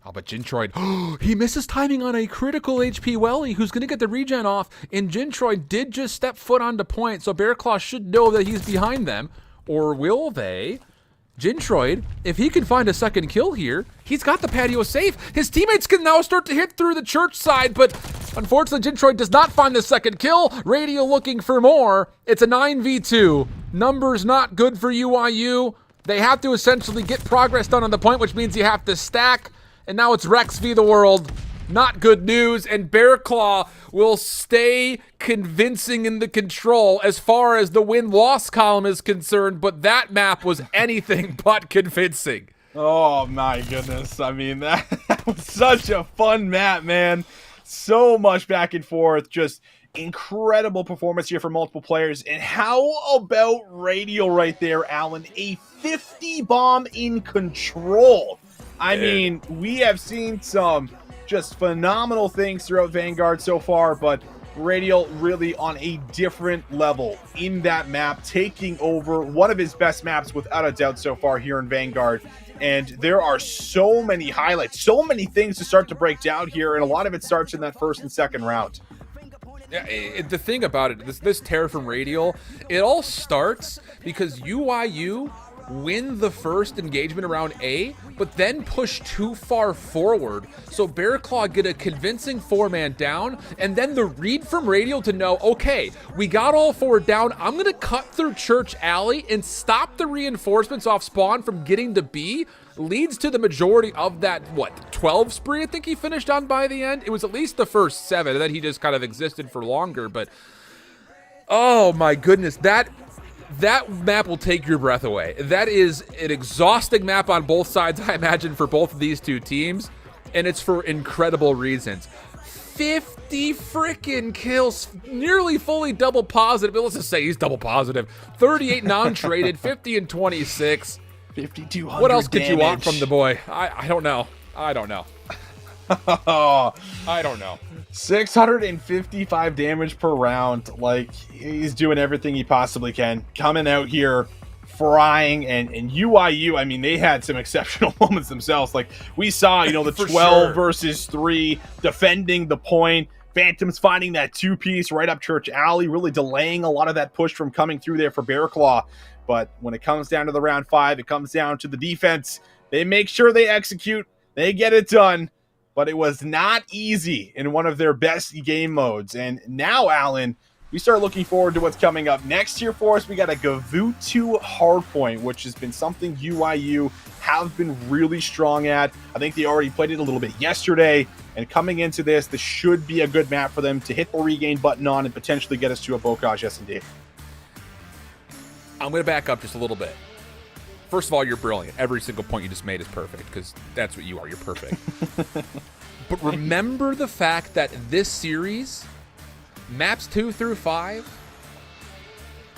Oh, but Jintroid, he misses timing on a critical HP Welly, who's going to get the regen off, and Jintroid did just step foot onto point, so Bearclaw should know that he's behind them. Or will they? Jintroid, if he can find a second kill here, he's got the patio safe. His teammates can now start to hit through the church side, but unfortunately Jintroid does not find the second kill. Radial looking for more. It's a 9v2. Numbers not good for UIU. They have to essentially get progress done on the point, which means you have to stack. And now it's Rex v the world. Not good news, and Bearclaw will stay convincing in the control as far as the win-loss column is concerned, but that map was anything but convincing. Oh my goodness. I mean, that was such a fun map, man. So much back and forth, just incredible performance here from multiple players. And how about Radial right there, Alan? A 50 bomb in control. I mean, we have seen some just phenomenal things throughout Vanguard so far, but Radial really on a different level in that map, taking over one of his best maps without a doubt so far here in Vanguard. And there are so many highlights, so many things to start to break down here, and a lot of it starts in that first and second round. Yeah, the thing about it, this tear from Radial, it all starts because UIU win the first engagement around A, but then push too far forward. So Bearclaw get a convincing 4-man down, and then the read from Radial to know, okay, we got all 4 down. I'm going to cut through Church Alley and stop the reinforcements off spawn from getting to B, leads to the majority of that, 12 spree I think he finished on by the end? It was at least the first 7, and then he just kind of existed for longer, but oh my goodness, that map will take your breath away. That is an exhausting map on both sides, I imagine, for both of these two teams, and it's for incredible reasons. 50 freaking kills, nearly fully double positive, but let's just say he's double positive. 38 non-traded, 50 and 26. 5,200 What else could damage. you want from the boy? I don't know. I don't know. I don't know. 655 damage per round. Like, he's doing everything he possibly can. Coming out here, frying, and UIU, I mean, they had some exceptional moments themselves. Like, we saw, the 12 versus 3, defending the point. Phantoms finding that 2-piece right up Church Alley, really delaying a lot of that push from coming through there for Bearclaw. But when it comes down to the round 5, it comes down to the defense. They make sure they execute. They get it done. But it was not easy in one of their best game modes. And now, Alan, we start looking forward to what's coming up next here for us. We got a Gavutu Hardpoint, which has been something UIU have been really strong at. I think they already played it a little bit yesterday. And coming into this should be a good map for them to hit the regain button on and potentially get us to a Bocage S&D. I'm going to back up just a little bit. First of all, you're brilliant. Every single point you just made is perfect, because that's what you are. You're perfect. But remember the fact that this series, maps 2 through 5,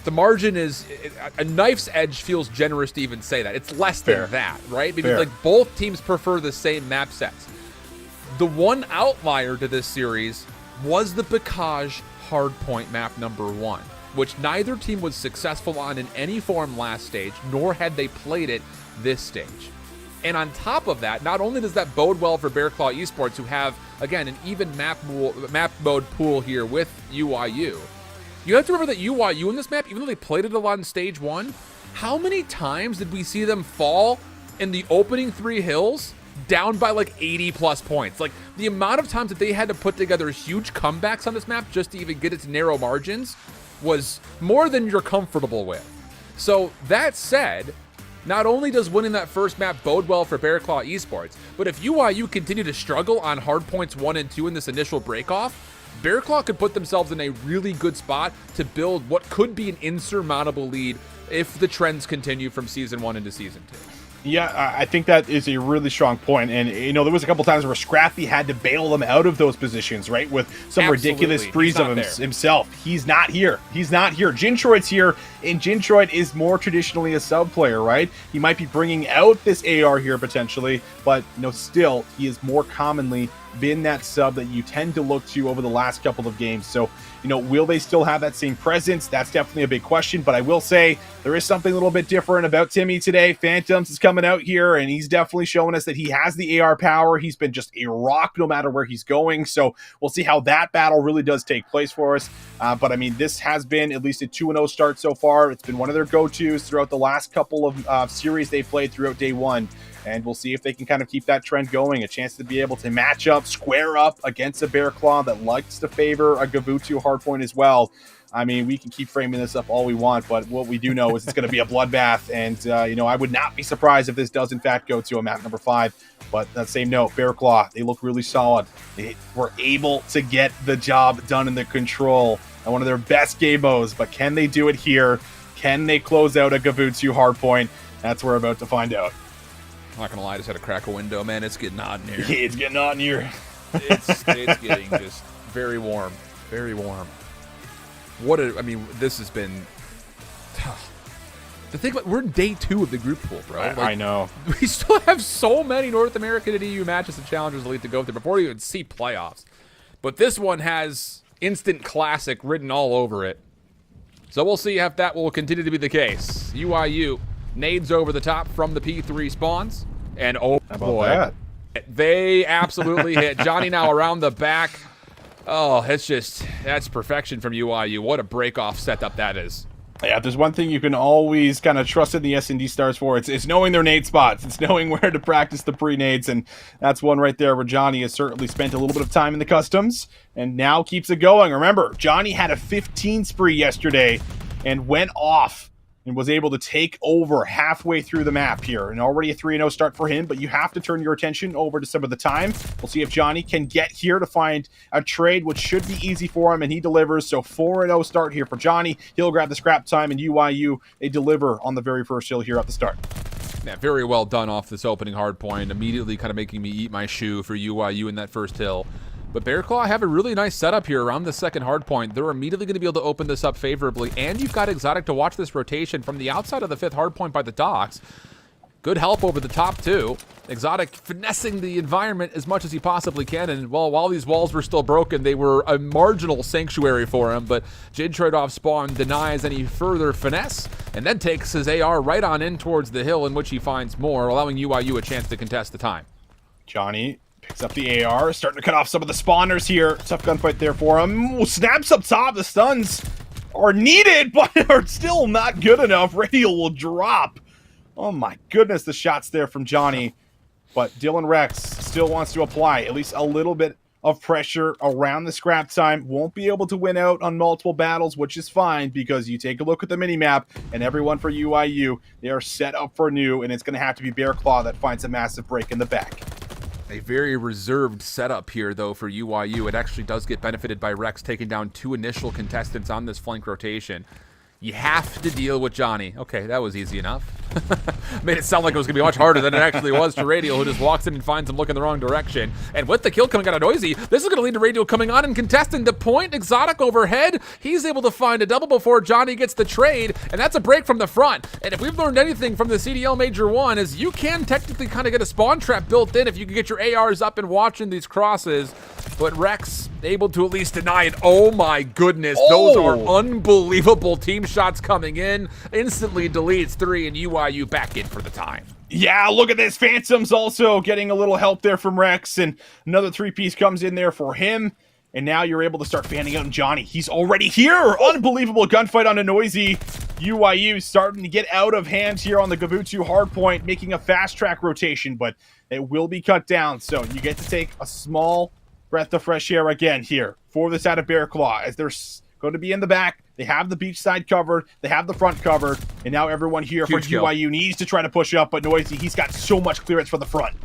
the margin is, a knife's edge feels generous to even say that. It's less than that, right? Because like both teams prefer the same map sets. The one outlier to this series was the Bocage Hardpoint map number 1. Which neither team was successful on in any form last stage, nor had they played it this stage. And on top of that, not only does that bode well for Bearclaw Esports, who have, again, an even map mode pool here with UIU, you have to remember that UIU in this map, even though they played it a lot in stage 1, how many times did we see them fall in the opening 3 hills down by like 80 plus points. Like the amount of times that they had to put together huge comebacks on this map just to even get its narrow margins was more than you're comfortable with. So that said, not only does winning that first map bode well for Bear Claw Esports, but if UIU continue to struggle on Hardpoints 1 and 2 in this initial breakoff, Bear Claw could put themselves in a really good spot to build what could be an insurmountable lead if the trends continue from Season 1 into Season 2. Yeah, I think that is a really strong point. And, you know, there was a couple times where Scrappy had to bail them out of those positions, right? With some ridiculous sprees of himself. He's not here. He's not here. Jintroid's here, and Jintroid is more traditionally a sub player, right? He might be bringing out this AR here potentially, but, you know, still, he is more commonly been that sub that you tend to look to over the last couple of games. So, you know, will they still have that same presence? That's definitely a big question, but I will say there is something a little bit different about Timmy today. Phantoms is coming out here, and he's definitely showing us that he has the AR power. He's been just a rock no matter where he's going, so we'll see how that battle really does take place for us. But, I mean, this has been at least a 2-0 start so far. It's been one of their go-tos throughout the last couple of series they played throughout day one. And we'll see if they can kind of keep that trend going. A chance to be able to match up, square up against a Bear Claw that likes to favor a Gavutu Hardpoint as well. I mean, we can keep framing this up all we want, but what we do know is it's going to be a bloodbath. And, you know, I would not be surprised if this does, in fact, go to a map number 5. But that same note, Bear Claw, they look really solid. They were able to get the job done in the control on one of their best gamos. But can they do it here? Can they close out a Gavutu Hardpoint? That's what we're about to find out. I'm not gonna lie, I just had to crack a window, man. It's getting hot in here. Yeah, it's getting hot in here. It's getting just very warm. Very warm. I mean, this has been tough. The thing about, we're in day 2 of the group pool, bro. Like, I know. We still have so many North American and EU matches and Challengers Elite to go through before we even see playoffs. But this one has instant classic written all over it. So we'll see if that will continue to be the case. UIU nades over the top from the P3 spawns. And oh boy, that? They absolutely hit. Johnny now around the back. Oh, that's perfection from UIU. What a break-off setup that is. Yeah, if there's one thing you can always kind of trust in the S&D stars for, it's knowing their nade spots. It's knowing where to practice the pre-nades, and that's one right there where Johnny has certainly spent a little bit of time in the customs and now keeps it going. Remember, Johnny had a 15 spree yesterday and went off and was able to take over halfway through the map here. And already a 3-0 start for him, but you have to turn your attention over to some of the time. We'll see if Johnny can get here to find a trade, which should be easy for him, and he delivers. So 4-0 start here for Johnny. He'll grab the scrap time, and UIU, they deliver on the very first hill here at the start. Yeah, very well done off this opening hard point. Immediately kind of making me eat my shoe for UIU in that first hill. But Bear Claw have a really nice setup here around the second hard point. They're immediately going to be able to open this up favorably, and you've got Exotic to watch this rotation from the outside of the 5th hard point by the docks. Good help over the top, too. Exotic finessing the environment as much as he possibly can, and well, while these walls were still broken, they were a marginal sanctuary for him, but Jintroid off spawn denies any further finesse, and then takes his AR right on in towards the hill in which he finds more, allowing UIU a chance to contest the time. Johnny picks up the AR, starting to cut off some of the spawners here. Tough gunfight there for him. Ooh, snaps up top. The stuns are needed, but are still not good enough. Radial will drop. Oh my goodness, the shots there from Johnny. But Dylan Rex still wants to apply at least a little bit of pressure around the scrap time. Won't be able to win out on multiple battles, which is fine because you take a look at the minimap and everyone for UIU, they are set up for new, and it's going to have to be Bear Claw that finds a massive break in the back. A very reserved setup here, though, for UIU. It actually does get benefited by Rex taking down 2 initial contestants on this flank rotation. You have to deal with Johnny. Okay, that was easy enough. Made it sound like it was going to be much harder than it actually was to Radial, who just walks in and finds him looking the wrong direction. And with the kill coming out of Noisy, this is going to lead to Radial coming on and contesting the point. Exotic overhead. He's able to find a double before Johnny gets the trade, and that's a break from the front. And if we've learned anything from the CDL Major 1 is you can technically kind of get a spawn trap built in if you can get your ARs up and watching these crosses. But Rex able to at least deny it. Oh my goodness, those are unbelievable team shots coming in. Instantly deletes 3 and UIU back in for the time. Yeah, look at this. Phantoms also getting a little help there from Rex, and another 3-piece comes in there for him. And now you're able to start fanning out Johnny. He's already here. Unbelievable gunfight on a Noisy. UYU starting to get out of hand here on the Gavutu Hardpoint, making a fast track rotation, but it will be cut down. So you get to take a small breath of fresh air again here for the side of Bear Claw, as they're going to be in the back. They have the beach side covered. They have the front covered. And now everyone here for UYU needs to try to push up, but Noisy, he's got so much clearance for the front.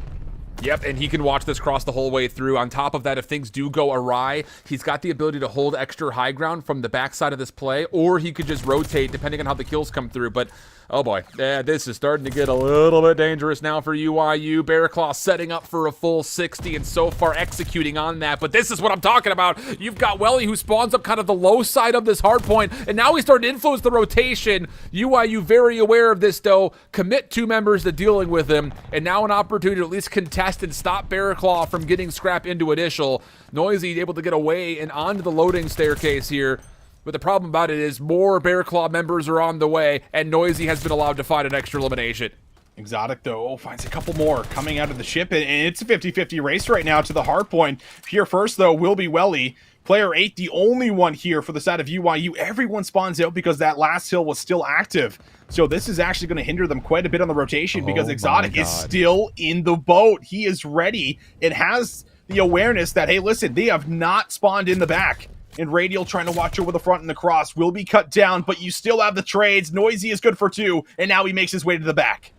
Yep, and he can watch this cross the whole way through. On top of that, if things do go awry, he's got the ability to hold extra high ground from the backside of this play, or he could just rotate depending on how the kills come through. But, oh boy, this is starting to get a little bit dangerous now for UYU. Bearclaw setting up for a full 60 and so far executing on that. But this is what I'm talking about. You've got Welly who spawns up kind of the low side of this hard point, and now he's starting to influence the rotation. UYU very aware of this, though. Commit 2 members to dealing with him, and now an opportunity to at least contest and stop Bearclaw from getting scrap into initial. Noisy able to get away and onto the loading staircase here. But the problem about it is more Bearclaw members are on the way, and Noisy has been allowed to find an extra elimination. Exotic, though, finds a couple more coming out of the ship, and it's a 50-50 race right now to the hard point. Here first, though, will be Welly. Player 8, the only one here for the side of UYU. Everyone spawns out because that last hill was still active. So this is actually going to hinder them quite a bit on the rotation because Exotic is still in the boat. He is ready and has the awareness that, hey, listen, they have not spawned in the back. And Radial trying to watch over the front and the cross will be cut down, but you still have the trades. Noisy is good for 2, and now he makes his way to the back.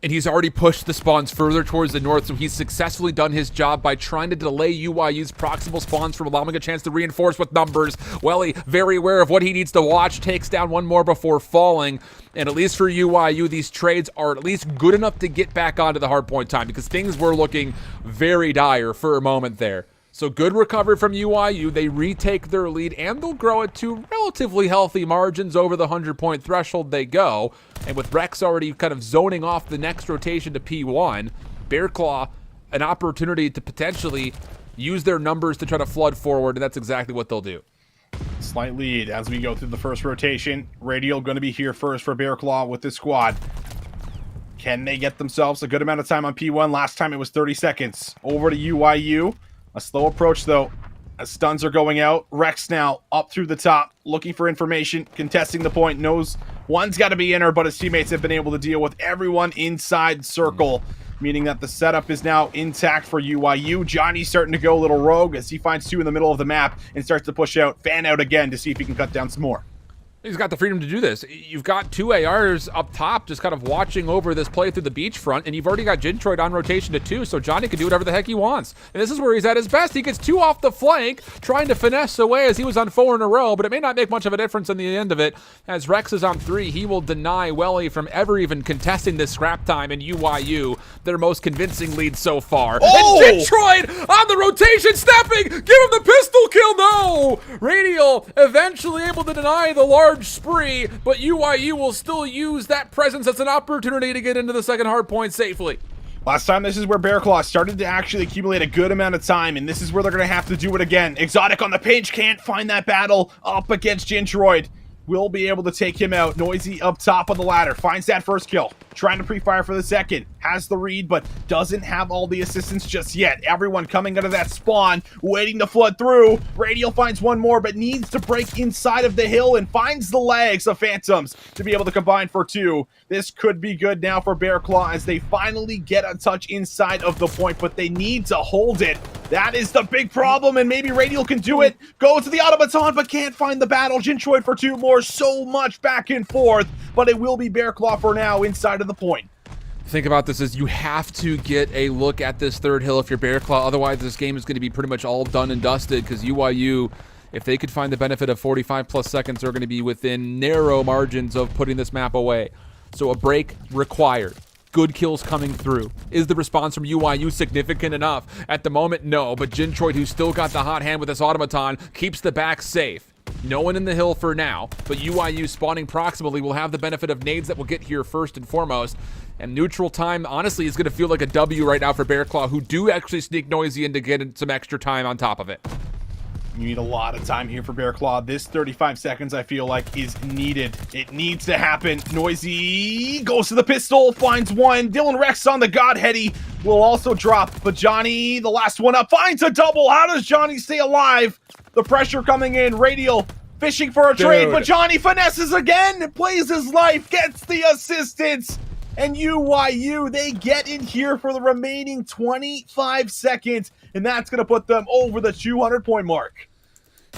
And he's already pushed the spawns further towards the north, so he's successfully done his job by trying to delay UYU's proximal spawns from allowing a chance to reinforce with numbers. Welly, very aware of what he needs to watch, takes down one more before falling. And at least for UYU, these trades are at least good enough to get back onto the hardpoint time, because things were looking very dire for a moment there. So good recovery from UYU. They retake their lead, and they'll grow it to relatively healthy margins. Over the 100-point threshold they go. And with Rex already kind of zoning off the next rotation to P1, Bearclaw, an opportunity to potentially use their numbers to try to flood forward, and that's exactly what they'll do. Slight lead as we go through the first rotation. Radial going to be here first for Bearclaw with this squad. Can they get themselves a good amount of time on P1? Last time it was 30 seconds. Over to UYU. A slow approach, though, as stuns are going out. Rex now up through the top, looking for information, contesting the point. Knows one's got to be in her, but his teammates have been able to deal with everyone inside circle, meaning that the setup is now intact for UYU. Johnny's starting to go a little rogue as he finds 2 in the middle of the map and starts to push out, fan out again to see if he can cut down some more. He's got the freedom to do this. You've got 2 ARs up top just kind of watching over this play through the beachfront, and you've already got Jintroid on rotation to 2, so Johnny can do whatever the heck he wants. And this is where he's at his best. He gets 2 off the flank, trying to finesse away as he was on 4 in a row, but it may not make much of a difference in the end of it. As Rex is on 3, he will deny Welly from ever even contesting this scrap time, and UYU, their most convincing lead so far. Oh! And Jintroid on the rotation, stepping! Give him the pistol kill! No! Radial eventually able to deny the large spree, but UYU will still use that presence as an opportunity to get into the second hard point safely. Last time, this is where Bearclaw started to actually accumulate a good amount of time, and this is where they're going to have to do it again. Exotic on the pinch, can't find that battle up against Jintroid. Will be able to take him out. Noisy up top of the ladder, finds that first kill. Trying to pre-fire for the second. Has the read, but doesn't have all the assistance just yet. Everyone coming out of that spawn, waiting to flood through. Radial finds one more, but needs to break inside of the hill and finds the legs of Phantoms to be able to combine for 2. This could be good now for Bearclaw as they finally get a touch inside of the point, but they need to hold it. That is the big problem, and maybe Radial can do it. Go to the automaton, but can't find the battle. Jintroid for 2 more. So much back and forth, but it will be Bearclaw for now inside of the point. Think about this as you have to get a look at this third hill if you're Bearclaw. Otherwise, this game is going to be pretty much all done and dusted, because UYU, if they could find the benefit of 45+ seconds, are going to be within narrow margins of putting this map away. So a break required. Good kills coming through. Is the response from UYU significant enough? At the moment, no, but Jintroid, who's still got the hot hand with this automaton, keeps the back safe. No one in the hill for now, but UYU spawning proximally will have the benefit of nades that will get here first and foremost. And neutral time, honestly, is going to feel like a W right now for Bearclaw, who do actually sneak Noisy in to get some extra time on top of it. You need a lot of time here for Bearclaw. This 35 seconds, I feel like, is needed. It needs to happen. Noisy goes to the pistol, finds one. Dylan Rex on the Godheady will also drop, but Johnny, the last one up, finds a double. How does Johnny stay alive? The pressure coming in. Radial fishing for a trade, Dude. but Johnny finesses again, plays his life, gets the assistance, and UYU, they get in here for the remaining 25 seconds, and that's going to put them over the 200-point mark.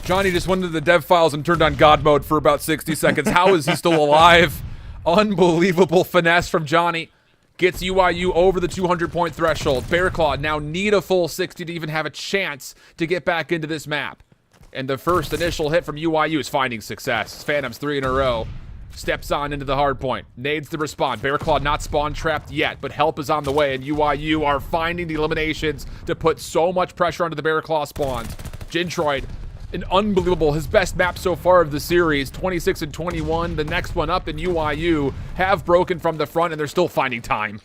Johnny just went into the dev files and turned on God mode for about 60 seconds. How is he still alive? Unbelievable finesse from Johnny. Gets UYU over the 200-point threshold. Bearclaw now need a full 60 to even have a chance to get back into this map. And the first initial hit from UYU is finding success. Phantoms 3 in a row. Steps on into the hard point. Nades to respond. Bearclaw not spawn trapped yet, but help is on the way, and UYU are finding the eliminations to put so much pressure onto the Bearclaw spawns. Gintroid, an unbelievable, his best map so far of the series, 26 and 21. The next one up in UYU have broken from the front, and they're still finding time.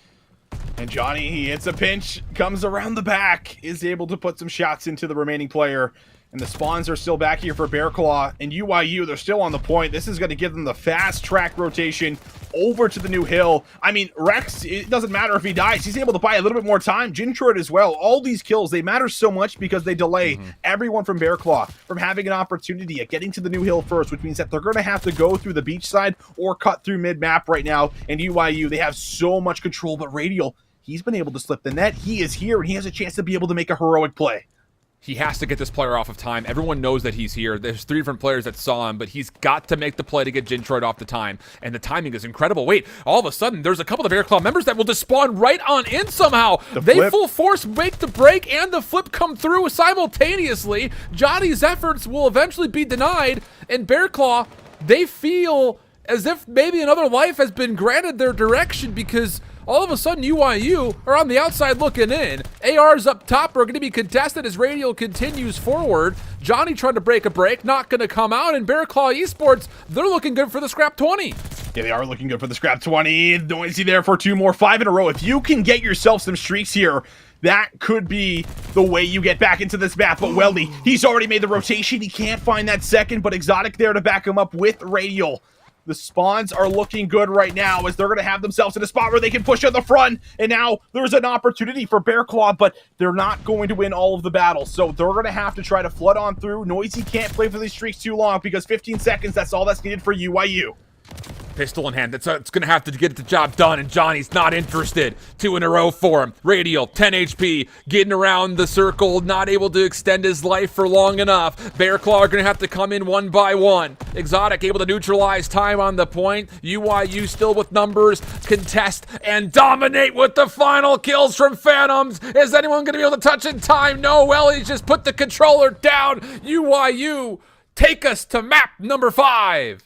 And Johnny, he hits a pinch, comes around the back, is able to put some shots into the remaining player. And the spawns are still back here for Bearclaw. And UYU, they're still on the point. This is going to give them the fast track rotation over to the new hill. I mean, Rex, it doesn't matter if he dies. He's able to buy a little bit more time. Gintroid as well. All these kills, they matter so much because they delay everyone from Bearclaw from having an opportunity at getting to the new hill first, which means that they're going to have to go through the beach side or cut through mid-map right now. And UYU, they have so much control. But Radial, he's been able to slip the net. He is here, and he has a chance to be able to make a heroic play. He has to get this player off of time. Everyone knows that he's here. There's 3 different players that saw him, but he's got to make the play to get Gintroid off the time. And the timing is incredible. Wait, all of a sudden, there's a couple of Bearclaw members that will just spawn right on in somehow. They full force make the break and the flip come through simultaneously. Johnny's efforts will eventually be denied. And Bearclaw, they feel as if maybe another life has been granted their direction because all of a sudden, UYU are on the outside looking in. ARs up top are going to be contested as Radial continues forward. Johnny trying to break a break, not going to come out. And Bearclaw Esports, they're looking good for the scrap 20. Yeah, they are looking good for the scrap 20. Noisy there for 2 more, 5 in a row. If you can get yourself some streaks here, that could be the way you get back into this map. But Weldy, he's already made the rotation. He can't find that second, but Exotic there to back him up with Radial. The spawns are looking good right now as they're going to have themselves in a spot where they can push on the front. And now there's an opportunity for Bearclaw, but they're not going to win all of the battles. So they're going to have to try to flood on through. Noisy can't play for these streaks too long because 15 seconds, that's all that's needed for UYU. Pistol in hand. It's going to have to get the job done, and Johnny's not interested. 2 in a row for him. Radial, 10 HP, getting around the circle, not able to extend his life for long enough. Bearclaw are going to have to come in one by one. Exotic able to neutralize time on the point. UYU still with numbers, contest, and dominate with the final kills from Phantoms. Is anyone going to be able to touch in time? No, well, he's just put the controller down. UYU, take us to map number 5.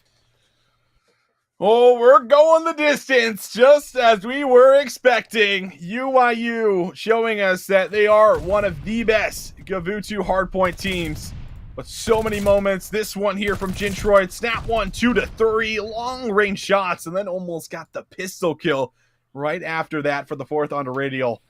Oh, we're going the distance, just as we were expecting. UYU showing us that they are one of the best Gavutu hardpoint teams. But so many moments. This one here from Gintroid. Snap 1, 2 to 3. Long range shots, and then almost got the pistol kill right after that for the 4th onto Radial.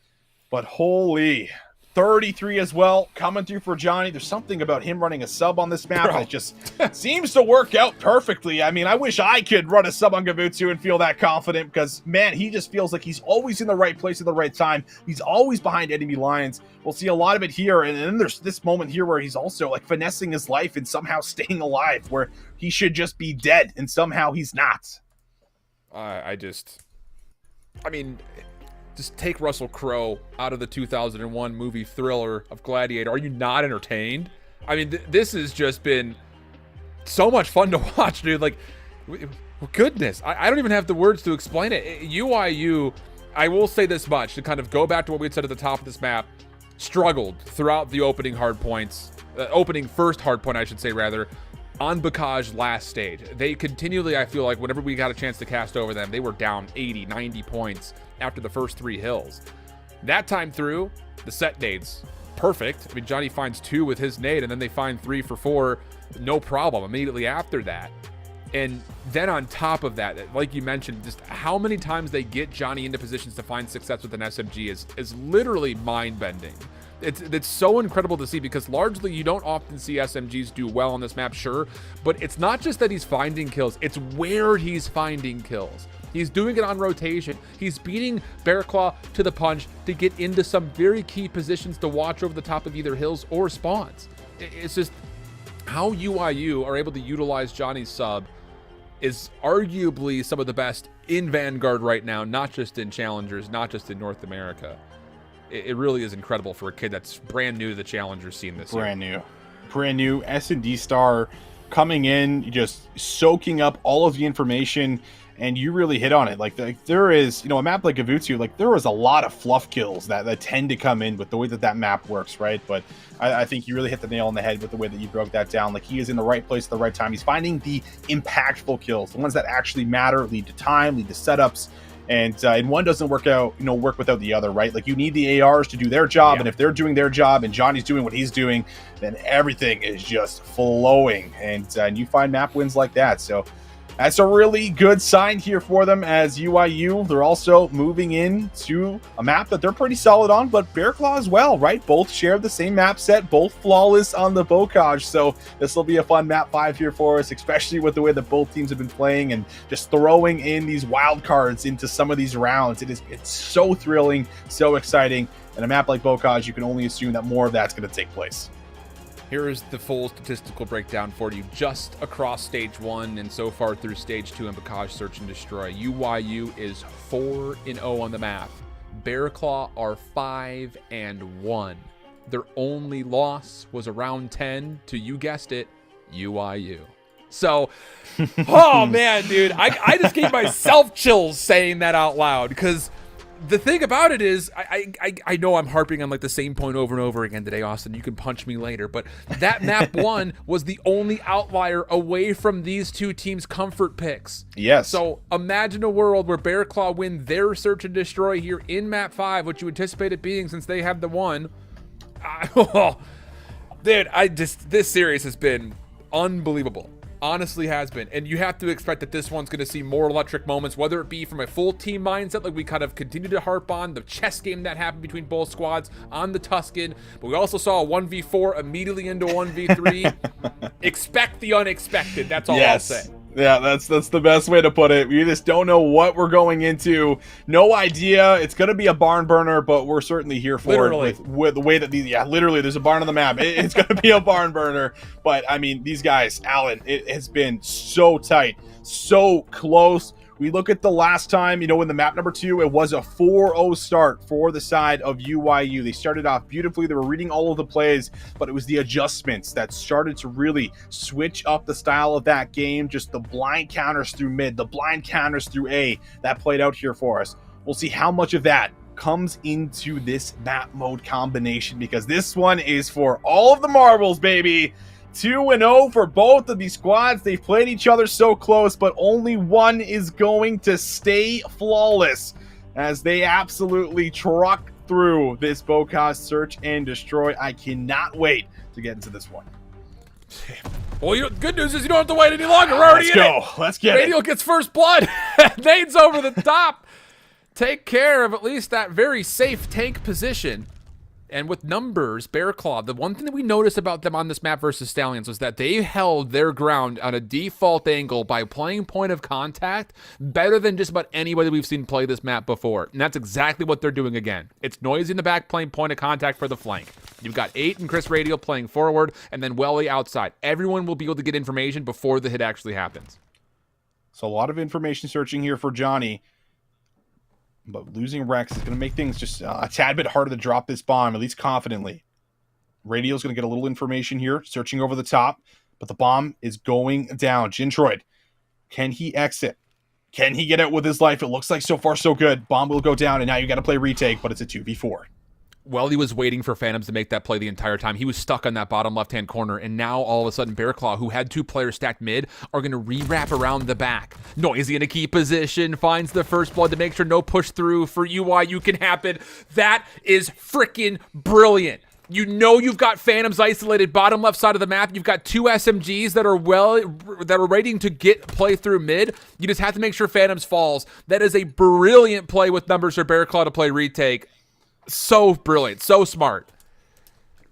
But holy, 33 as well, coming through for Johnny. There's something about him running a sub on this map that just seems to work out perfectly. I mean, I wish I could run a sub on Gavutu and feel that confident because, man, he just feels like he's always in the right place at the right time. He's always behind enemy lines. We'll see a lot of it here, and then there's this moment here where he's also, like, finessing his life and somehow staying alive, where he should just be dead, and somehow he's not. Just take Russell Crowe out of the 2001 movie Thriller of Gladiator. Are you not entertained? I mean, this has just been so much fun to watch, dude. Like, goodness. I don't even have the words to explain it. UYU, I will say this much, to kind of go back to what we had said at the top of this map, struggled throughout the opening hard points, opening first hard point, I should say, rather, on Bocage last stage. They continually, I feel like, whenever we got a chance to cast over them, they were down 80, 90 points after the first 3 hills. That time through, the set nades, perfect. I mean, Johnny finds 2 with his nade, and then they find 3 for 4, no problem, immediately after that. And then on top of that, like you mentioned, just how many times they get Johnny into positions to find success with an SMG is literally mind-bending. It's so incredible to see because largely you don't often see SMGs do well on this map, sure, but it's not just that he's finding kills, it's where he's finding kills. He's doing it on rotation. He's beating Bearclaw to the punch to get into some very key positions to watch over the top of either hills or spawns. It's just, how UIU are able to utilize Johnny's sub is arguably some of the best in Vanguard right now, not just in Challengers, not just in North America. It really is incredible for a kid that's brand new to the Challengers scene this year. Brand new S&D star coming in, just soaking up all of the information, and you really hit on it. Like there is, a map like Gavutu, like there was a lot of fluff kills that tend to come in with the way that map works, right? But I think you really hit the nail on the head with the way that you broke that down. Like he is in the right place at the right time. He's finding the impactful kills, the ones that actually matter, lead to time, lead to setups. And one doesn't work without the other, right? Like you need the ARs to do their job, and if they're doing their job and Johnny's doing what he's doing, then everything is just flowing, and you find map wins like that. So that's a really good sign here for them as UIU. They're also moving into a map that they're pretty solid on, but Bear Claw as well, right? Both share the same map set, both flawless on the Bocage. So this will be a fun map 5 here for us, especially with the way that both teams have been playing and just throwing in these wild cards into some of these rounds. It's so thrilling, so exciting. And a map like Bocage, you can only assume that more of that's going to take place. Here is the full statistical breakdown for you just across Stage 1 and so far through Stage 2 in Bocage Search and Destroy. UIU is 4-0 on the map. Bear Claw are 5-1. Their only loss was around 10 to, you guessed it, UIU. So, oh man, dude, I just gave myself chills saying that out loud, because the thing about it is, I know I'm harping on like the same point over and over again today, Austin. You can punch me later, but that map 1 was the only outlier away from these two teams' comfort picks. Yes. So imagine a world where Bear Claw win their Search and Destroy here in map 5, which you anticipate it being since they have the 1. Dude, this series has been unbelievable. Honestly has been. And you have to expect that this one's going to see more electric moments, whether it be from a full team mindset, like we kind of continue to harp on, the chess game that happened between both squads on the Tuscan. But we also saw a 1v4 immediately into a 1v3. Expect the unexpected. That's all I'll say. Yeah, that's the best way to put it. We just don't know what we're going into. No idea. It's going to be a barn burner, but we're certainly here for it with the way that literally there's a barn on the map. It's going to be a barn burner. But I mean, these guys, Alan, it has been so tight, so close. We look at the last time, in the map number 2, it was a 4-0 start for the side of UIU. They started off beautifully. They were reading all of the plays, but it was the adjustments that started to really switch up the style of that game. Just the blind counters through mid, the blind counters through A that played out here for us. We'll see how much of that comes into this map mode combination, because this one is for all of the marbles, baby. 2-0 for both of these squads. They've played each other so close, but only one is going to stay flawless as they absolutely truck through this Bocage Search and Destroy. I cannot wait to get into this one. Well, good news is you don't have to wait any longer. We're already in it. Let's get Radial it. gets first blood. Nade's over the top. Take care of at least that very safe tank position. And with numbers, Bear Claw, the one thing that we noticed about them on this map versus Stallions was that they held their ground on a default angle by playing point of contact better than just about anybody we've seen play this map before. And that's exactly what they're doing again. It's Noisy in the back playing point of contact for the flank. You've got 8 and Chris Radial playing forward, and then Welly outside. Everyone will be able to get information before the hit actually happens. So a lot of information searching here for Johnny. But losing Rex is going to make things just a tad bit harder to drop this bomb, at least confidently. Radial's going to get a little information here, searching over the top, but the bomb is going down. Jintroid, can he exit? Can he get out with his life? It looks like so far so good. Bomb will go down, and now you got to play retake, but it's a 2v4. Well, he was waiting for Phantoms to make that play the entire time. He was stuck on that bottom left-hand corner, and now all of a sudden Bear Claw, who had 2 players stacked mid, are going to re-wrap around the back. Noisy in a key position, finds the first blood to make sure no push through for UIU can happen. That is freaking brilliant. You know you've got Phantoms isolated bottom left side of the map. You've got 2 SMGs that are waiting to get play through mid. You just have to make sure Phantoms falls. That is a brilliant play with numbers for Bear Claw to play retake. So brilliant, so smart.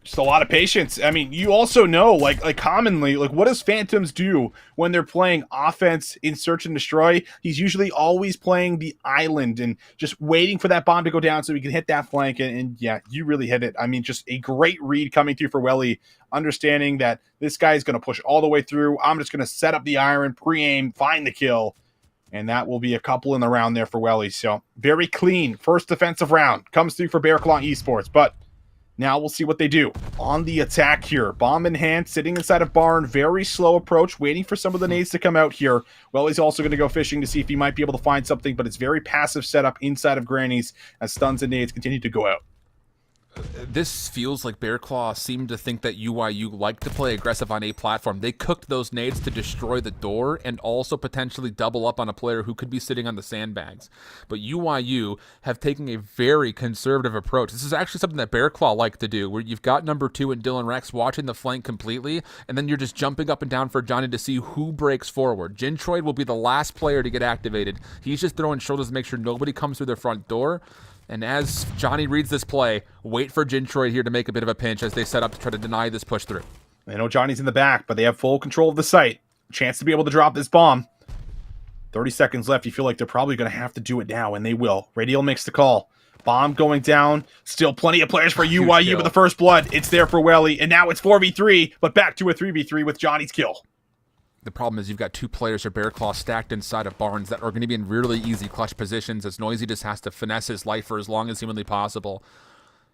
Just a lot of patience. I mean, you also know, like commonly, like what does Phantoms do when they're playing offense in Search and Destroy? He's usually always playing the island and just waiting for that bomb to go down so he can hit that flank. And yeah, you really hit it. I mean, just a great read coming through for Welly, understanding that this guy is going to push all the way through. I'm just going to set up the iron, pre-aim, find the kill. And that will be a couple in the round there for Welly. So very clean. First defensive round comes through for Bear Claw Esports, but now we'll see what they do on the attack here. Bomb in hand, sitting inside a barn. Very slow approach, waiting for some of the nades to come out here. Well, he's also going to go fishing to see if he might be able to find something, but it's very passive setup inside of Granny's as stuns and nades continue to go out. This feels like Bear Claw seemed to think that UYU liked to play aggressive on a platform. They cooked those nades to destroy the door and also potentially double up on a player who could be sitting on the sandbags. But UYU have taken a very conservative approach. This is actually something that Bear Claw like to do, where you've got number 2 and Dylan Rex watching the flank completely, and then you're just jumping up and down for Johnny to see who breaks forward. Jintroid will be the last player to get activated. He's just throwing shoulders to make sure nobody comes through their front door. And as Johnny reads this play, wait for Jintroid here to make a bit of a pinch as they set up to try to deny this push through. They know Johnny's in the back, but they have full control of the site. Chance to be able to drop this bomb. 30 seconds left. You feel like they're probably going to have to do it now, and they will. Radial makes the call. Bomb going down. Still plenty of players for UYU, but the first blood, it's there for Welly. And now it's 4v3, but back to a 3v3 with Johnny's kill. The problem is you've got 2 players for Bear Claw stacked inside of barns that are going to be in really easy clutch positions as Noisy just has to finesse his life for as long as humanly possible.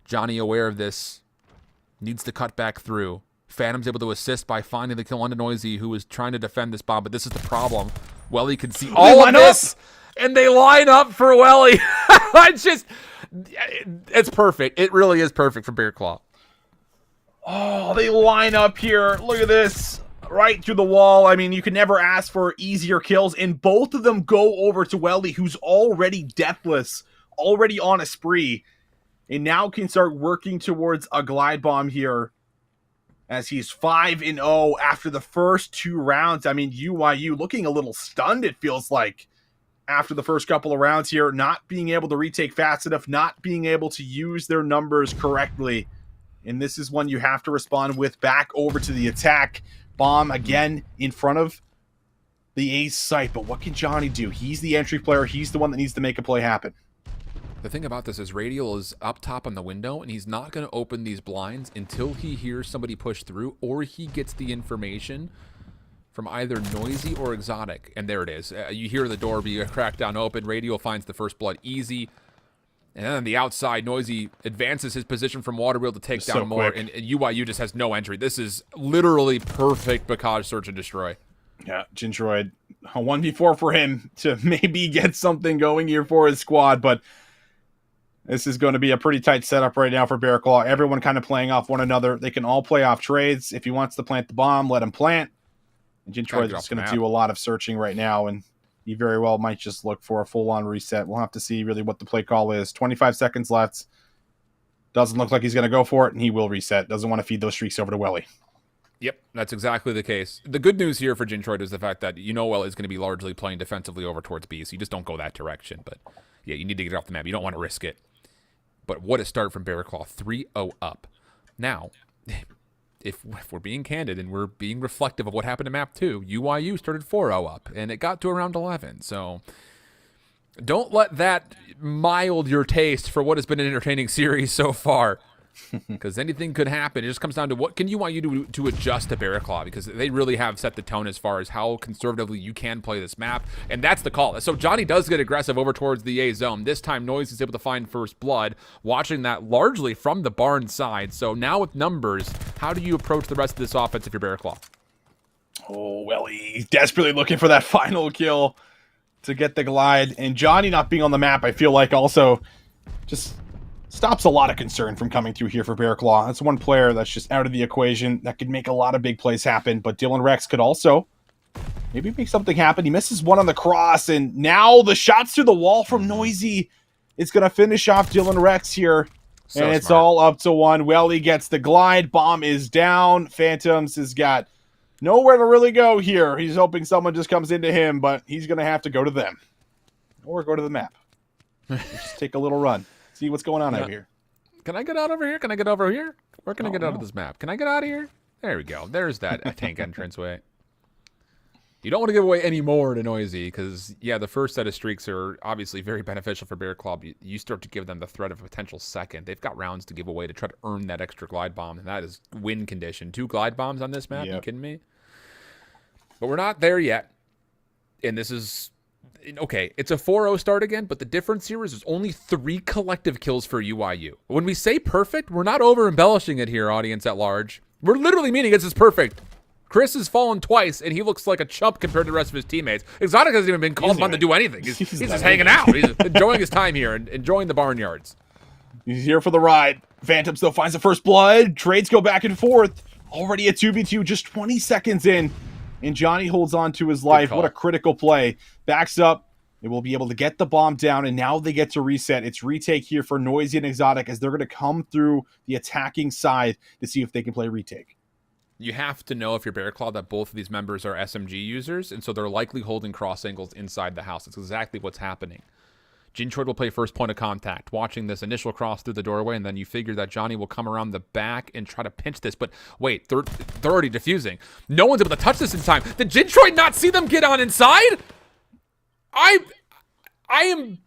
Johnny, aware of this, needs to cut back through. Phantom's able to assist by finding the kill onto Noisy, who is trying to defend this bomb, but this is the problem. Welly can see all of this, and they line up for Welly. It's perfect. It really is perfect for Bear Claw. Oh, they line up here. Look at this. Right through the wall. I mean, you can never ask for easier kills, and both of them go over to Welly, who's already deathless, already on a spree, and now can start working towards a glide bomb here as he's 5-0 after the first 2 rounds. I mean, UYU looking a little stunned, it feels like, after the first couple of rounds here, not being able to retake fast enough, not being able to use their numbers correctly, and this is one you have to respond with. Back over to the attack. Bomb again in front of the A's site, but what can Johnny do? He's the entry player. He's the one that needs to make a play happen. The thing about this is Radial is up top on the window, and he's not going to open these blinds until he hears somebody push through or he gets the information from either Noisy or Exotic. And there it is. You hear the door be cracked down open. Radial finds the first blood easy. And then on the outside, Noisy advances his position from water wheel to take down so more, quick. and UYU just has no entry. This is literally perfect Bocage Search and Destroy. Yeah, Jintroid, a 1v4 for him to maybe get something going here for his squad, but this is going to be a pretty tight setup right now for Bear Claw. Everyone kind of playing off one another. They can all play off trades. If he wants to plant the bomb, let him plant. And Jintroid is just going to do a lot of searching right now, and he very well might just look for a full-on reset. We'll have to see really what the play call is. 25 seconds left. Doesn't look like he's going to go for it, and he will reset. Doesn't want to feed those streaks over to Welly. Yep, that's exactly the case. The good news here for Jintroid is the fact that Welly is going to be largely playing defensively over towards B, so you just don't go that direction. But yeah, you need to get it off the map. You don't want to risk it. But what a start from Bear Claw, 3-0 up. Now, if we're being candid and we're being reflective of what happened to map 2, UYU started 4-0 up, and it got to around 11. So don't let that mild your taste for what has been an entertaining series so far, because anything could happen. It just comes down to what can UYU do to adjust to Bear Claw, because they really have set the tone as far as how conservatively you can play this map, and that's the call. So Johnny does get aggressive over towards the A zone. This time Noise is able to find first blood, watching that largely from the barn side. So now with numbers, how do you approach the rest of this offense if you're Bear Claw? Oh, well, he's desperately looking for that final kill to get the glide, and Johnny not being on the map, I feel like also just stops a lot of concern from coming through here for Bear Claw. That's one player that's just out of the equation that could make a lot of big plays happen, but Dylan Rex could also maybe make something happen. He misses one on the cross, and now the shots through the wall from Noisy is going to finish off Dylan Rex here, and it's all up to one. Welly gets the glide. Bomb is down. Phantoms has got nowhere to really go here. He's hoping someone just comes into him, but he's going to have to go to them or go to the map. Just take a little run. See what's going on out here. Can I get out over here? Can I get over here? Where can I get out of this map? Can I get out of here? There we go. There's that tank entranceway. You don't want to give away any more to Noisy because, yeah, the first set of streaks are obviously very beneficial for Bear Claw. You start to give them the threat of a potential second. They've got rounds to give away to try to earn that extra glide bomb, and that is win condition. 2 glide bombs on this map? Yep. You kidding me? But we're not there yet. And this is... Okay, it's a 4-0 start again, but the difference here is there's only 3 collective kills for UIU. When we say perfect, we're not over-embellishing it here, audience at large. We're literally meaning it's perfect. Chris has fallen twice, and he looks like a chump compared to the rest of his teammates. Exotic hasn't even been called upon to do anything. He's just hanging out. He's enjoying his time here and enjoying the barnyards. He's here for the ride. Phantom still finds the first blood. Trades go back and forth. Already a 2v2, just 20 seconds in. And Johnny holds on to his life. What a critical play. Backs up. They will be able to get the bomb down, and now they get to reset. It's retake here for Noisy and Exotic as they're going to come through the attacking side to see if they can play retake. You have to know if you're Bear Claw that both of these members are SMG users, and so they're likely holding cross angles inside the house. That's exactly what's happening. Jintroid will play first point of contact, watching this initial cross through the doorway, and then you figure that Johnny will come around the back and try to pinch this. But wait, they're already defusing. No one's able to touch this in time. Did Jintroid not see them get on inside? I am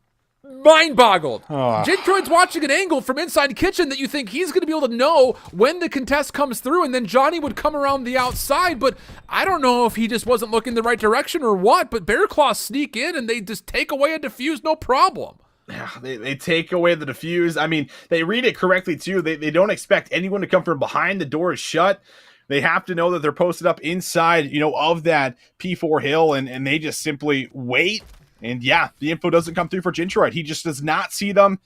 mind-boggled. Jintroid's watching an angle from inside the kitchen that you think he's going to be able to know when the contest comes through, and then Johnny would come around the outside, but I don't know if he just wasn't looking the right direction or what, but Bear Claw sneak in, and they just take away a defuse, no problem. Yeah, they take away the defuse. I mean, they read it correctly, too. They don't expect anyone to come from behind. The door is shut. They have to know that they're posted up inside, of that P4 hill, and they just simply wait. And yeah, the info doesn't come through for Jintroid. He just does not see them,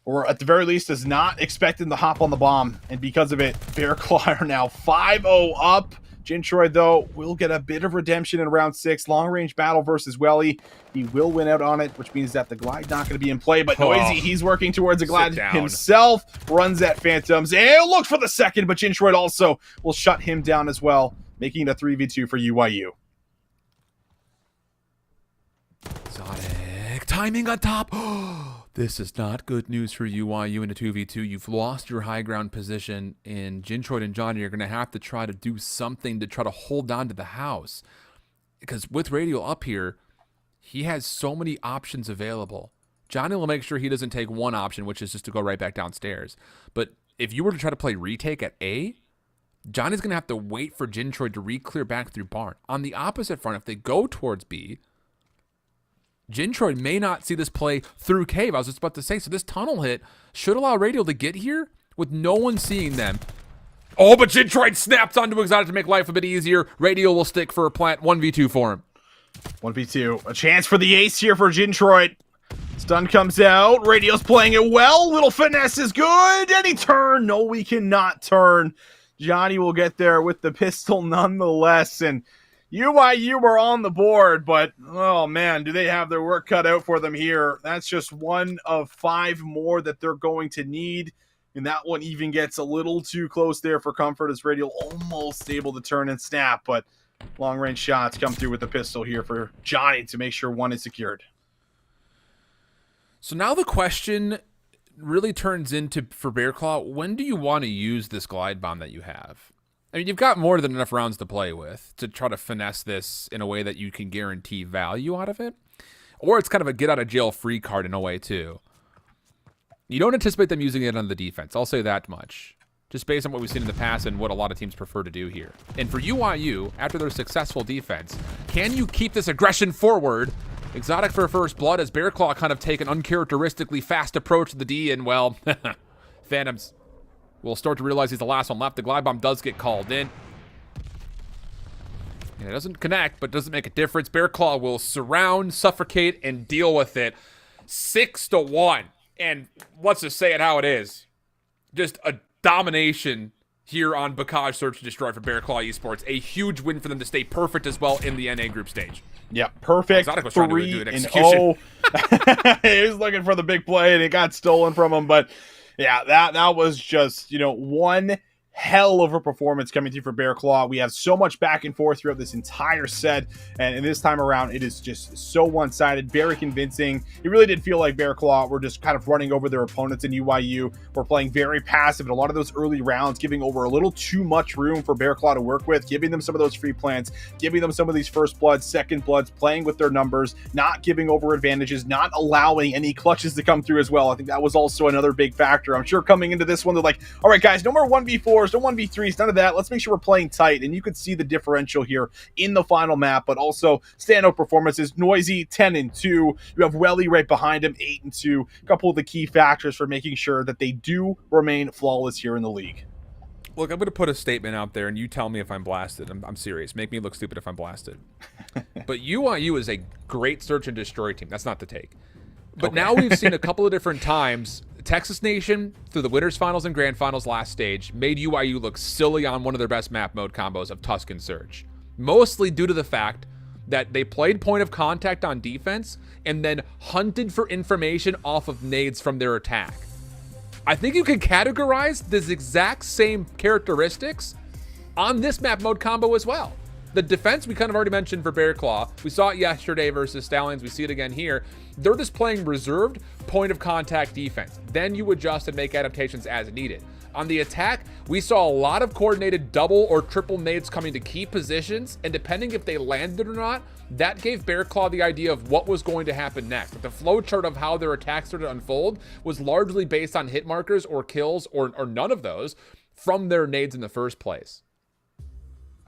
or at the very least does not expect them to hop on the bomb. And because of it, Bear Claw are now 5-0 up. Jintroid, though, will get a bit of redemption in round 6. Long-range battle versus Welly. He will win out on it, which means that the glide not going to be in play. But Noisy, he's working towards a glide himself. Runs at Phantoms. And look for the second, but Jintroid also will shut him down as well, making it a 3v2 for UIU. Exotic timing on top. This is not good news for UIU in a 2v2. You've lost your high ground position, and Jintroid and Johnny are going to have to try to do something to try to hold on to the house. Because with Radial up here, he has so many options available. Johnny will make sure he doesn't take one option, which is just to go right back downstairs. But if you were to try to play retake at A, Johnny's going to have to wait for Jintroid to re-clear back through barn. On the opposite front, if they go towards B, Jintroid may not see this play through cave. I was just about to say, so this tunnel hit should allow Radial to get here with no one seeing them. Oh, but Jintroid snaps onto Exotic to make life a bit easier. Radial will stick for a plant 1v2 for him. 1v2. A chance for the ace here for Jintroid. Stun comes out. Radial's playing it well. Little finesse is good. Any turn? No, we cannot turn. Johnny will get there with the pistol nonetheless, and UIU are on the board, but, oh, man, do they have their work cut out for them here. That's just one of 5 more that they're going to need, and that one even gets a little too close there for comfort as Radial almost able to turn and snap, but long-range shots come through with the pistol here for Johnny to make sure one is secured. So now the question really turns into, for Bear Claw, when do you want to use this glide bomb that you have? I mean, you've got more than enough rounds to play with to try to finesse this in a way that you can guarantee value out of it. Or it's kind of a get-out-of-jail-free card in a way, too. You don't anticipate them using it on the defense. I'll say that much. Just based on what we've seen in the past and what a lot of teams prefer to do here. And for UIU, after their successful defense, can you keep this aggression forward? Exotic for first blood as Bear Claw kind of take an uncharacteristically fast approach to the D, and, well, Phantoms will start to realize he's the last one left. The glide bomb does get called in. And it doesn't connect, but doesn't make a difference. Bear Claw will surround, suffocate, and deal with it. 6-1. And let's just say it how it is. Just a domination here on Bocage Search and Destroy for Bear Claw Esports. A huge win for them to stay perfect as well in the NA group stage. Yeah, perfect. 3-0. He was looking for the big play, and it got stolen from him, but yeah, that was just, one hell of a performance coming through for Bear Claw. We have so much back and forth throughout this entire set, and this time around, it is just so one-sided, very convincing. It really did feel like Bear Claw were just kind of running over their opponents in UYU. We're playing very passive in a lot of those early rounds, giving over a little too much room for Bear Claw to work with, giving them some of those free plants, giving them some of these first bloods, second bloods, playing with their numbers, not giving over advantages, not allowing any clutches to come through as well. I think that was also another big factor. I'm sure coming into this one, they're like, all right, guys, no more 1v4s, no 1v3s, none of that. Let's make sure we're playing tight. And you could see the differential here in the final map, but also standout performances. Noisy, 10-2. You have Welly right behind him, 8-2. A couple of the key factors for making sure that they do remain flawless here in the league. Look, I'm going to put a statement out there, and you tell me if I'm blasted. I'm serious. Make me look stupid if I'm blasted. But UYU is a great search and destroy team. That's not the take. But now we've seen a couple of different times, Texas Nation, through the winners finals and grand finals last stage, made UYU look silly on one of their best map mode combos of Tuscan Surge. Mostly due to the fact that they played point of contact on defense and then hunted for information off of nades from their attack. I think you can categorize this exact same characteristics on this map mode combo as well. The defense we kind of already mentioned for Bear Claw. We saw it yesterday versus Stallions. We see it again here. They're just playing reserved point of contact defense. Then you adjust and make adaptations as needed. On the attack, we saw a lot of coordinated double or triple nades coming to key positions, and depending if they landed or not, that gave Bear Claw the idea of what was going to happen next. The flowchart of how their attacks started to unfold was largely based on hit markers or kills or none of those from their nades in the first place.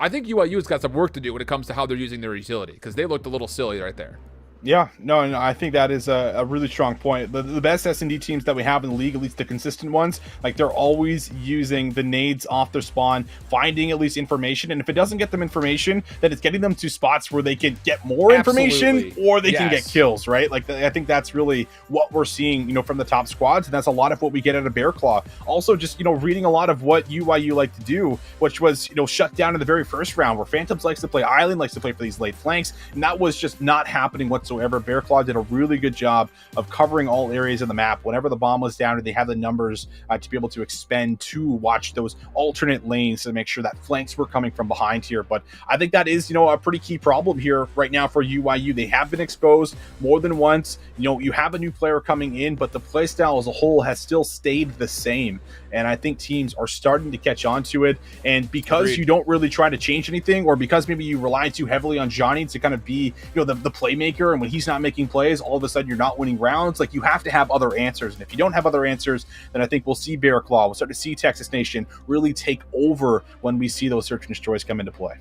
I think UIU's got some work to do when it comes to how they're using their utility, because they looked a little silly right there. Yeah, no, I think that is a really strong point. The best S&D teams that we have in the league, at least the consistent ones, like they're always using the nades off their spawn, finding at least information. And if it doesn't get them information, then it's getting them to spots where they can get more information or they can get kills, right? Like I think that's really what we're seeing, from the top squads. And that's a lot of what we get out of Bear Claw. Also just, reading a lot of what UYU like to do, which was, shut down in the very first round where Phantoms likes to play Island, likes to play for these late flanks. And that was just not happening whatsoever. Bear Claw did a really good job of covering all areas of the map. Whenever the bomb was down, they have the numbers to be able to expend to watch those alternate lanes to make sure that flanks were coming from behind here. But I think that is, a pretty key problem here right now for UYU. They have been exposed more than once. You have a new player coming in, but the playstyle as a whole has still stayed the same. And I think teams are starting to catch on to it. And because you don't really try to change anything, or because maybe you rely too heavily on Johnny to kind of be, the playmaker, and when he's not making plays, all of a sudden you're not winning rounds. Like, you have to have other answers. And if you don't have other answers, then I think we'll see Bear Claw. We'll start to see Texas Nation really take over when we see those search and destroys come into play.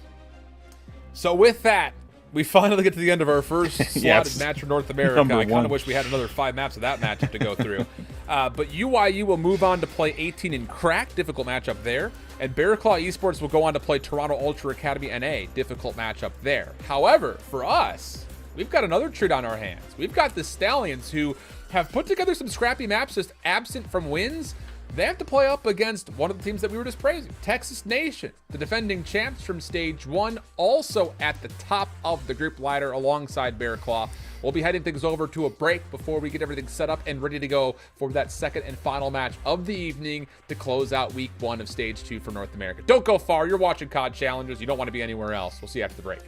So with that, we finally get to the end of our first slotted match for North America. I kind of wish we had another 5 maps of that matchup to go through. But UYU will move on to play 18 in Crack, difficult matchup there. And Bear Claw Esports will go on to play Toronto Ultra Academy NA, difficult matchup there. However, for us, we've got another treat on our hands. We've got the Stallions, who have put together some scrappy maps just absent from wins. They have to play up against one of the teams that we were just praising, Texas Nation, the defending champs from Stage 1, also at the top of the group ladder alongside Bear Claw. We'll be heading things over to a break before we get everything set up and ready to go for that second and final match of the evening to close out Week 1 of Stage 2 for North America. Don't go far. You're watching COD Challengers. You don't want to be anywhere else. We'll see you after the break.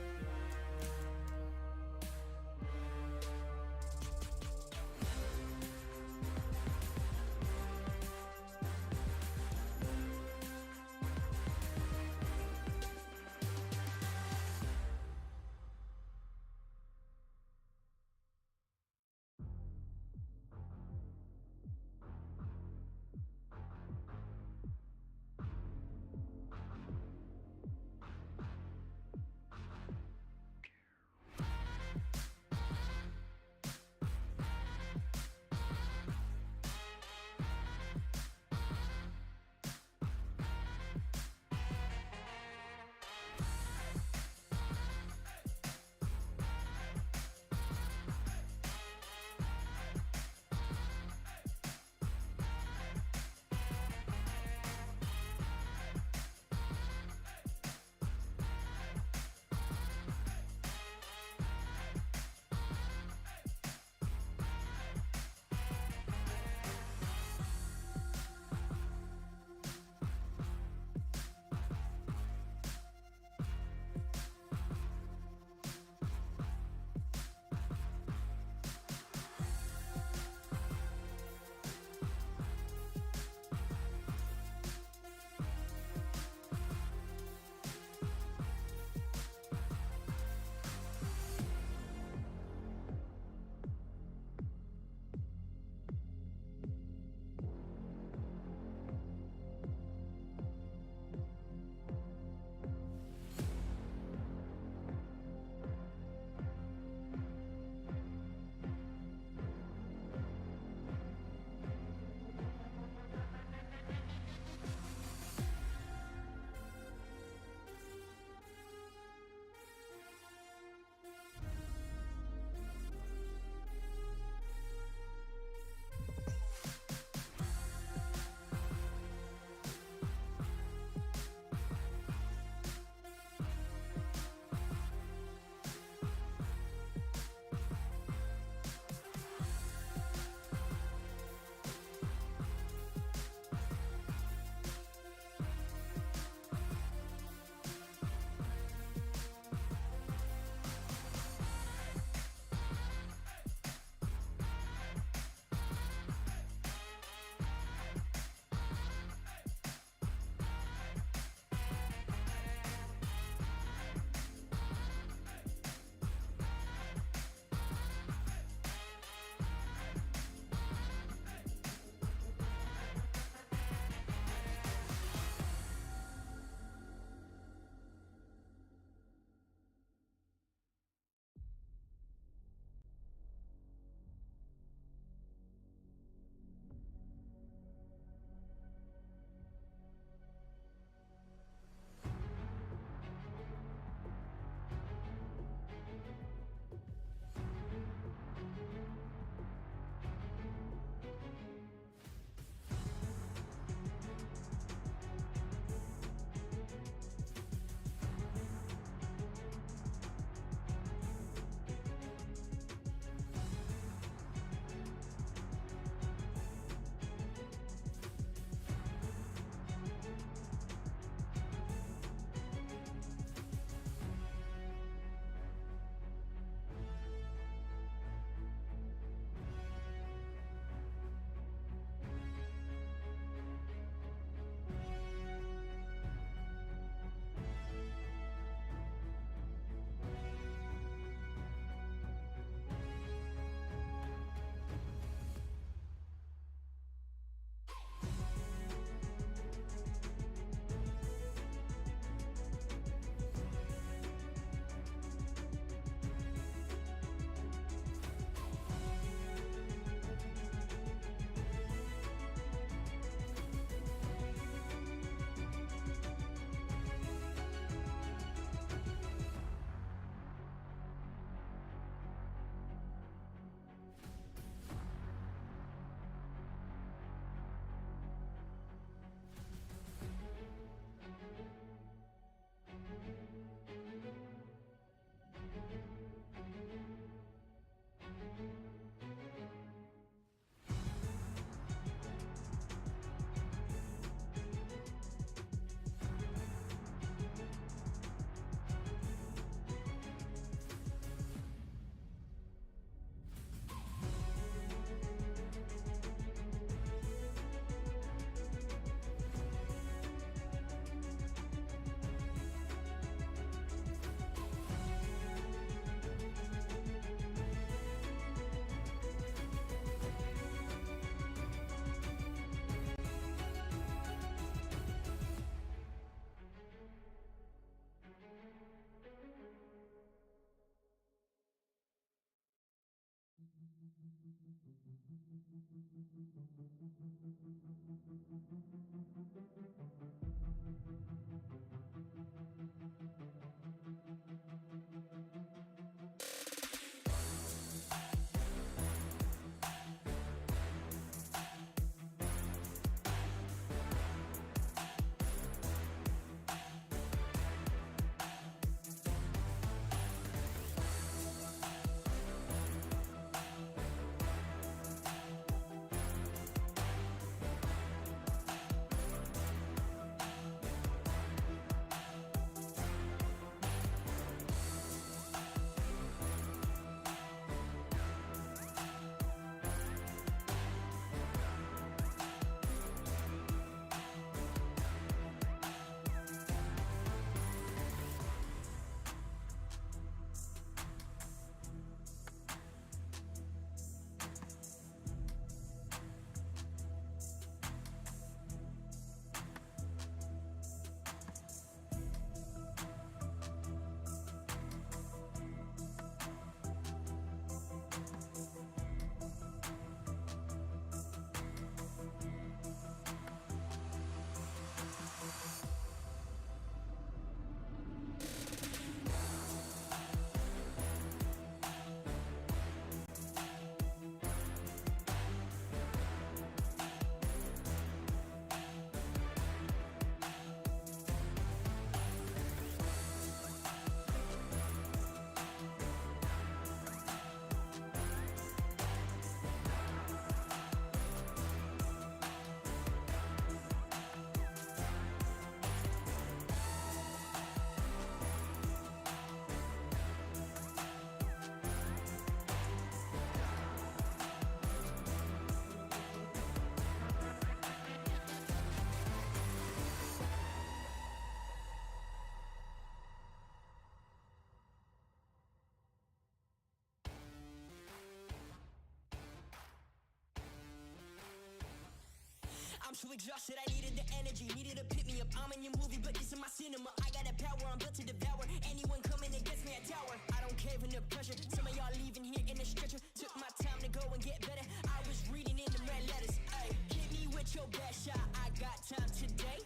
I'm too exhausted, I needed the energy, needed to pick me up. I'm in your movie, but this is my cinema. I got that power, I'm built to devour anyone coming against me at tower. I don't cave under pressure. Some of y'all leaving here in a stretcher. Took my time to go and get better. I was reading in the red letters. Ay, hit me with your best shot. I got time today.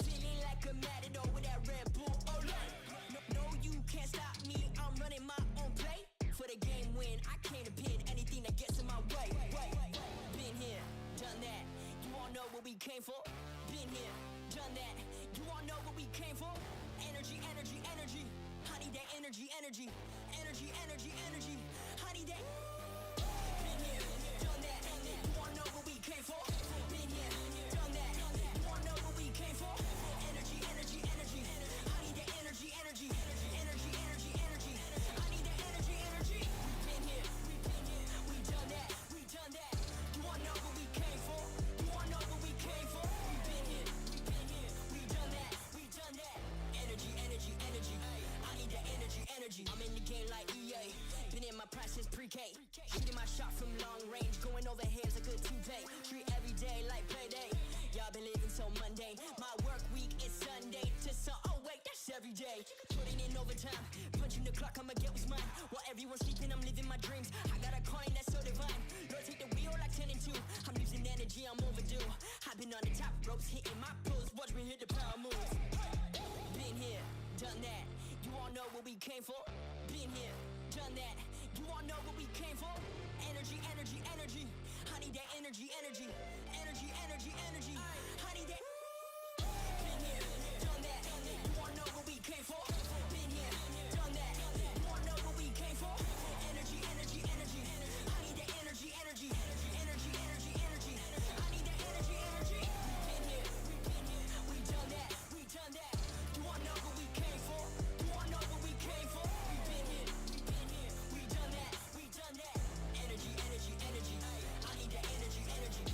Feeling like a matador with that Red Bull. Oh no, you can't stop me. I'm running my own play. For the game win, I came to pin anything that gets in my way. Been here, done that. You all know what we came for. Been here, done that. You all know what we came for. Energy, energy, energy. I need that energy, energy. Energy, energy, energy. I need that. Been here, done that. You all know what we came for. Been here, done that. You all know what we came for. Energy, energy, energy. I need that energy, energy. Energy, energy, energy. I need that energy, energy. Been here, we done that. We done that. You all know what we came for. You all know what we came for. We been here, we done that. We done that. Energy, energy, energy. I need that energy, energy. I'm in the game like EA. Been in my prime since pre-K. Shooting my shot from long range. Going over heads a good toupee. Treat every day like payday. Y'all been living so mundane. My work week is Sunday to oh wait, that's every day. Putting in overtime. Punching the clock, I'ma get what's mine. While everyone's sleeping, I'm living my dreams. I got a coin that's so divine. Lord, take the wheel like 10 and 2. I'm losing energy, I'm overdue. I've been on the top ropes, hitting my pros. Watch me hit the power moves. Been here, done that. You all know what we came for. Been here, done that. You all know what we came for. Energy, energy, energy. I need that energy, energy. Energy, energy, energy. I need that. Been here, done that. You all know what we came for. Been here, done that. You all know what we came for. Energy, energy, energy. I need that energy, energy. Energy, energy, energy. I need that energy, energy. Been here, we done that. We done that. You all know what we came for. You all know what we came for. We been here, we done that. We done that. Energy, energy, energy. I need that energy, energy.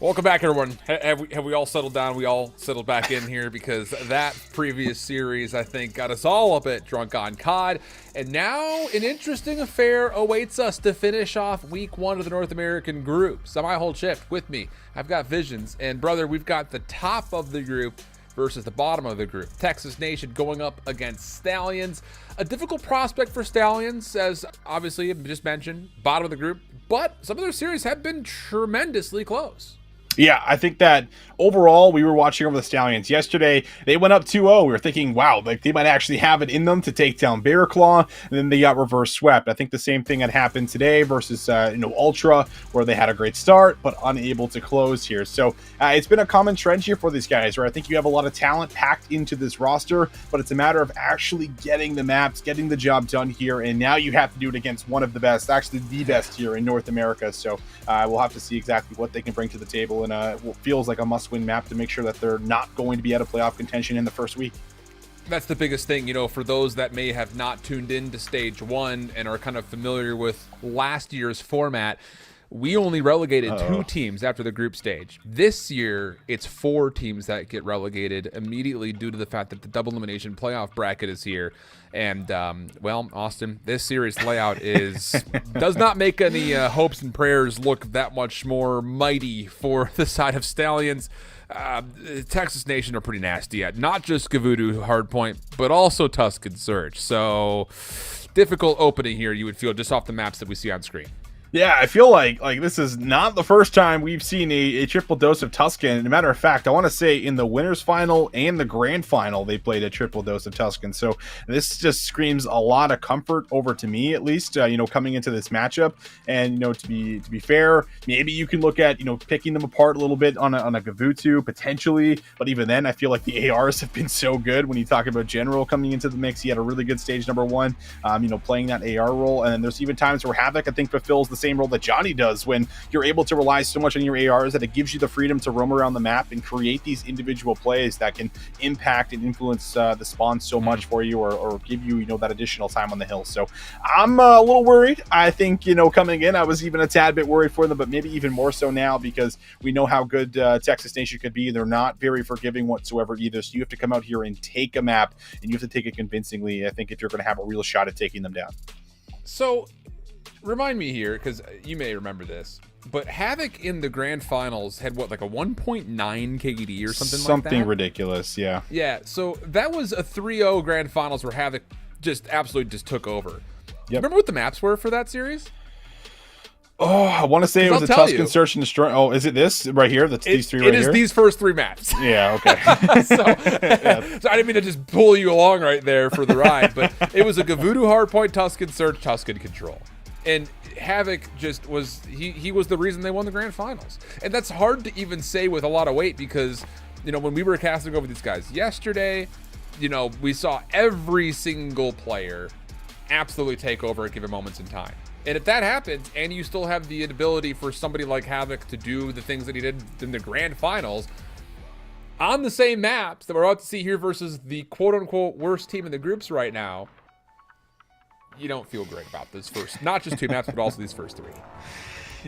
Welcome back, everyone. Have we all settled down? We all settled back in here because that previous series, I think, got us all a bit drunk on COD. And now an interesting affair awaits us to finish off week 1 of the North American group. So my whole ship with me. I've got Visions. And brother, we've got the top of the group versus the bottom of the group. Texas Nation going up against Stallions. A difficult prospect for Stallions, as obviously just mentioned, bottom of the group. But some of their series have been tremendously close. Yeah, I think that overall, we were watching over the Stallions yesterday. They went up 2-0. We were thinking, wow, like they might actually have it in them to take down Bear Claw, and then they got reverse swept. I think the same thing had happened today versus Ultra, where they had a great start but unable to close here. So it's been a common trend here for these guys, where I think you have a lot of talent packed into this roster, but it's a matter of actually getting the maps, getting the job done here, and now you have to do it against one of the best, actually the best here in North America. So we'll have to see exactly what they can bring to the table in what feels like a must-win map to make sure that they're not going to be out of playoff contention in the first week. That's the biggest thing, for those that may have not tuned into stage 1 and are kind of familiar with last year's format. We only relegated 2 teams after the group stage. This year, it's 4 teams that get relegated immediately due to the fact that the double elimination playoff bracket is here. And, well, Austin, this series layout does not make any hopes and prayers look that much more mighty for the side of Stallions. Texas Nation are pretty nasty at not just Gavutu Hardpoint, but also Tuscan Surge. So, difficult opening here, you would feel, just off the maps that we see on screen. Yeah, I feel like this is not the first time we've seen a triple dose of Tuscan. As a matter of fact, I want to say in the winners final and the grand final, they played a triple dose of Tuscan. So this just screams a lot of comfort over to me, at least, coming into this matchup. And, to be fair, maybe you can look at, picking them apart a little bit on a Gavutu potentially. But even then, I feel like the ARs have been so good when you talk about General coming into the mix. He had a really good stage number 1, playing that AR role. And then there's even times where Havoc, I think, fulfills the same role that Johnny does, when you're able to rely so much on your ARs that it gives you the freedom to roam around the map and create these individual plays that can impact and influence the spawn so much for you, or give you, that additional time on the hill. So I'm a little worried. I think, coming in, I was even a tad bit worried for them, but maybe even more so now, because we know how good Texas Nation could be. They're not very forgiving whatsoever either. So you have to come out here and take a map, and you have to take it convincingly, I think, if you're going to have a real shot at taking them down. So remind me here, because you may remember this, but Havoc in the grand finals had like a 1.9 KD or something like that? Something ridiculous, yeah. Yeah, so that was a 3-0 grand finals where Havoc absolutely took over. Yep. Remember what the maps were for that series? Oh, I want to say it was a Tuscan Search and Destroy. Oh, is it this right here? These 3 right here? It is these first 3 maps. Yeah, okay. So I didn't mean to just pull you along right there for the ride, but it was a Gavutu Hardpoint, Tuscan Search, Tuscan Control. And Havoc just was, he was the reason they won the grand finals. And that's hard to even say with a lot of weight, because, when we were casting over these guys yesterday, we saw every single player absolutely take over at given moments in time. And if that happens, and you still have the ability for somebody like Havoc to do the things that he did in the grand finals on the same maps that we're about to see here versus the quote-unquote worst team in the groups right now, you don't feel great about this first, not just 2 maps, but also these first 3.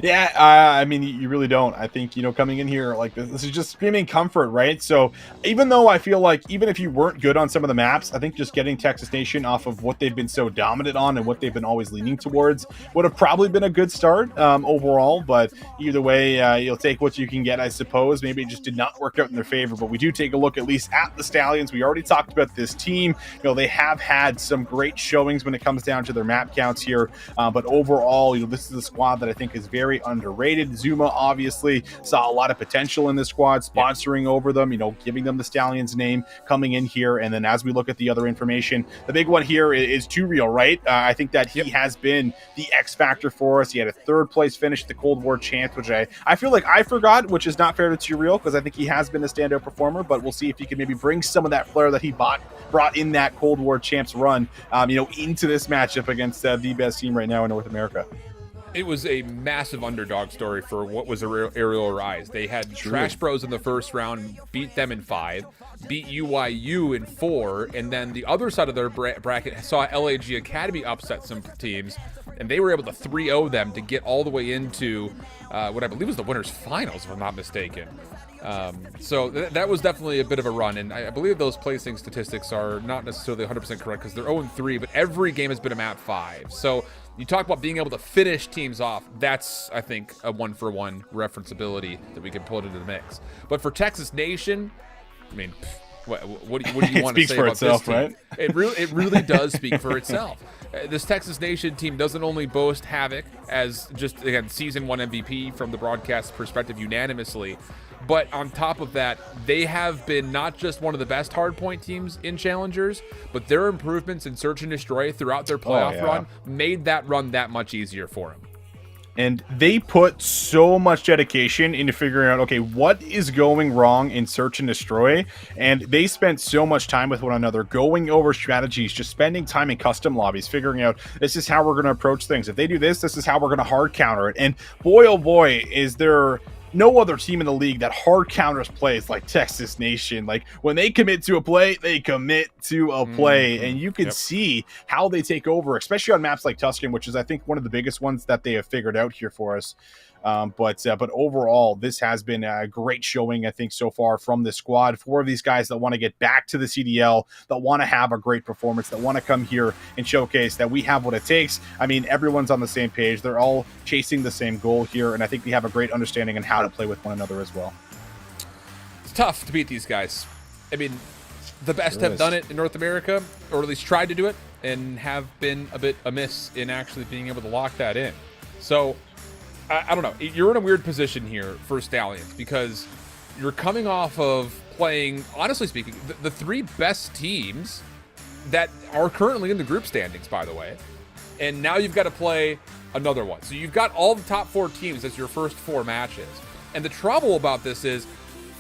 Yeah, I mean, you really don't. I think, coming in here like this is just screaming comfort, right? So even though I feel like even if you weren't good on some of the maps, I think just getting Texas Nation off of what they've been so dominant on and what they've been always leaning towards would have probably been a good start overall. But either way, you'll take what you can get, I suppose. Maybe it just did not work out in their favor. But we do take a look at least at the Stallions. We already talked about this team. They have had some great showings when it comes down to their map counts here. But overall, this is a squad that I think is very underrated. Zuma obviously saw a lot of potential in this squad, sponsoring over them, giving them the Stallions name, coming in here. And then as we look at the other information, the big one here is Too Real, right? I think that he has been the X factor for us. He had a 3rd place finish at the Cold War Champs, which I feel like I forgot, which is not fair to Too Real, because I think he has been a standout performer, but we'll see if he can maybe bring some of that flair that he brought in that Cold War Champs run, into this matchup against the best team right now in North America. It was a massive underdog story for what was a Aerial Rise. They had Trash Bros in the first round, beat them in 5, beat UYU in 4, and then the other side of their bracket saw LAG Academy upset some teams and they were able to 3-0 them to get all the way into what I believe was the winners finals, if I'm not mistaken. So that was definitely a bit of a run, and I believe those placing statistics are not necessarily 100% correct because they're 0-3, but every game has been a map 5. So you talk about being able to finish teams off. That's, I think, a one-for-one referenceability that we can put into the mix. But for Texas Nation, I mean, what do you want to say about this team? Right? It really does speak for itself. This Texas Nation team doesn't only boast Havoc as just, again, Season 1 MVP from the broadcast perspective unanimously, but on top of that, they have been not just one of the best hardpoint teams in Challengers, but their improvements in Search and Destroy throughout their playoff run made that run that much easier for them. And they put so much dedication into figuring out, okay, what is going wrong in Search and Destroy? And they spent so much time with one another, going over strategies, just spending time in custom lobbies, figuring out this is how we're going to approach things. If they do this, this is how we're going to hard counter it. And boy, oh boy, is there no other team in the league that hard counters plays like Texas Nation. Like, when they commit to a play, they commit to a play. And you can see how they take over, especially on maps like Tuscan, which is, I think, one of the biggest ones that they have figured out here for us. But overall, this has been a great showing, I think, so far from this squad. 4 of these guys that want to get back to the CDL, that want to have a great performance, that want to come here and showcase that we have what it takes. I mean, everyone's on the same page. They're all chasing the same goal here, and I think we have a great understanding on how to play with one another as well. It's tough to beat these guys. I mean, the best have done it in North America, or at least tried to do it, and have been a bit amiss in actually being able to lock that in. So I don't know. You're in a weird position here for Stallions because you're coming off of playing, honestly speaking, the 3 best teams that are currently in the group standings, by the way. And now you've got to play another one. So you've got all the top 4 teams as your first 4 matches. And the trouble about this is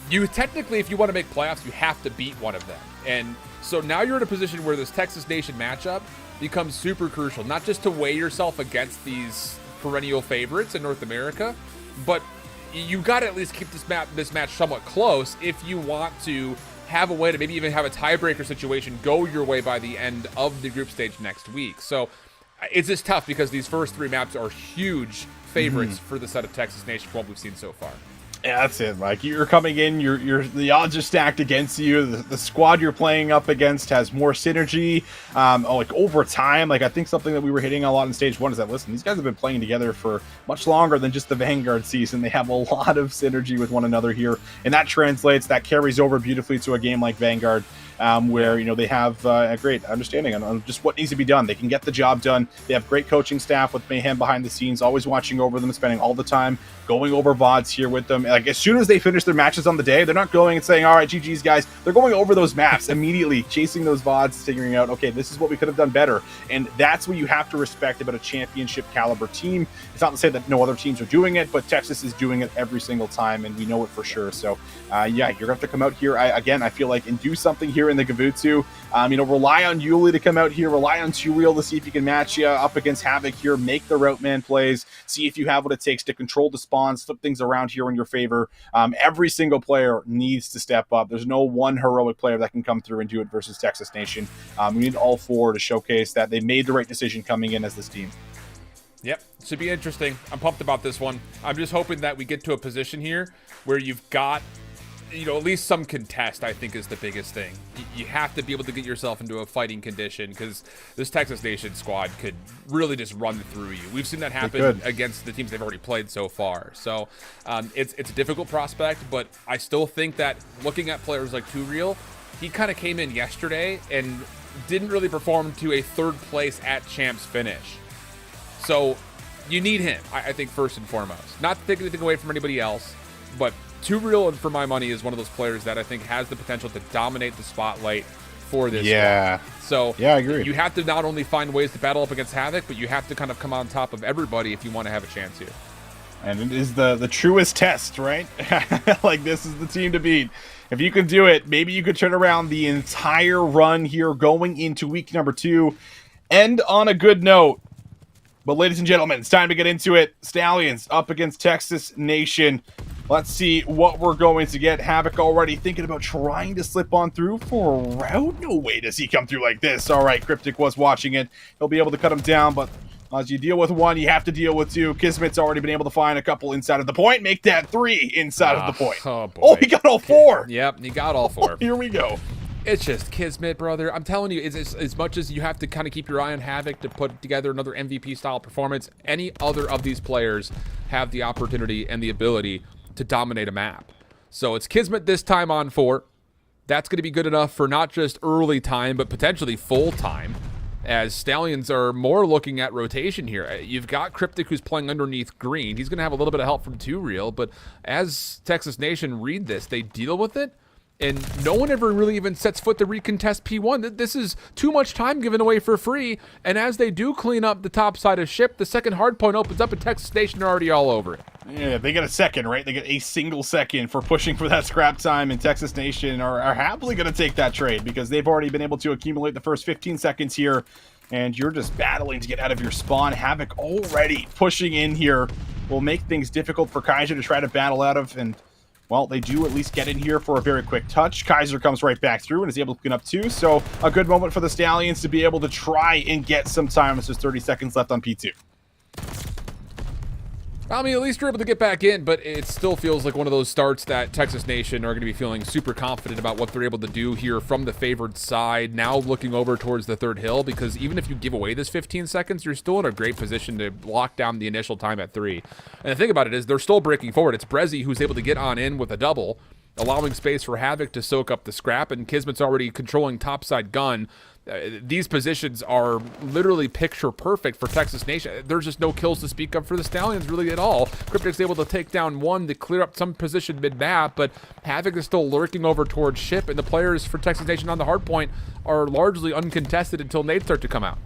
you technically, if you want to make playoffs, you have to beat one of them. And so now you're in a position where this Texas Nation matchup becomes super crucial, not just to weigh yourself against these perennial favorites in North America, but you got to at least keep this match somewhat close if you want to have a way to maybe even have a tiebreaker situation go your way by the end of the group stage next week. So it's just tough because these first 3 maps are huge favorites for the set of Texas Nation from what we've seen so far. Yeah, that's it. Like, you're coming in, the odds are stacked against you. The squad you're playing up against has more synergy. Like, over time, like, I think something that we were hitting a lot in stage 1 is that, listen, these guys have been playing together for much longer than just the Vanguard season. They have a lot of synergy with one another here, and that carries over beautifully to a game like Vanguard. Where, you know, they have a great understanding on just what needs to be done. They can get the job done. They have great coaching staff with Mayhem behind the scenes, always watching over them, spending all the time going over VODs here with them. Like, as soon as they finish their matches on the day, they're not going and saying, all right, GG's, guys. They're going over those maps immediately, chasing those VODs, figuring out, okay, this is what we could have done better. And that's what you have to respect about a championship caliber team. It's not to say that no other teams are doing it, but Texas is doing it every single time, and we know it for sure. So, yeah, you're going to have to come out here, I feel like, and do something here in the Gavutu. Rely on Yuli to come out here, rely on Turiel to see if you can match you up against Havoc here, make the route man plays, see if you have what it takes to control the spawns, flip things around here in your favor. Every single player needs to step up. There's no one heroic player that can come through and do it versus Texas Nation. We need all 4 to showcase that they made the right decision coming in as this team. Yep, should be interesting. I'm pumped about this one. I'm just hoping that we get to a position here where you've got, you know, at least some contest, I think, is the biggest thing. You have to be able to get yourself into a fighting condition because this Texas Nation squad could really just run through you. We've seen that happen against the teams they've already played so far. So it's a difficult prospect, but I still think that looking at players like Turiel, he kind of came in yesterday and didn't really perform to a 3rd place at Champs finish. So you need him, I think, first and foremost. Not to take anything away from anybody else, but Turiel, for my money, is one of those players that I think has the potential to dominate the spotlight for this squad. So yeah, I agree. You have to not only find ways to battle up against Havoc, but you have to kind of come on top of everybody if you want to have a chance here. And it is the truest test, right? Like, this is the team to beat. If you can do it, maybe you could turn around the entire run here going into week number 2. End on a good note. But ladies and gentlemen, it's time to get into it. Stallions up against Texas Nation. Let's see what we're going to get. Havoc already thinking about trying to slip on through for a route. No way does he come through like this. All right, Cryptic was watching it. He'll be able to cut him down, but As you deal with one, you have to deal with two. Kismet's already been able to find a couple inside of the point. Make that 3 inside of the point. Oh, boy. Oh, he got all 4. Yep, he got all 4. Here we go. It's just Kismet, brother. I'm telling you, it's as much as you have to kind of keep your eye on Havoc to put together another MVP-style performance, any other of these players have the opportunity and the ability to dominate a map. So it's Kismet this time on 4. That's going to be good enough for not just early time, but potentially full time, as Stallions are more looking at rotation here. You've got Cryptic, who's playing underneath green. He's going to have a little bit of help from 2Real, but as Texas Nation read this, they deal with it, and no one ever really even sets foot to recontest P1. This is too much time given away for free, and as they do clean up the top side of ship, the second hardpoint opens up, and Texas Nation are already all over it. Yeah, they get a second, right? They get a single second for pushing for that scrap time, and Texas Nation are happily going to take that trade because they've already been able to accumulate the first 15 seconds here, and you're just battling to get out of your spawn. Havoc already pushing in here will make things difficult for Kaiser to try to battle out of, and well, they do at least get in here for a very quick touch. Kaiser comes right back through and is able to clean up 2. So a good moment for the Stallions to be able to try and get some time. There's just 30 seconds left on P2. I mean, at least you're able to get back in, but it still feels like one of those starts that Texas Nation are going to be feeling super confident about what they're able to do here from the favored side, now looking over towards the third hill, because even if you give away this 15 seconds, you're still in a great position to lock down the initial time at 3. And the thing about it is they're still breaking forward. It's Brezzy who's able to get on in with a double, allowing space for Havoc to soak up the scrap, and Kismet's already controlling topside gun. These positions are literally picture perfect for Texas Nation. There's just no kills to speak of for the Stallions really at all. Cryptic's able to take down 1 to clear up some position mid-map, but Havoc is still lurking over towards ship, and the players for Texas Nation on the hardpoint are largely uncontested until nades start to come out.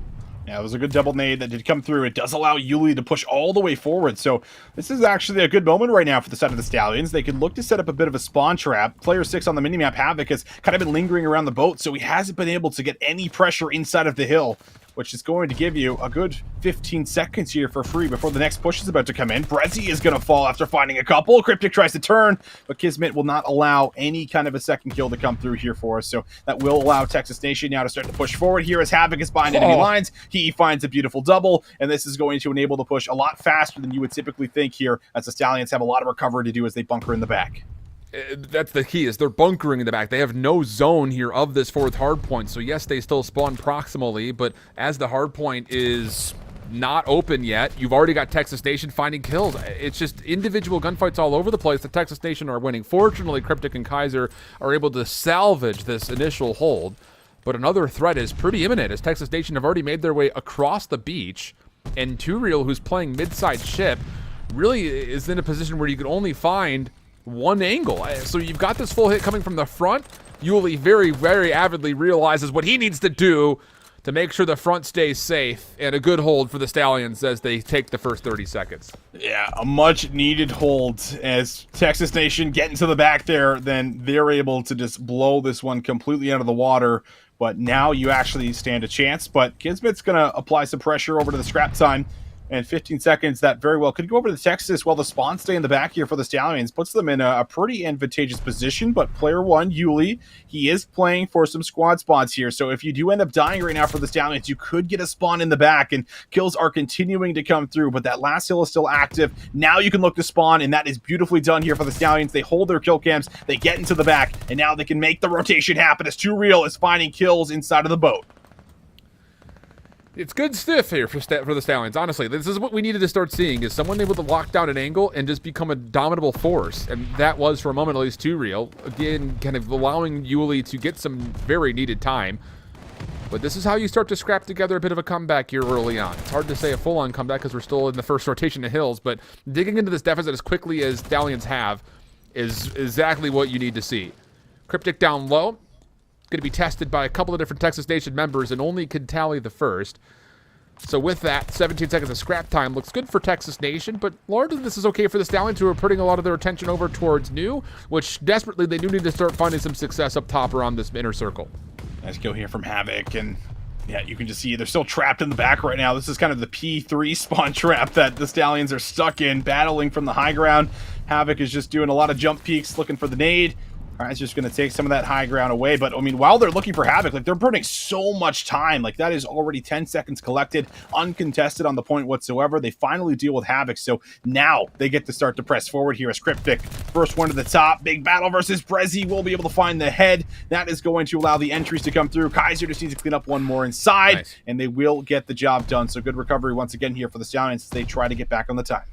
Yeah, it was a good double nade that did come through. It does allow Yuli to push all the way forward. So this is actually a good moment right now for the side of the Stallions. They could look to set up a bit of a spawn trap. Player 6 on the minimap, Havoc, has kind of been lingering around the boat, so he hasn't been able to get any pressure inside of the hill, which is going to give you a good 15 seconds here for free before the next push is about to come in. Brezzy is going to fall after finding a couple. Cryptic tries to turn, but Kismet will not allow any kind of a second kill to come through here for us. So that will allow Texas Nation now to start to push forward here as Havoc is behind enemy lines. He finds a beautiful double, and this is going to enable the push a lot faster than you would typically think here, as the Stallions have a lot of recovery to do as they bunker in the back. That's the key, is they're bunkering in the back. They have no zone here of this fourth hardpoint. So yes, they still spawn proximally, but as the hardpoint is not open yet, you've already got Texas Nation finding kills. It's just individual gunfights all over the place. The Texas Nation are winning. Fortunately, Cryptic and Kaiser are able to salvage this initial hold, but another threat is pretty imminent, as Texas Nation have already made their way across the beach, and 2Real, who's playing mid-side ship, really is in a position where you can only find one angle. So you've got this full hit coming from the front. Yuli very, very avidly realizes what he needs to do to make sure the front stays safe, and a good hold for the Stallions as they take the first 30 seconds. Yeah, a much needed hold as Texas Nation get into the back there, then they're able to just blow this one completely out of the water. But now you actually stand a chance, but Kismet's going to apply some pressure over to the scrap time. And 15 seconds, that very well could go over to Texas while the spawns stay in the back here for the Stallions. Puts them in a pretty advantageous position, but player 1, Yuli, he is playing for some squad spawns here. So if you do end up dying right now for the Stallions, you could get a spawn in the back, and kills are continuing to come through, but that last hill is still active. Now you can look to spawn, and that is beautifully done here for the Stallions. They hold their kill cams, they get into the back, and now they can make the rotation happen as 2Real is finding kills inside of the boat. It's good stiff here for the Stallions, honestly. This is what we needed to start seeing, is someone able to lock down an angle and just become a dominable force. And that was, for a moment at least, 2Real. Again, kind of allowing Yuli to get some very needed time. But this is how you start to scrap together a bit of a comeback here early on. It's hard to say a full-on comeback because we're still in the first rotation of hills, but digging into this deficit as quickly as Stallions have is exactly what you need to see. Cryptic down low. Going to be tested by a couple of different Texas Nation members and only can tally the first. So with that, 17 seconds of scrap time looks good for Texas Nation, but largely this is okay for the Stallions, who are putting a lot of their attention over towards New, which desperately they do need to start finding some success up top around this inner circle. Nice kill here from Havoc, and yeah, you can just see they're still trapped in the back right now. This is kind of the P3 spawn trap that the Stallions are stuck in, battling from the high ground. Havoc is just doing a lot of jump peeks, looking for the nade. Kaiser's just going to take some of that high ground away. But, I mean, while they're looking for Havoc, like, they're burning so much time. Like, that is already 10 seconds collected, uncontested on the point whatsoever. They finally deal with Havoc. So now they get to start to press forward here as Cryptic. First one to the top. Big battle versus Brezzy. Will be able to find the head. That is going to allow the entries to come through. Kaiser just needs to clean up one more inside, Nice. and they will get the job done. So good recovery once again here for the Stallions as they try to get back on the time.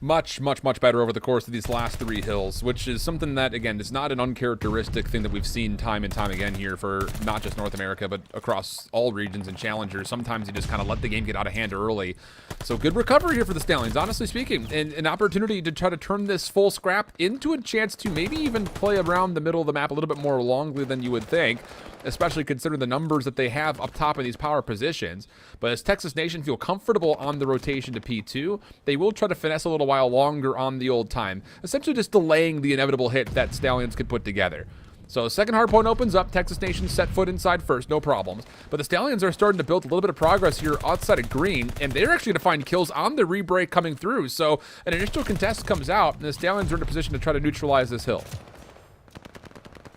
Much better over the course of these last 3 hills, which is something that, again, is not an uncharacteristic thing that we've seen time and time again here for not just North America, but across all regions and challengers. Sometimes you just kind of let the game get out of hand early. So good recovery here for the Stallions, honestly speaking, and an opportunity to try to turn this full scrap into a chance to maybe even play around the middle of the map a little bit more longly than you would think, especially considering the numbers that they have up top in these power positions. But as Texas Nation feel comfortable on the rotation to P2, they will try to finesse a little while longer on the old time, essentially just delaying the inevitable hit that Stallions could put together. So second hardpoint opens up, Texas Nation set foot inside first, no problems. But the Stallions are starting to build a little bit of progress here outside of green, and they're actually going to find kills on the rebreak coming through. So an initial contest comes out, and the Stallions are in a position to try to neutralize this hill.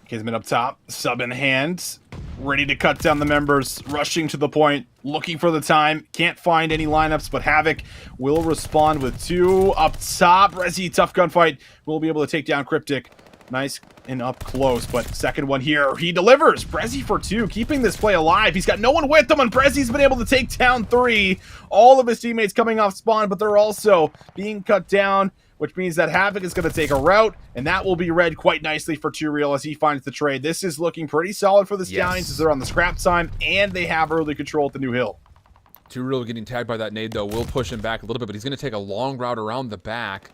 Kismet up top, sub in hand, ready to cut down the members, rushing to the point, looking for the time, can't find any lineups, but Havoc will respond with 2 up top. Resi, tough gunfight, will be able to take down Cryptic. Nice and up close, but second one here, he delivers. Brezzy for 2, keeping this play alive. He's got no one with him, and Brezzy's been able to take down 3. All of his teammates coming off spawn, but they're also being cut down, which means that Havoc is going to take a route, and that will be read quite nicely for 2Real as he finds the trade. This is looking pretty solid for the Stallions as they're on the scrap time, and they have early control at the new hill. 2Real getting tagged by that nade, though, will push him back a little bit, but he's going to take a long route around the back.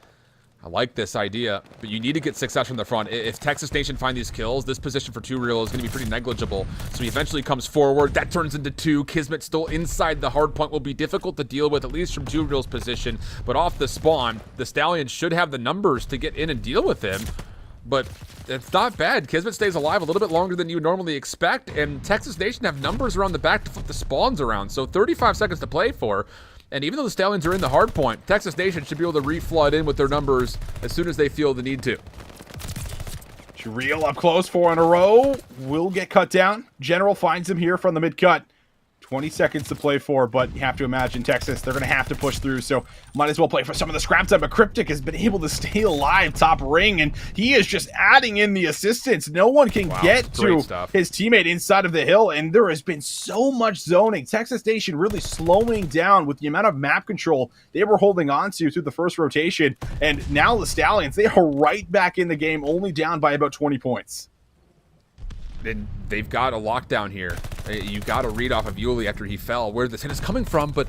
I like this idea, but you need to get success from the front. If Texas Nation find these kills, this position for 2Real is going to be pretty negligible. So he eventually comes forward. That turns into 2. Kismet still inside the hard point will be difficult to deal with, at least from 2Real's position. But off the spawn, the Stallions should have the numbers to get in and deal with him. But it's not bad. Kismet stays alive a little bit longer than you would normally expect, and Texas Nation have numbers around the back to flip the spawns around. So 35 seconds to play for. And even though the Stallions are in the hard point, Texas Nation should be able to reflood in with their numbers as soon as they feel the need to. 2Real up close, 4 in a row. Will get cut down. General finds him here from the mid-cut. 20 seconds to play for, but you have to imagine Texas, they're going to have to push through, so might as well play for some of the scrap time. But Cryptic has been able to stay alive top ring, and he is just adding in the assistance. No one can get to his teammate inside of the hill, and there has been so much zoning. Texas Nation really slowing down with the amount of map control they were holding on to through the first rotation, and now the Stallions, they are right back in the game, only down by about 20 points. And they've got a lockdown here. You got to read off of Yuli after he fell where this hit is coming from, but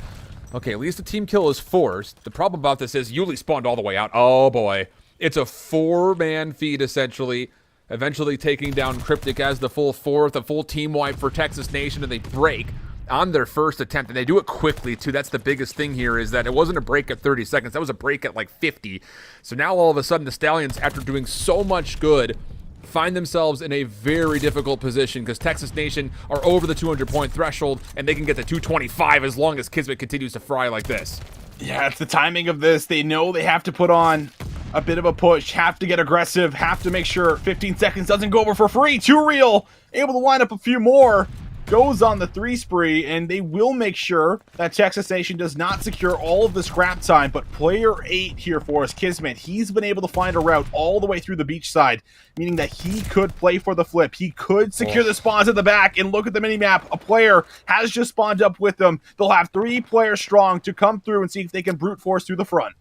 okay, at least the team kill is forced. The problem about this is Yuli spawned all the way out. Oh boy. It's a 4-man feed essentially, eventually taking down Cryptic as the full 4th, a full team wipe for Texas Nation, and they break on their first attempt, and they do it quickly too. That's the biggest thing here, is that it wasn't a break at 30 seconds. That was a break at like 50. So now all of a sudden the Stallions, after doing so much good, find themselves in a very difficult position because Texas Nation are over the 200-point threshold, and they can get to 225 as long as Kismet continues to fry like this. Yeah, it's the timing of this. They know they have to put on a bit of a push, have to get aggressive, have to make sure 15 seconds doesn't go over for free. 2Real able to line up a few more. Goes on the 3 spree, and they will make sure that Texas Nation does not secure all of the scrap time. But player 8 here for us, Kismet, he's been able to find a route all the way through the beach side, meaning that he could play for the flip. He could secure the spawns at the back, and look at the minimap. A player has just spawned up with them. They'll have 3 players strong to come through and see if they can brute force through the front.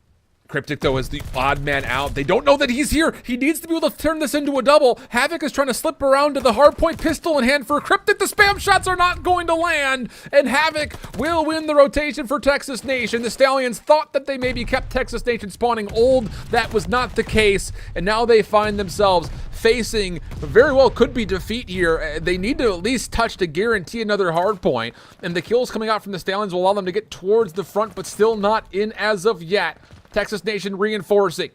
Cryptic, though, is the odd man out. They don't know that he's here. He needs to be able to turn this into a double. Havoc is trying to slip around to the hardpoint, pistol in hand for Cryptic. The spam shots are not going to land, and Havoc will win the rotation for Texas Nation. The Stallions thought that they maybe kept Texas Nation spawning old. That was not the case, and now they find themselves facing very well could be defeat here. They need to at least touch to guarantee another hardpoint, and the kills coming out from the Stallions will allow them to get towards the front, but still not in as of yet. Texas Nation reinforcing.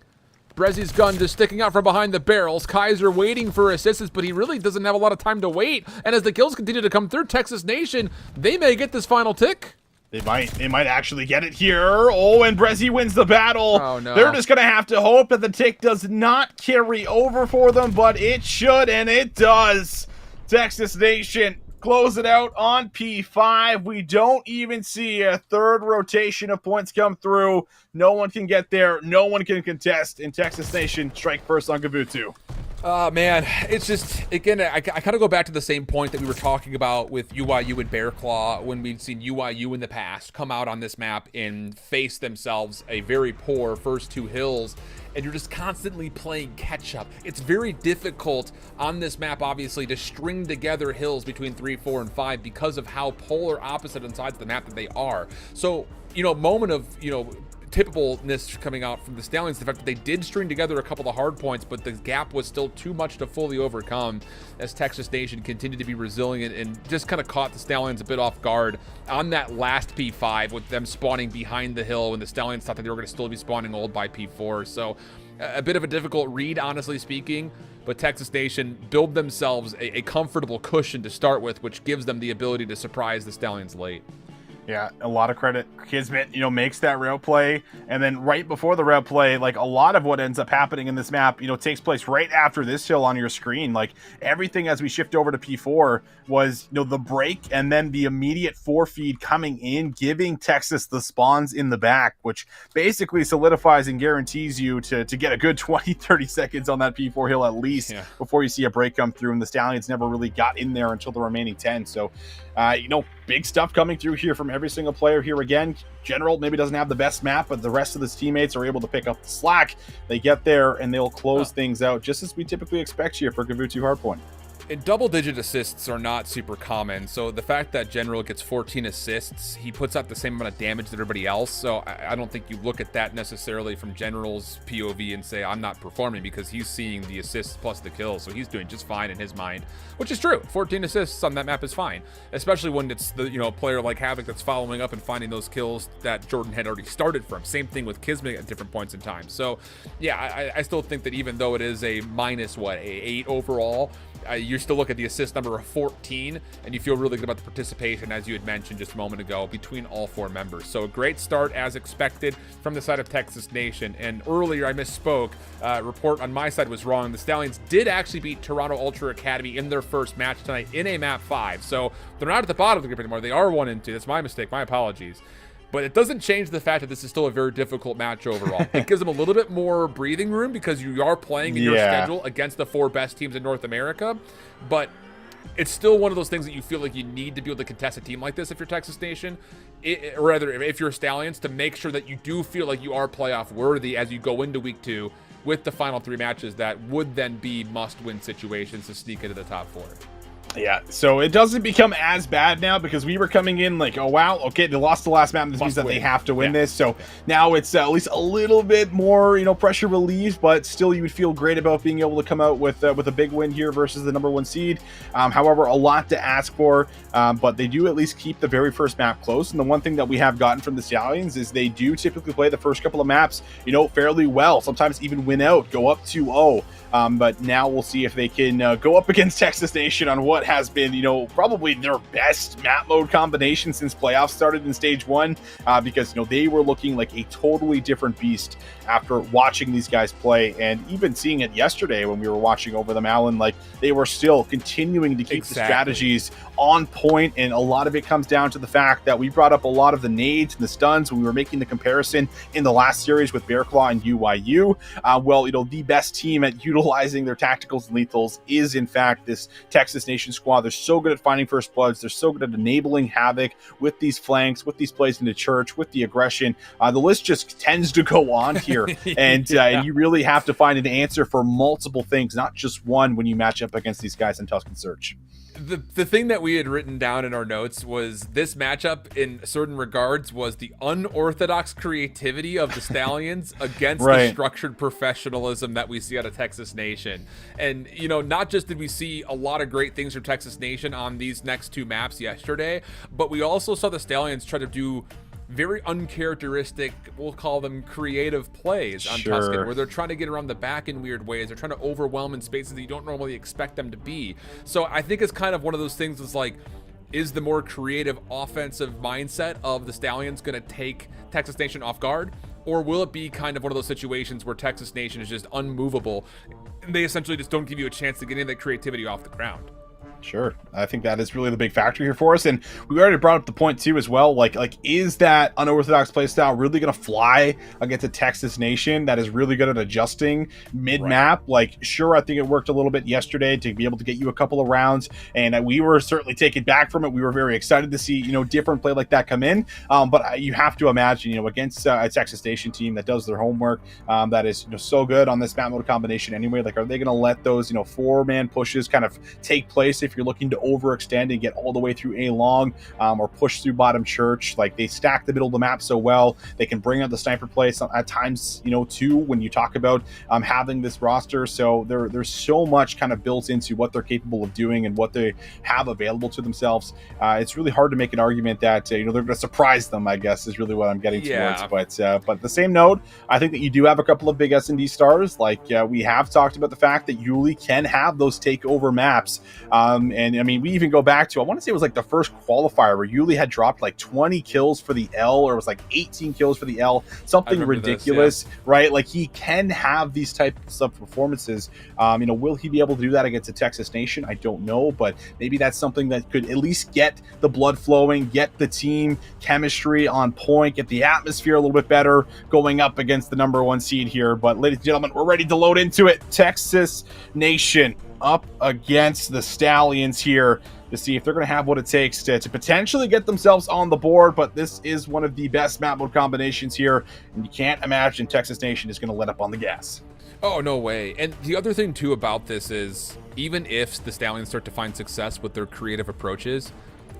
Brezzy's gun just sticking out from behind the barrels. Kaiser waiting for assistance, but he really doesn't have a lot of time to wait. And as the kills continue to come through, Texas Nation, they may get this final tick. They might actually get it here. Oh, and Brezzy wins the battle. Oh, no. They're just going to have to hope that the tick does not carry over for them, but it should, and it does. Texas Nation close it out on P5. We don't even see a third rotation of points come through. No one can get there. No one can contest. And Texas Nation strike first on Gavutu. Man, it's just, again, I kind of go back to the same point that we were talking about with UYU and Bear Claw when we'd seen UYU in the past come out on this map and face themselves a very poor first two hills, and you're just constantly playing catch up. It's very difficult on this map, obviously, to string together hills between 3, 4, and 5 because of how polar opposite on sides of the map that they are. So, moment of, typicalness coming out from the Stallions, the fact that they did string together a couple of hard points, but the gap was still too much to fully overcome as Texas Nation continued to be resilient and just kind of caught the Stallions a bit off guard on that last P5 with them spawning behind the hill when the Stallions thought that they were going to still be spawning old by P4. So a bit of a difficult read, honestly speaking, but Texas Nation build themselves a comfortable cushion to start with, which gives them the ability to surprise the Stallions late. Yeah, a lot of credit. Kismet, makes that rail play. And then right before the rail play, like a lot of what ends up happening in this map, takes place right after this hill on your screen. Like everything as we shift over to P4 was, the break and then the immediate forefeed coming in, giving Texas the spawns in the back, which basically solidifies and guarantees you to get a good 20, 30 seconds on that P4 hill at least before you see a break come through. And the Stallions never really got in there until the remaining 10. So, big stuff coming through here from every single player here again. General maybe doesn't have the best map, but the rest of his teammates are able to pick up the slack. They get there and they'll close things out just as we typically expect here for Gavutu Hardpoint. And double-digit assists are not super common, so the fact that General gets 14 assists, he puts out the same amount of damage that everybody else, so I don't think you look at that necessarily from General's POV and say, I'm not performing, because he's seeing the assists plus the kills, so he's doing just fine in his mind, which is true. 14 assists on that map is fine, especially when it's the player like Havoc that's following up and finding those kills that Jordan had already started from. Same thing with Kismet at different points in time. So, yeah, I still think that even though it is a minus, a 8 overall, you still look at the assist number of 14 and you feel really good about the participation, as you had mentioned just a moment ago, between all 4 members. So a great start as expected from the side of Texas Nation. And earlier I misspoke. Report on my side was wrong. The Stallions did actually beat Toronto Ultra Academy in their first match tonight in a map 5. So they're not at the bottom of the group anymore. They are 1-2. That's my mistake. My apologies. But it doesn't change the fact that this is still a very difficult match overall. It gives them a little bit more breathing room because you are playing in your schedule against the 4 best teams in North America. But it's still one of those things that you feel like you need to be able to contest a team like this if you're Texas Nation, or rather if you're Stallions, to make sure that you do feel like you are playoff worthy as you go into week 2 with the final 3 matches that would then be must-win situations to sneak into the top 4. Yeah, so it doesn't become as bad now because we were coming in like, oh, wow, okay, they lost the last map. This means that they have to win this. So now it's at least a little bit more, pressure relieved, but still you would feel great about being able to come out with a big win here versus the number 1 seed. However, a lot to ask for, but they do at least keep the very first map close. And the one thing that we have gotten from the Stallions is they do typically play the first couple of maps, fairly well, sometimes even win out, go up 2-0. But now we'll see if they can go up against Texas Nation on what has been, probably their best map mode combination since playoffs started in stage 1, because, they were looking like a totally different beast after watching these guys play, and even seeing it yesterday when we were watching over them, Alan, like they were still continuing to keep the strategies on point, and a lot of it comes down to the fact that we brought up a lot of the nades and the stuns when we were making the comparison in the last series with Bear Claw and UYU. The best team at utilizing their tacticals and lethals is in fact this Texas Nation squad. They're so good at finding first bloods. They're so good at enabling havoc with these flanks, with these plays into church, with the aggression. The list just tends to go on here. And you really have to find an answer for multiple things, not just one, when you match up against these guys in Tuscan Search. The thing that we had written down in our notes was this matchup in certain regards was the unorthodox creativity of the Stallions against the structured professionalism that we see out of Texas Nation. And, not just did we see a lot of great things from Texas Nation on these next 2 maps yesterday, but we also saw the Stallions try to do very uncharacteristic, we'll call them creative plays on Tuscan, where they're trying to get around the back in weird ways. They're trying to overwhelm in spaces that you don't normally expect them to be. So I think it's kind of one of those things that's like, is the more creative offensive mindset of the Stallions going to take Texas Nation off guard? Or will it be kind of one of those situations where Texas Nation is just unmovable and they essentially just don't give you a chance to get any of that creativity off the ground? Sure. I think that is really the big factor here for us. And we already brought up the point too as well. Like is that unorthodox play style really going to fly against a Texas Nation that is really good at adjusting mid-map? Right. Like, sure, I think it worked a little bit yesterday to be able to get you a couple of rounds. And we were certainly taken back from it. We were very excited to see, different play like that come in. But you have to imagine, against a Texas Nation team that does their homework, that is, so good on this map mode combination anyway. Like, are they going to let those, 4-man pushes kind of take place if you're looking to overextend and get all the way through A long, or push through bottom church? Like, they stack the middle of the map so well. They can bring out the sniper play at times, too, when you talk about having this roster. So there's so much kind of built into what they're capable of doing and what they have available to themselves. It's really hard to make an argument that they're going to surprise them, I guess, is really what I'm getting towards. But the same note, I think that you do have a couple of big S&D stars. Like, we have talked about the fact that Yulee can have those takeover maps. And I mean, we even go back to, I want to say it was like the first qualifier where Yulee had dropped like 20 kills for the L, or it was like 18 kills for the L, something ridiculous, right? Like, he can have these types of performances. Will he be able to do that against a Texas Nation? I don't know, but maybe that's something that could at least get the blood flowing, get the team chemistry on point, get the atmosphere a little bit better going up against the number 1 seed here. But ladies and gentlemen, we're ready to load into it. Texas Nation up against the Stallions here to see if they're going to have what it takes to potentially get themselves on the board. But this is one of the best map mode combinations here, and you can't imagine Texas Nation is going to let up on the gas. Oh, no way. And the other thing, too, about this is, even if the Stallions start to find success with their creative approaches,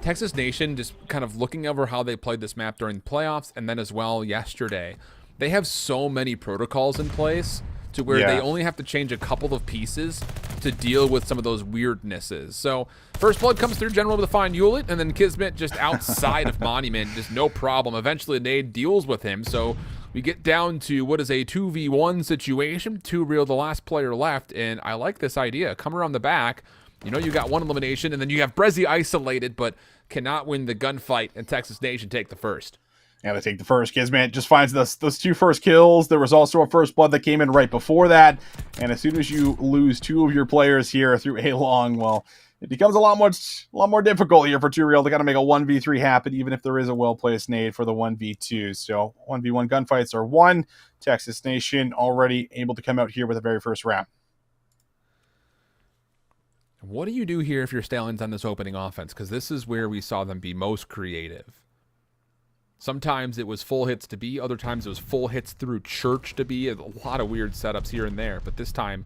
Texas Nation, just kind of looking over how they played this map during the playoffs and then as well yesterday, they have so many protocols in place to where they only have to change a couple of pieces to deal with some of those weirdnesses. So first blood comes through, General with a fine Hewlett, and then Kismet just outside of Monument, just no problem. Eventually Nade deals with him, so we get down to what is a 2v1 situation, 2 real, the last player left, and I like this idea. Come around the back, you got 1 elimination, and then you have Brezzy isolated, but cannot win the gunfight, and Texas Nation take the first. Yeah, they take the first. Kismet just finds those 2 first kills. There was also a first blood that came in right before that. And as soon as you lose 2 of your players here through A long, well, it becomes a lot more difficult here for 2Real. They got to make a 1v3 happen, even if there is a well-placed nade for the 1v2. So 1v1 gunfights are won. Texas Nation already able to come out here with the very first round. What do you do here if you're Stallions on this opening offense? Because this is where we saw them be most creative. Sometimes it was full hits to B. Other times it was full hits through church to B. A lot of weird setups here and there. But this time,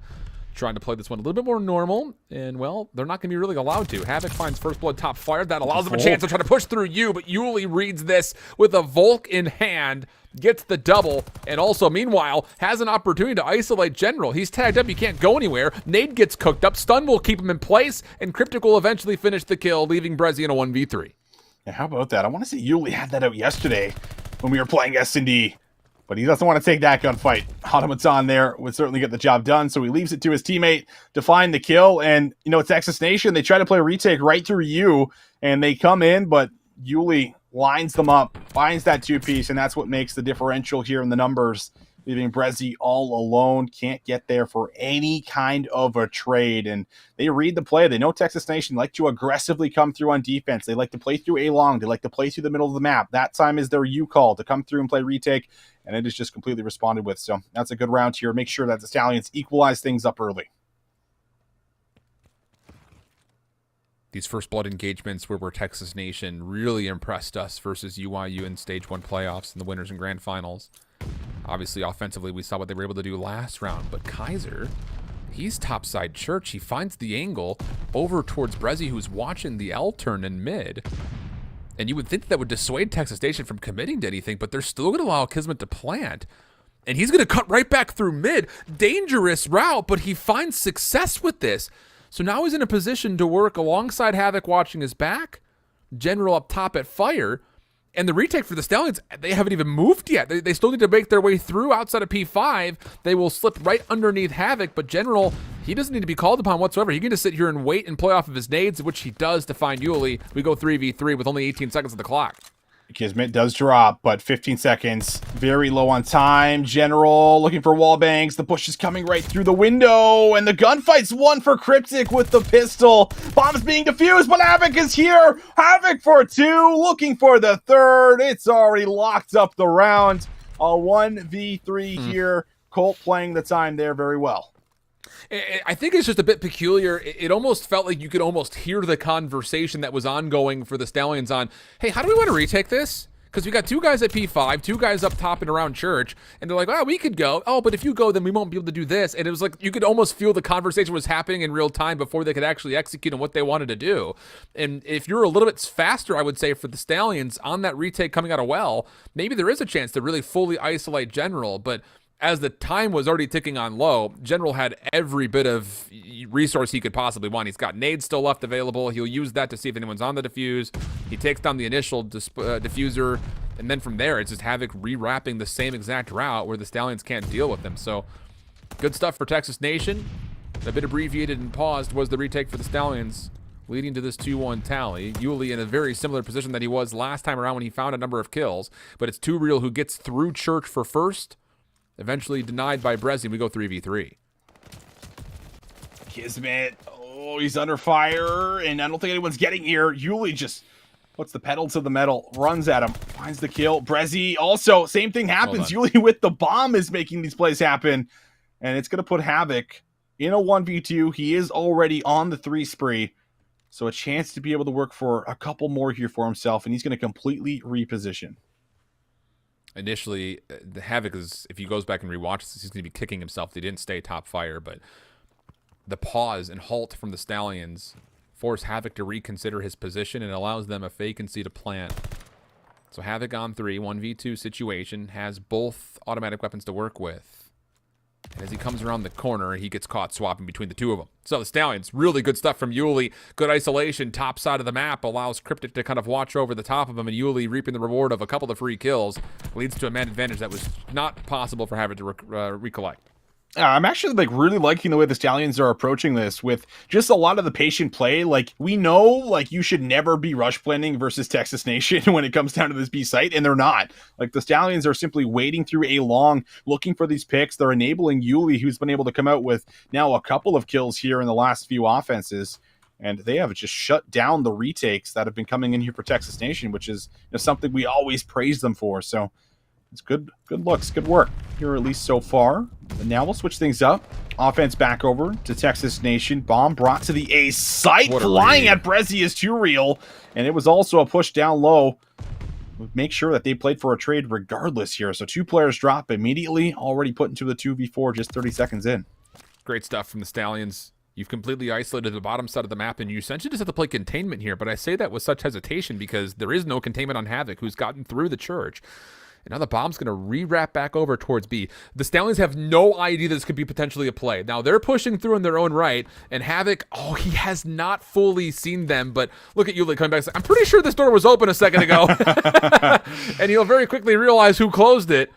trying to play this one a little bit more normal. And, well, they're not going to be really allowed to. Havoc finds first blood top fire. That allows them a chance to try to push through you. But Yulee reads this with a Volk in hand. Gets the double. And also, meanwhile, has an opportunity to isolate General. He's tagged up. He can't go anywhere. Nade gets cooked up. Stun will keep him in place. And Cryptic will eventually finish the kill, leaving Brezzy in a 1v3. Yeah, how about that? I want to say Yulee had that out yesterday when we were playing S&D, but he doesn't want to take that gunfight. Automaton there would certainly get the job done, so he leaves it to his teammate to find the kill. And, Texas Nation, they try to play a retake right through you, and they come in, but Yulee lines them up, finds that 2-piece, and that's what makes the differential here in the numbers, leaving Brezzy all alone. Can't get there for any kind of a trade. And they read the play. They know Texas Nation like to aggressively come through on defense. They like to play through A long. They like to play through the middle of the map. That time is their U call to come through and play retake. And it is just completely responded with. So that's a good round here. Make sure that the Stallions equalize things up early. These first blood engagements were where Texas Nation really impressed us versus UYU in Stage 1 playoffs and the winners and grand finals. Obviously, offensively, we saw what they were able to do last round, but Kaiser, he's topside church. He finds the angle over towards Brezzy, who's watching the L turn in mid. And you would think that would dissuade Texas Nation from committing to anything, but they're still going to allow Kismet to plant. And he's going to cut right back through mid. Dangerous route, but he finds success with this. So now he's in a position to work alongside Havoc watching his back, General up top at fire, And the retake for the Stallions, they haven't even moved yet. They still need to make their way through outside of P5. They will slip right underneath Havoc, but General, he doesn't need to be called upon whatsoever. He can just sit here and wait and play off of his nades, which he does to find Yuli. We go 3v3 with only 18 seconds on the clock. Kismet does drop, but 15 seconds. Very low on time. General looking for wall bangs. The push is coming right through the window, and the gunfight's won for Cryptic with the pistol. Bomb's being defused, but Havoc is here. Havoc for 2, looking for the 3rd. It's already locked up the round. A 1v3 here. Colt playing the time there very well. I think it's just a bit peculiar. It almost felt like you could almost hear the conversation that was ongoing for the Stallions on, hey, how do we want to retake this? Because we got 2 guys at P5, 2 guys up top and around church, and they're like, oh, we could go. Oh, but if you go, then we won't be able to do this. And it was like you could almost feel the conversation was happening in real time before they could actually execute on what they wanted to do. And if you're a little bit faster, I would say, for the Stallions on that retake coming out of well, maybe there is a chance to really fully isolate General, but as the time was already ticking on low, General had every bit of resource he could possibly want. He's got nades still left available. He'll use that to see if anyone's on the defuse. He takes down the initial diffuser, and then from there, it's just Havoc rewrapping the same exact route where the Stallions can't deal with them. So, good stuff for Texas Nation. A bit abbreviated and paused was the retake for the Stallions, leading to this 2-1 tally. Yuli in a very similar position that he was last time around when he found a number of kills, but it's Too Real who gets through church for first. Eventually denied by Brezzy. We go 3v3. Kismet. Oh, he's under fire, and I don't think anyone's getting here. Yuli just puts the pedal to the metal, runs at him, finds the kill. Brezzy also, same thing happens. Yuli with the bomb is making these plays happen, and it's going to put Havoc in a 1v2. He is already on the 3 spree, so a chance to be able to work for a couple more here for himself, and he's going to completely reposition. Initially, the Havoc is, if he goes back and rewatches this, he's going to be kicking himself. They didn't stay top fire, but the pause and halt from the Stallions force Havoc to reconsider his position and allows them a vacancy to plant. So Havoc on 3, 1v2 situation, has both automatic weapons to work with. And as he comes around the corner, he gets caught swapping between the 2 of them. So the Stallions, really good stuff from Yuli. Good isolation, top side of the map, allows Cryptic to kind of watch over the top of him, and Yuli reaping the reward of a couple of free kills leads to a man advantage that was not possible for Havoc to recollect. I'm actually really liking the way the Stallions are approaching this with just a lot of the patient play. Like, we know you should never be rush planning versus Texas Nation when it comes down to this B site, and they're not. Like, the Stallions are simply wading through a long, looking for these picks. They're enabling Yuli, who's been able to come out with now a couple of kills here in the last few offenses, and they have just shut down the retakes that have been coming in here for Texas Nation, which is something we always praise them for. So it's good looks, good work here, at least so far. But now we'll switch things up. Offense back over to Texas Nation. Bomb brought to the A site. Flying at Brezzy is Too Real. And it was also a push down low. Make sure that they played for a trade regardless here. So 2 players drop immediately. Already put into the 2v4 just 30 seconds in. Great stuff from the Stallions. You've completely isolated the bottom side of the map, and you essentially just have to play containment here. But I say that with such hesitation because there is no containment on Havoc, who's gotten through the church. And now the bomb's going to re-wrap back over towards B. The Stallions have no idea this could be potentially a play. Now, they're pushing through in their own right, and Havoc, he has not fully seen them, but look at Yuli coming back and saying, I'm pretty sure this door was open a second ago. And he'll very quickly realize who closed it.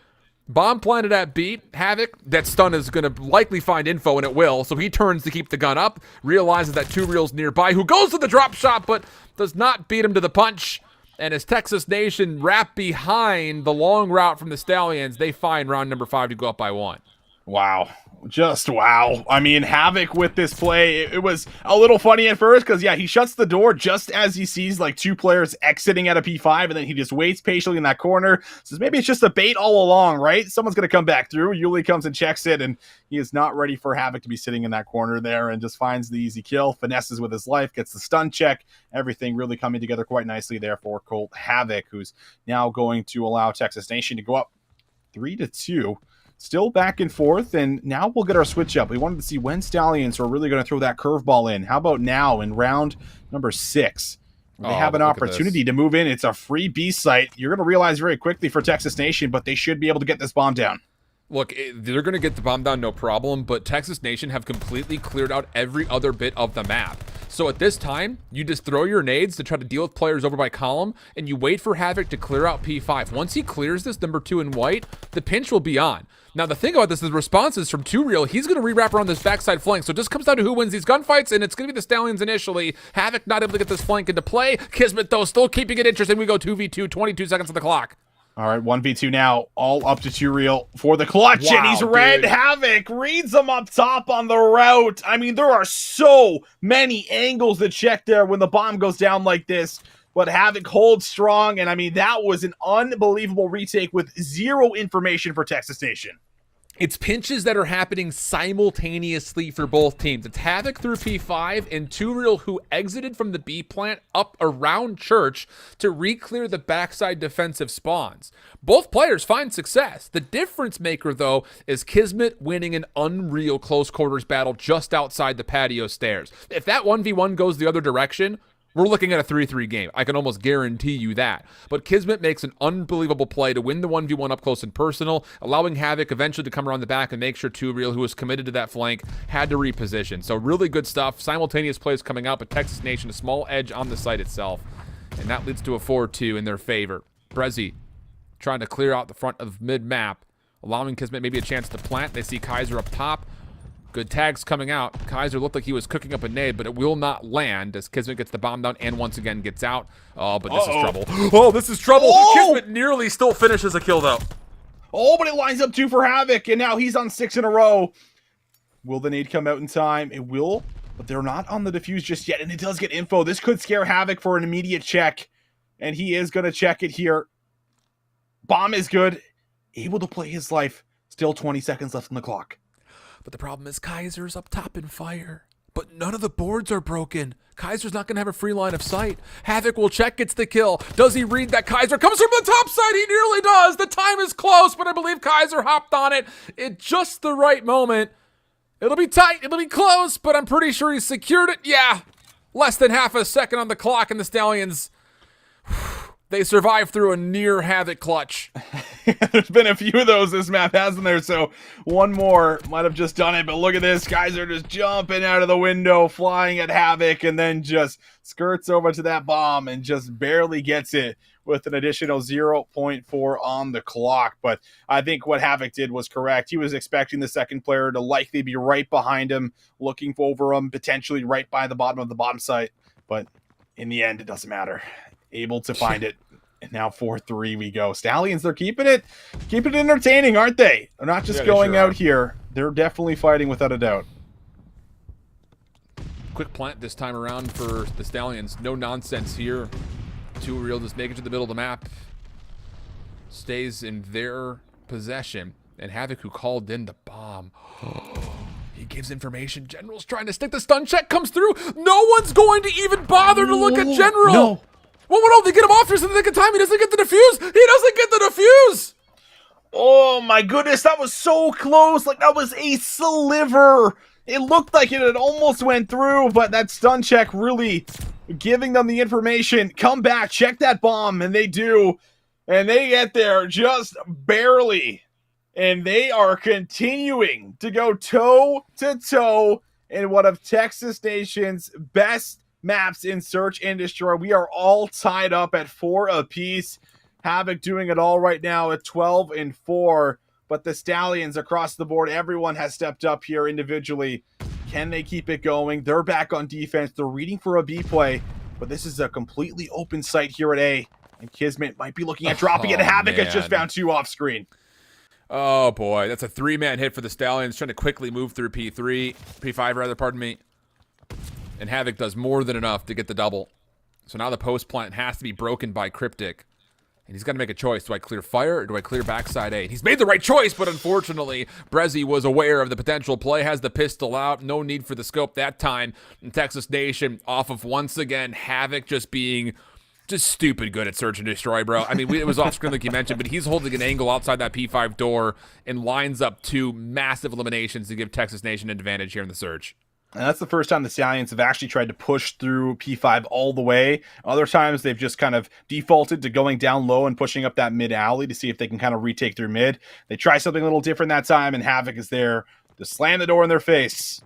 Bomb planted at B. Havoc, that stun is going to likely find info, and it will, so he turns to keep the gun up, realizes that 2 Real's nearby, who goes to the drop shot, but does not beat him to the punch. And as Texas Nation wrap behind the long route from the Stallions, they find round number 5 to go up by 1. Wow. Just wow. I mean, Havoc with this play, it was a little funny at first because, he shuts the door just as he sees 2 players exiting at a P5, and then he just waits patiently in that corner. Says maybe it's just a bait all along, right? Someone's going to come back through. Yuli comes and checks it, and he is not ready for Havoc to be sitting in that corner there and just finds the easy kill, finesses with his life, gets the stun check. Everything really coming together quite nicely there for Colt Havoc, who's now going to allow Texas Nation to go up 3-2. Still back and forth, and now we'll get our switch up. We wanted to see when Stallions are really going to throw that curveball in. How about now in round number 6? They have an opportunity to move in. It's a free B site. You're going to realize very quickly for Texas Nation, but they should be able to get this bomb down. Look, they're going to get the bomb down, no problem, but Texas Nation have completely cleared out every other bit of the map. So at this time, you just throw your nades to try to deal with players over by column, and you wait for Havoc to clear out P5. Once he clears this number 2 in white, the pinch will be on. Now, the thing about this is the responses from 2Real. He's going to re-wrap around this backside flank, so it just comes down to who wins these gunfights, and it's going to be the Stallions initially. Havoc not able to get this flank into play. Kismet, though, still keeping it interesting. We go 2v2, 22 seconds on the clock. All right, 1v2 now, all up to 2Real for the clutch, Wow, and he's red. dude. Havoc reads him up top on the route. I mean, there are so many angles to check there when the bomb goes down like this, but Havoc holds strong, and I mean, that was an unbelievable retake with zero information for Texas Nation. It's pinches that are happening simultaneously for both teams. It's Havoc through P5 and 2Real who exited from the B plant up around Church to re-clear the backside defensive spawns. Both players find success. The difference maker, though, is Kismet winning an unreal close quarters battle just outside the patio stairs. If that 1v1 goes the other direction, we're looking at a 3-3 game. I can almost guarantee you that. But Kismet makes an unbelievable play to win the 1v1 up close and personal, allowing Havoc eventually to come around the back and make sure 2Real, who was committed to that flank, had to reposition. So really good stuff. Simultaneous plays coming out, but Texas Nation a small edge on the site itself. And that leads to a 4-2 in their favor. Brezzy trying to clear out the front of mid-map, allowing Kismet maybe a chance to plant. They see Kaiser up top. Good tags coming out. Kaiser looked like he was cooking up a nade, but it will not land as Kismet gets the bomb down and once again gets out. Oh, but this is trouble. Oh, this is trouble. Kismet nearly still finishes a kill, though. Oh, but it lines up 2 for Havoc, and now he's on 6 in a row. Will the nade come out in time? It will, but they're not on the defuse just yet, and it does get info. This could scare Havoc for an immediate check, and he is going to check it here. Bomb is good. Able to play his life. Still 20 seconds left on the clock. But the problem is Kaiser's up top in fire. But none of the boards are broken. Kaiser's not going to have a free line of sight. Havoc will check, gets the kill. Does he read that Kaiser comes from the top side? He nearly does. The time is close, but I believe Kaiser hopped on it at just the right moment. It'll be tight. It'll be close, but I'm pretty sure he secured it. Yeah, less than half a second on the clock, and the Stallions, they survived through a near Havoc clutch. There's been a few of those this map, hasn't there? So one more might have just done it, but look at this. Guys are just jumping out of the window, flying at Havoc, and then just skirts over to that bomb and just barely gets it with an additional 0.4 on the clock. But I think what Havoc did was correct. He was expecting the second player to likely be right behind him, looking over him, potentially right by the bottom of the bottom site. But in the end, it doesn't matter. Able to find it. And now 4-3 we go. Stallions, they're keeping it entertaining, aren't they? They're not just going out here. They're definitely fighting without a doubt. Quick plant this time around for the Stallions. No nonsense here. 2Real just making it to the middle of the map. Stays in their possession. And Havoc, who called in the bomb. He gives information. General's trying to stick. The stun check comes through. No one's going to even bother to look at General. No. Well, no, they get him off here so they get time. He doesn't get the defuse. He doesn't get the defuse. Oh my goodness, that was so close. Like, that was a sliver. It looked like it had almost went through, but that stun check really giving them the information. Come back, check that bomb, and they do. And they get there just barely. And they are continuing to go toe-to-toe in one of Texas Nation's best maps in Search and Destroy. We are all tied up at 4 apiece. Havoc doing it all right now at 12-4. But the Stallions across the board, everyone has stepped up here individually. Can they keep it going? They're back on defense. They're reading for a B play. But this is a completely open site here at A. And Kismet might be looking at dropping it. Havoc has just found 2 off screen. Oh, boy. That's a 3-man hit for the Stallions, trying to quickly move through P5 rather, pardon me. And Havoc does more than enough to get the double. So now the post plant has to be broken by Cryptic. And he's got to make a choice. Do I clear fire or do I clear backside A? And he's made the right choice, but unfortunately, Brezzy was aware of the potential play, has the pistol out. No need for the scope that time. And Texas Nation off of, once again, Havoc just being just stupid good at search and destroy, bro. I mean, it was off screen like you mentioned, but he's holding an angle outside that P5 door and lines up 2 massive eliminations to give Texas Nation an advantage here in the search. And that's the first time the Stallions have actually tried to push through P5 all the way. Other times they've just kind of defaulted to going down low and pushing up that mid alley to see if they can kind of retake through mid. They try something a little different that time, and Havoc is there to slam the door in their face.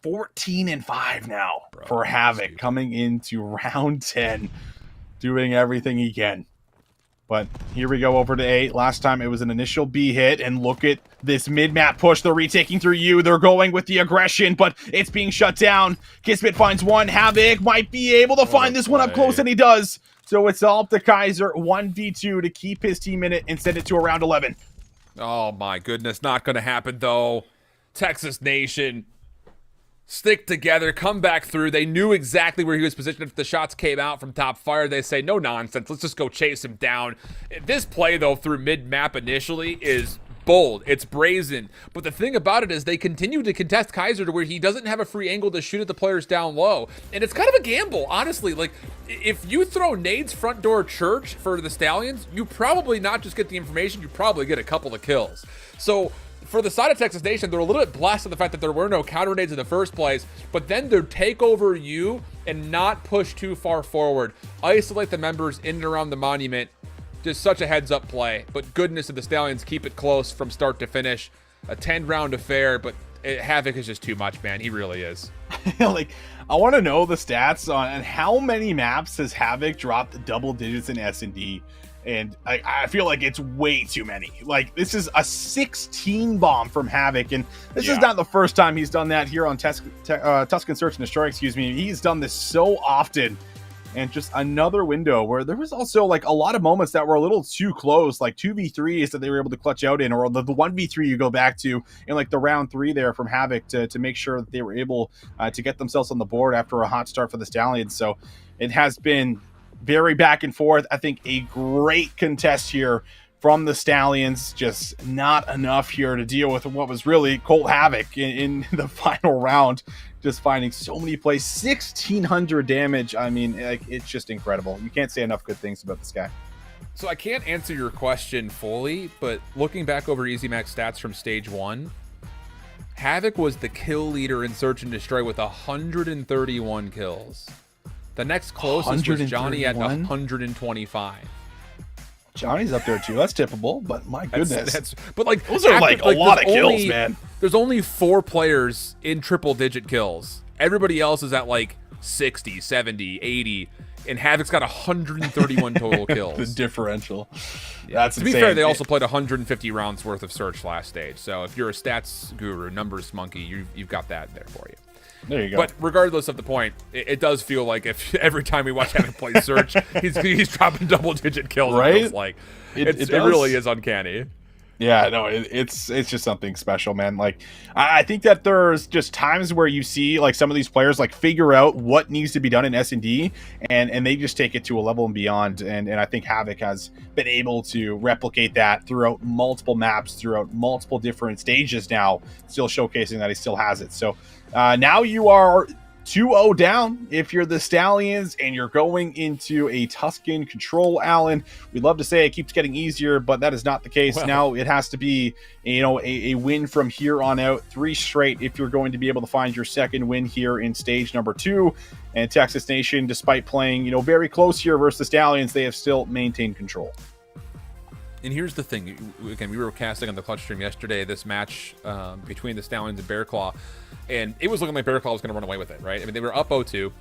14-5 now for Havoc coming into round 10, doing everything he can. But here we go over to A. Last time it was an initial B hit, and look at this mid-map push. They're retaking through U. They're going with the aggression, but it's being shut down. Kismet finds one. Havoc might be able to find this one up close, and he does. So it's all up to Kaiser, 1v2 to keep his team in it and send it to around 11. Oh my goodness, not going to happen though. Texas Nation, stick together, come back through. They knew exactly where he was positioned. If the shots came out from top fire, they say, no nonsense, let's just go chase him down. This play, though, through mid-map initially is bold. It's brazen. But the thing about it is they continue to contest Kaiser to where he doesn't have a free angle to shoot at the players down low. And it's kind of a gamble, honestly. Like, if you throw nades front door church for the Stallions, you probably not just get the information, you probably get a couple of kills. So for the side of Texas Nation, they're a little bit blessed in the fact that there were no counter nades in the first place, but then to take over you and not push too far forward, isolate the members in and around the monument, just such a heads up play. But goodness of the Stallions keep it close from start to finish. A 10-round affair, but Havoc is just too much, man. He really is. Like, I want to know the stats on how many maps has Havoc dropped double digits in S&D. And I feel like it's way too many. Like, this is a 16 bomb from Havoc, and this is not the first time he's done that here on Tuscan Search and Destroy, excuse me. He's done this so often, and just another window where there was also, like, a lot of moments that were a little too close, like 2v3s that they were able to clutch out in, or the 1v3 you go back to in, like, the round 3 there from Havoc to make sure that they were able to get themselves on the board after a hot start for the Stallions. So it has been very back and forth. I think a great contest here from the Stallions. Just not enough here to deal with what was really Colt Havoc in the final round. Just finding so many plays, 1,600 damage. I mean, like, it's just incredible. You can't say enough good things about this guy. So I can't answer your question fully, but looking back over EasyMax stats from stage 1, Havoc was the kill leader in Search and Destroy with 131 kills. The next closest was Johnny at 125. Johnny's up there too. That's tippable, but my goodness. But like, those are like a lot of kills, man. There's only 4 players in triple-digit kills. Everybody else is at like 60, 70, 80, and Havoc's got 131 total kills. The differential. Yeah. That's to insane. be fair, they also played 150 rounds worth of Search last stage. So if you're a stats guru, numbers monkey, you've got that there for you. There you go. But regardless of the point, it does feel like if every time we watch Havoc play Search, he's dropping double-digit kills. Right? It feels like it really is uncanny. Yeah, no, it's just something special, man. Like, I think that there's just times where you see like some of these players like figure out what needs to be done in S&D, and they just take it to a level and beyond. And I think Havoc has been able to replicate that throughout multiple maps, throughout multiple different stages now, still showcasing that he still has it. So now you are 2-0 down if you're the Stallions and you're going into a Tuscan control, Alan. We'd love to say it keeps getting easier, but that is not the case. Well, now it has to be, a win from here on out, 3 straight if you're going to be able to find your second win here in stage number 2. And Texas Nation, despite playing, very close here versus the Stallions, they have still maintained control. And here's the thing. Again, we were casting on the Clutch stream yesterday this match between the Stallions and Bear Claw, and it was looking like Bear Claw was going to run away with it, right? I mean, they were up 0-2,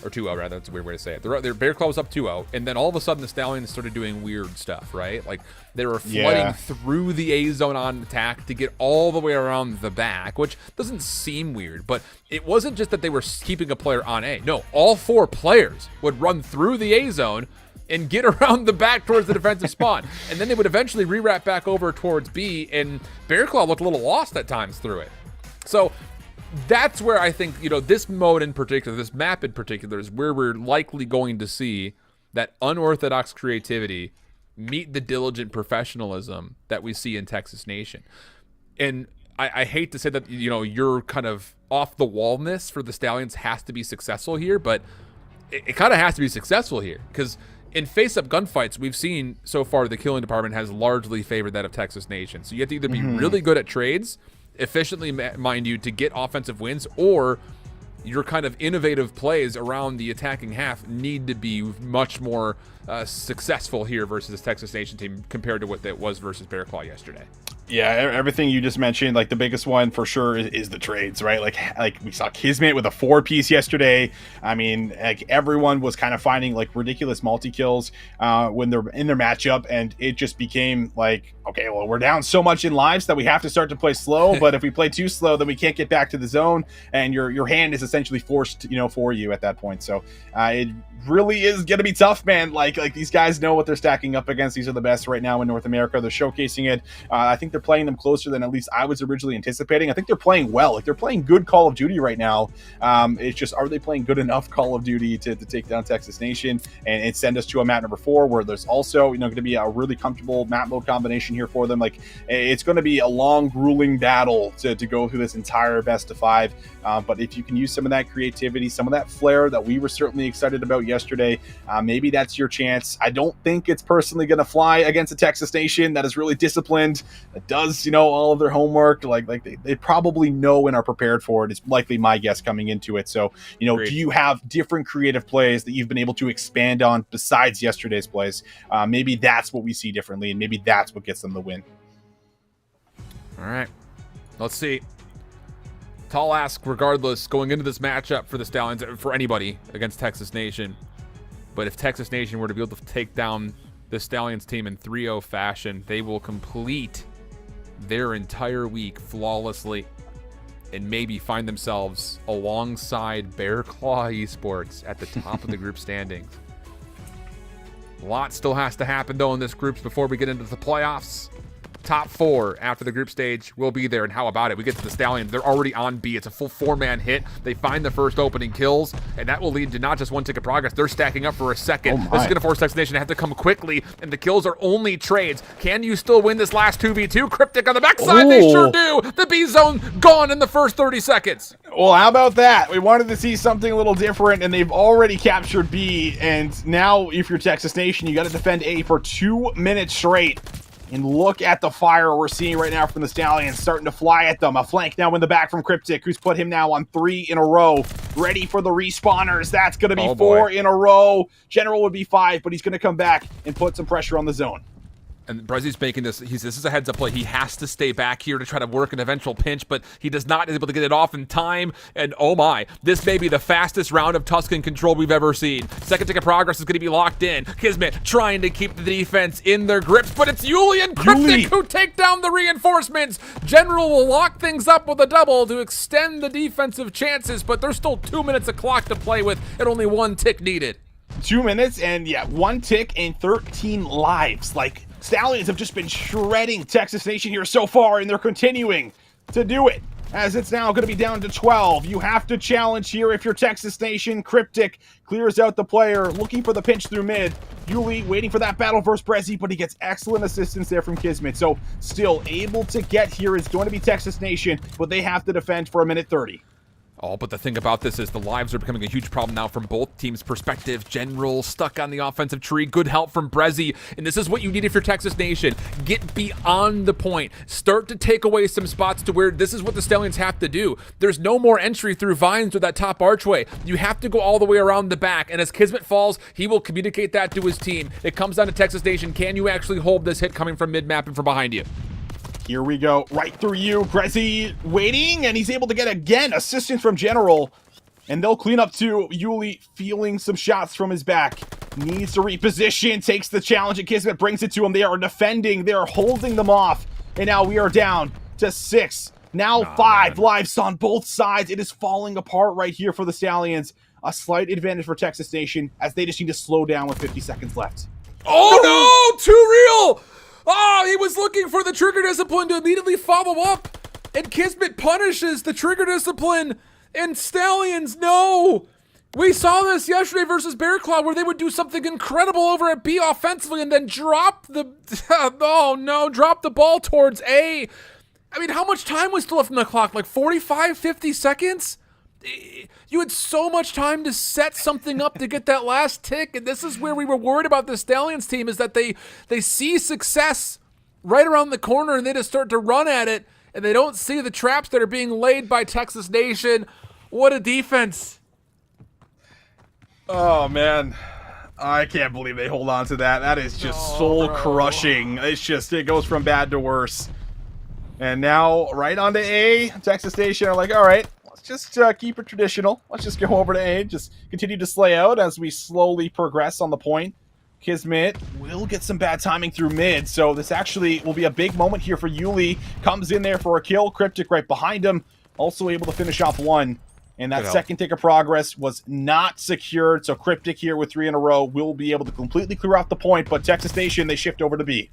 or 2-0 rather. That's a weird way to say it. Their Bear Claw was up 2-0, and then all of a sudden the Stallions started doing weird stuff, right? Like they were flooding through the A zone on attack to get all the way around the back, which doesn't seem weird, but it wasn't just that they were keeping a player on A. No, all 4 players would run through the A zone and get around the back towards the defensive spawn. And then they would eventually re-wrap back over towards B, and Bear Claw looked a little lost at times through it. So that's where I think, this mode in particular, this map in particular, is where we're likely going to see that unorthodox creativity meet the diligent professionalism that we see in Texas Nation. And I hate to say that, you're kind of off the wallness for the Stallions has to be successful here, but it kind of has to be successful here because in face-up gunfights, we've seen so far the killing department has largely favored that of Texas Nation. So you have to either be really good at trades, efficiently, mind you, to get offensive wins, or your kind of innovative plays around the attacking half need to be much more successful here versus this Texas Nation team compared to what that was versus Bear Claw yesterday. Yeah, everything you just mentioned, like the biggest one for sure is the trades, right? Like we saw Kismet with a 4-piece yesterday. I mean, like everyone was kind of finding like ridiculous multi-kills when they're in their matchup, and it just became like, okay, well, we're down so much in lives that we have to start to play slow, but if we play too slow, then we can't get back to the zone, and your hand is essentially forced, for you at that point. So it really is going to be tough, man. Like these guys know what they're stacking up against. These are the best right now in North America. They're showcasing it. I think they're playing them closer than at least I was originally anticipating. I think they're playing well. Like they're playing good Call of Duty right now. It's just, are they playing good enough Call of Duty to take down Texas Nation and send us to a map number 4, where there's also, going to be a really comfortable map mode combination here for them. Like it's going to be a long, grueling battle to go through this entire best of 5. But if you can use some of that creativity, some of that flair that we were certainly excited about yesterday, maybe that's your chance. I don't think it's personally going to fly against a Texas Nation that is really disciplined, that does, all of their homework. Like they probably know and are prepared for it. It's likely my guess coming into it. So, Great. Do you have different creative plays that you've been able to expand on besides yesterday's plays? Maybe that's what we see differently, and maybe that's what gets them the win. All right, let's see. Tall ask regardless going into this matchup for the Stallions, for anybody against Texas Nation. But if Texas Nation were to be able to take down the Stallions team in 3-0 fashion, they will complete their entire week flawlessly and maybe find themselves alongside Bear Claw Esports at the top of the group standings. A lot still has to happen, though, in this group before we get into the playoffs. Top 4 after the group stage will be there, and how about it? We get to the Stallions. They're already on B. It's a full 4-man hit. They find the first opening kills, and that will lead to not just 1 tick of progress. They're stacking up for a second. This is going to force Texas Nation to have to come quickly, and the kills are only trades. Can you still win this last 2v2? Cryptic on the backside. They sure do. The B zone gone in the first 30 seconds. Well, how about that? We wanted to see something a little different, and they've already captured B, and now if you're Texas Nation, you got to defend A for 2 minutes straight. And look at the fire we're seeing right now from the Stallions, starting to fly at them. A flank now in the back from Cryptic, who's put him now on 3 in a row. Ready for the respawners. That's going to be 4 in a row. General would be 5, but he's going to come back and put some pressure on the zone. And Brezzy's making this, this is a heads-up play. He has to stay back here to try to work an eventual pinch, but he does not is able to get it off in time. And oh my, this may be the fastest round of Tuscan control we've ever seen. Second tick of progress is going to be locked in. Kismet trying to keep the defense in their grips, but it's Yuli and Cryptic who take down the reinforcements. General will lock things up with a double to extend the defensive chances, but there's still 2 minutes of clock to play with and only 1 tick needed. 2 minutes and 1 tick and 13 lives. Like, Stallions have just been shredding Texas Nation here so far, and they're continuing to do it, as it's now going to be down to 12. You have to challenge here if you're Texas Nation. Cryptic clears out the player, looking for the pinch through mid. Yuli waiting for that battle versus Brezzy, but he gets excellent assistance there from Kismet. So still able to get here is going to be Texas Nation, but they have to defend for 1:30. Oh, but the thing about this is the lives are becoming a huge problem now from both teams' perspective. General stuck on the offensive tree. Good help from Brezzy. And this is what you need if you're Texas Nation. Get beyond the point. Start to take away some spots to where this is what the Stallions have to do. There's no more entry through vines or that top archway. You have to go all the way around the back. And as Kismet falls, he will communicate that to his team. It comes down to Texas Nation. Can you actually hold this hit coming from mid-map and from behind you? Here we go, right through you. Brezzy waiting, and he's able to get, again, assistance from General. And they'll clean up too. Yuli feeling some shots from his back. Needs to reposition, takes the challenge, and Kismet brings it to him. They are defending, they are holding them off. And now we are down to 6. Now 5 lives on both sides. It is falling apart right here for the Stallions. A slight advantage for Texas Nation, as they just need to slow down with 50 seconds left. Oh no, too real! Oh, he was looking for the trigger discipline to immediately follow up. And Kismet punishes the trigger discipline. And Stallions, no. We saw this yesterday versus Bear Claw, where they would do something incredible over at B offensively and then drop the, drop the ball towards A. I mean, how much time was still left on the clock? Like 45, 50 seconds? You had so much time to set something up to get that last tick, and this is where we were worried about the Stallions team, is that they see success right around the corner and they just start to run at it, and they don't see the traps that are being laid by Texas Nation. What a defense. Oh, man. I can't believe they hold on to that. That is just soul-crushing. It's just, it goes from bad to worse. And now right onto A. Texas Nation are like, all right, let's just keep it traditional. Let's just go over to A. Just continue to slay out as we slowly progress on the point. Kismet will get some bad timing through mid, so this actually will be a big moment here for Yuli. Comes in there for a kill. Cryptic right behind him. Also able to finish off one. And that second tick of progress was not secured, so Cryptic here with 3 in a row will be able to completely clear off the point, but Texas Nation, they shift over to B.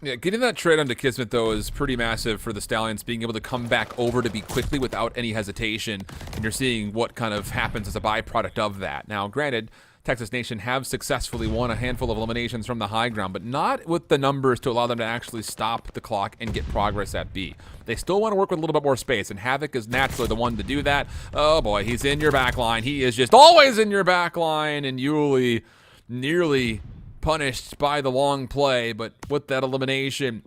Yeah, getting that trade onto Kismet, though, is pretty massive for the Stallions, being able to come back over to be quickly without any hesitation, and you're seeing what kind of happens as a byproduct of that. Now, granted, Texas Nation have successfully won a handful of eliminations from the high ground, but not with the numbers to allow them to actually stop the clock and get progress at B. They still want to work with a little bit more space, and Havoc is naturally the one to do that. Oh boy, he's in your back line. He is just always in your back line, and Yuli nearly punished by the long play, but with that elimination,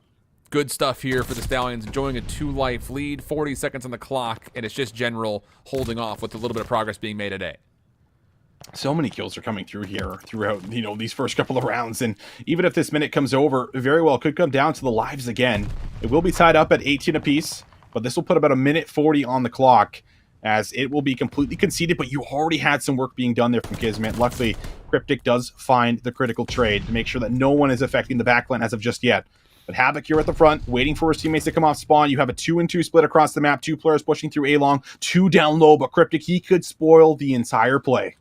good stuff here for the Stallions, enjoying a 2-life lead, 40 seconds on the clock, and it's just General holding off with a little bit of progress being made today. So many kills are coming through here throughout, these first couple of rounds, and even if this minute comes over, very well could come down to the lives again. It will be tied up at 18 apiece, but this will put about a minute 40 on the clock, as it will be completely conceded, but you already had some work being done there from Kismet. Luckily, Cryptic does find the critical trade to make sure that no one is affecting the backline as of just yet. But Havoc here at the front, waiting for his teammates to come off spawn. You have a 2-and-2 split across the map. 2 players pushing through A-long, 2 down low, but Cryptic, he could spoil the entire play.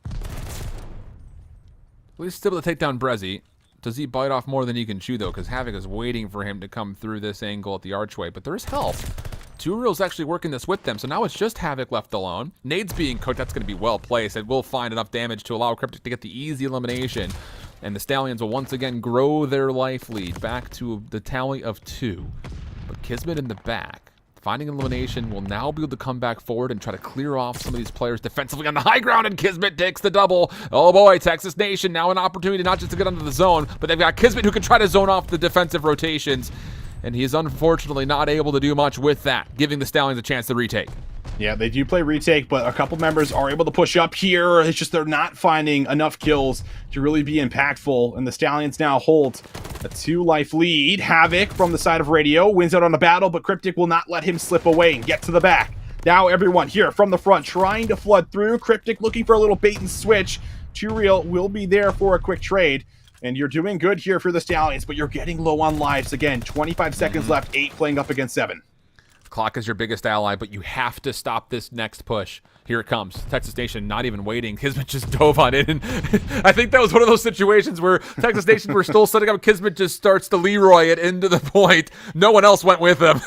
Well, he's still able to take down Brezzy. Does he bite off more than he can chew, though? Because Havoc is waiting for him to come through this angle at the archway. But there is help. Two-Real's actually working this with them, so now it's just Havoc left alone. Nades being cooked, that's going to be well placed. It will find enough damage to allow Cryptic to get the easy elimination. And the Stallions will once again grow their life lead back to the tally of 2. But Kismet in the back, finding elimination, will now be able to come back forward and try to clear off some of these players defensively on the high ground, and Kismet takes the double. Oh boy, Texas Nation now an opportunity not just to get under the zone, but they've got Kismet who can try to zone off the defensive rotations. And he is unfortunately not able to do much with that, giving the Stallions a chance to retake. Yeah, they do play retake, but a couple members are able to push up here. It's just they're not finding enough kills to really be impactful, and the Stallions now hold a 2-life lead. Havoc from the side of Radio wins out on the battle, but Cryptic will not let him slip away and get to the back. Now everyone here from the front trying to flood through. Cryptic looking for a little bait and switch. 2Real will be there for a quick trade. And you're doing good here for the Stallions, but you're getting low on lives. Again, 25 seconds left, 8 playing up against 7. Clock is your biggest ally, but you have to stop this next push. Here it comes. Texas Nation not even waiting. Kismet just dove on it. And I think that was one of those situations where Texas Nation were still setting up. Kismet just starts to Leroy it into the point. No one else went with him.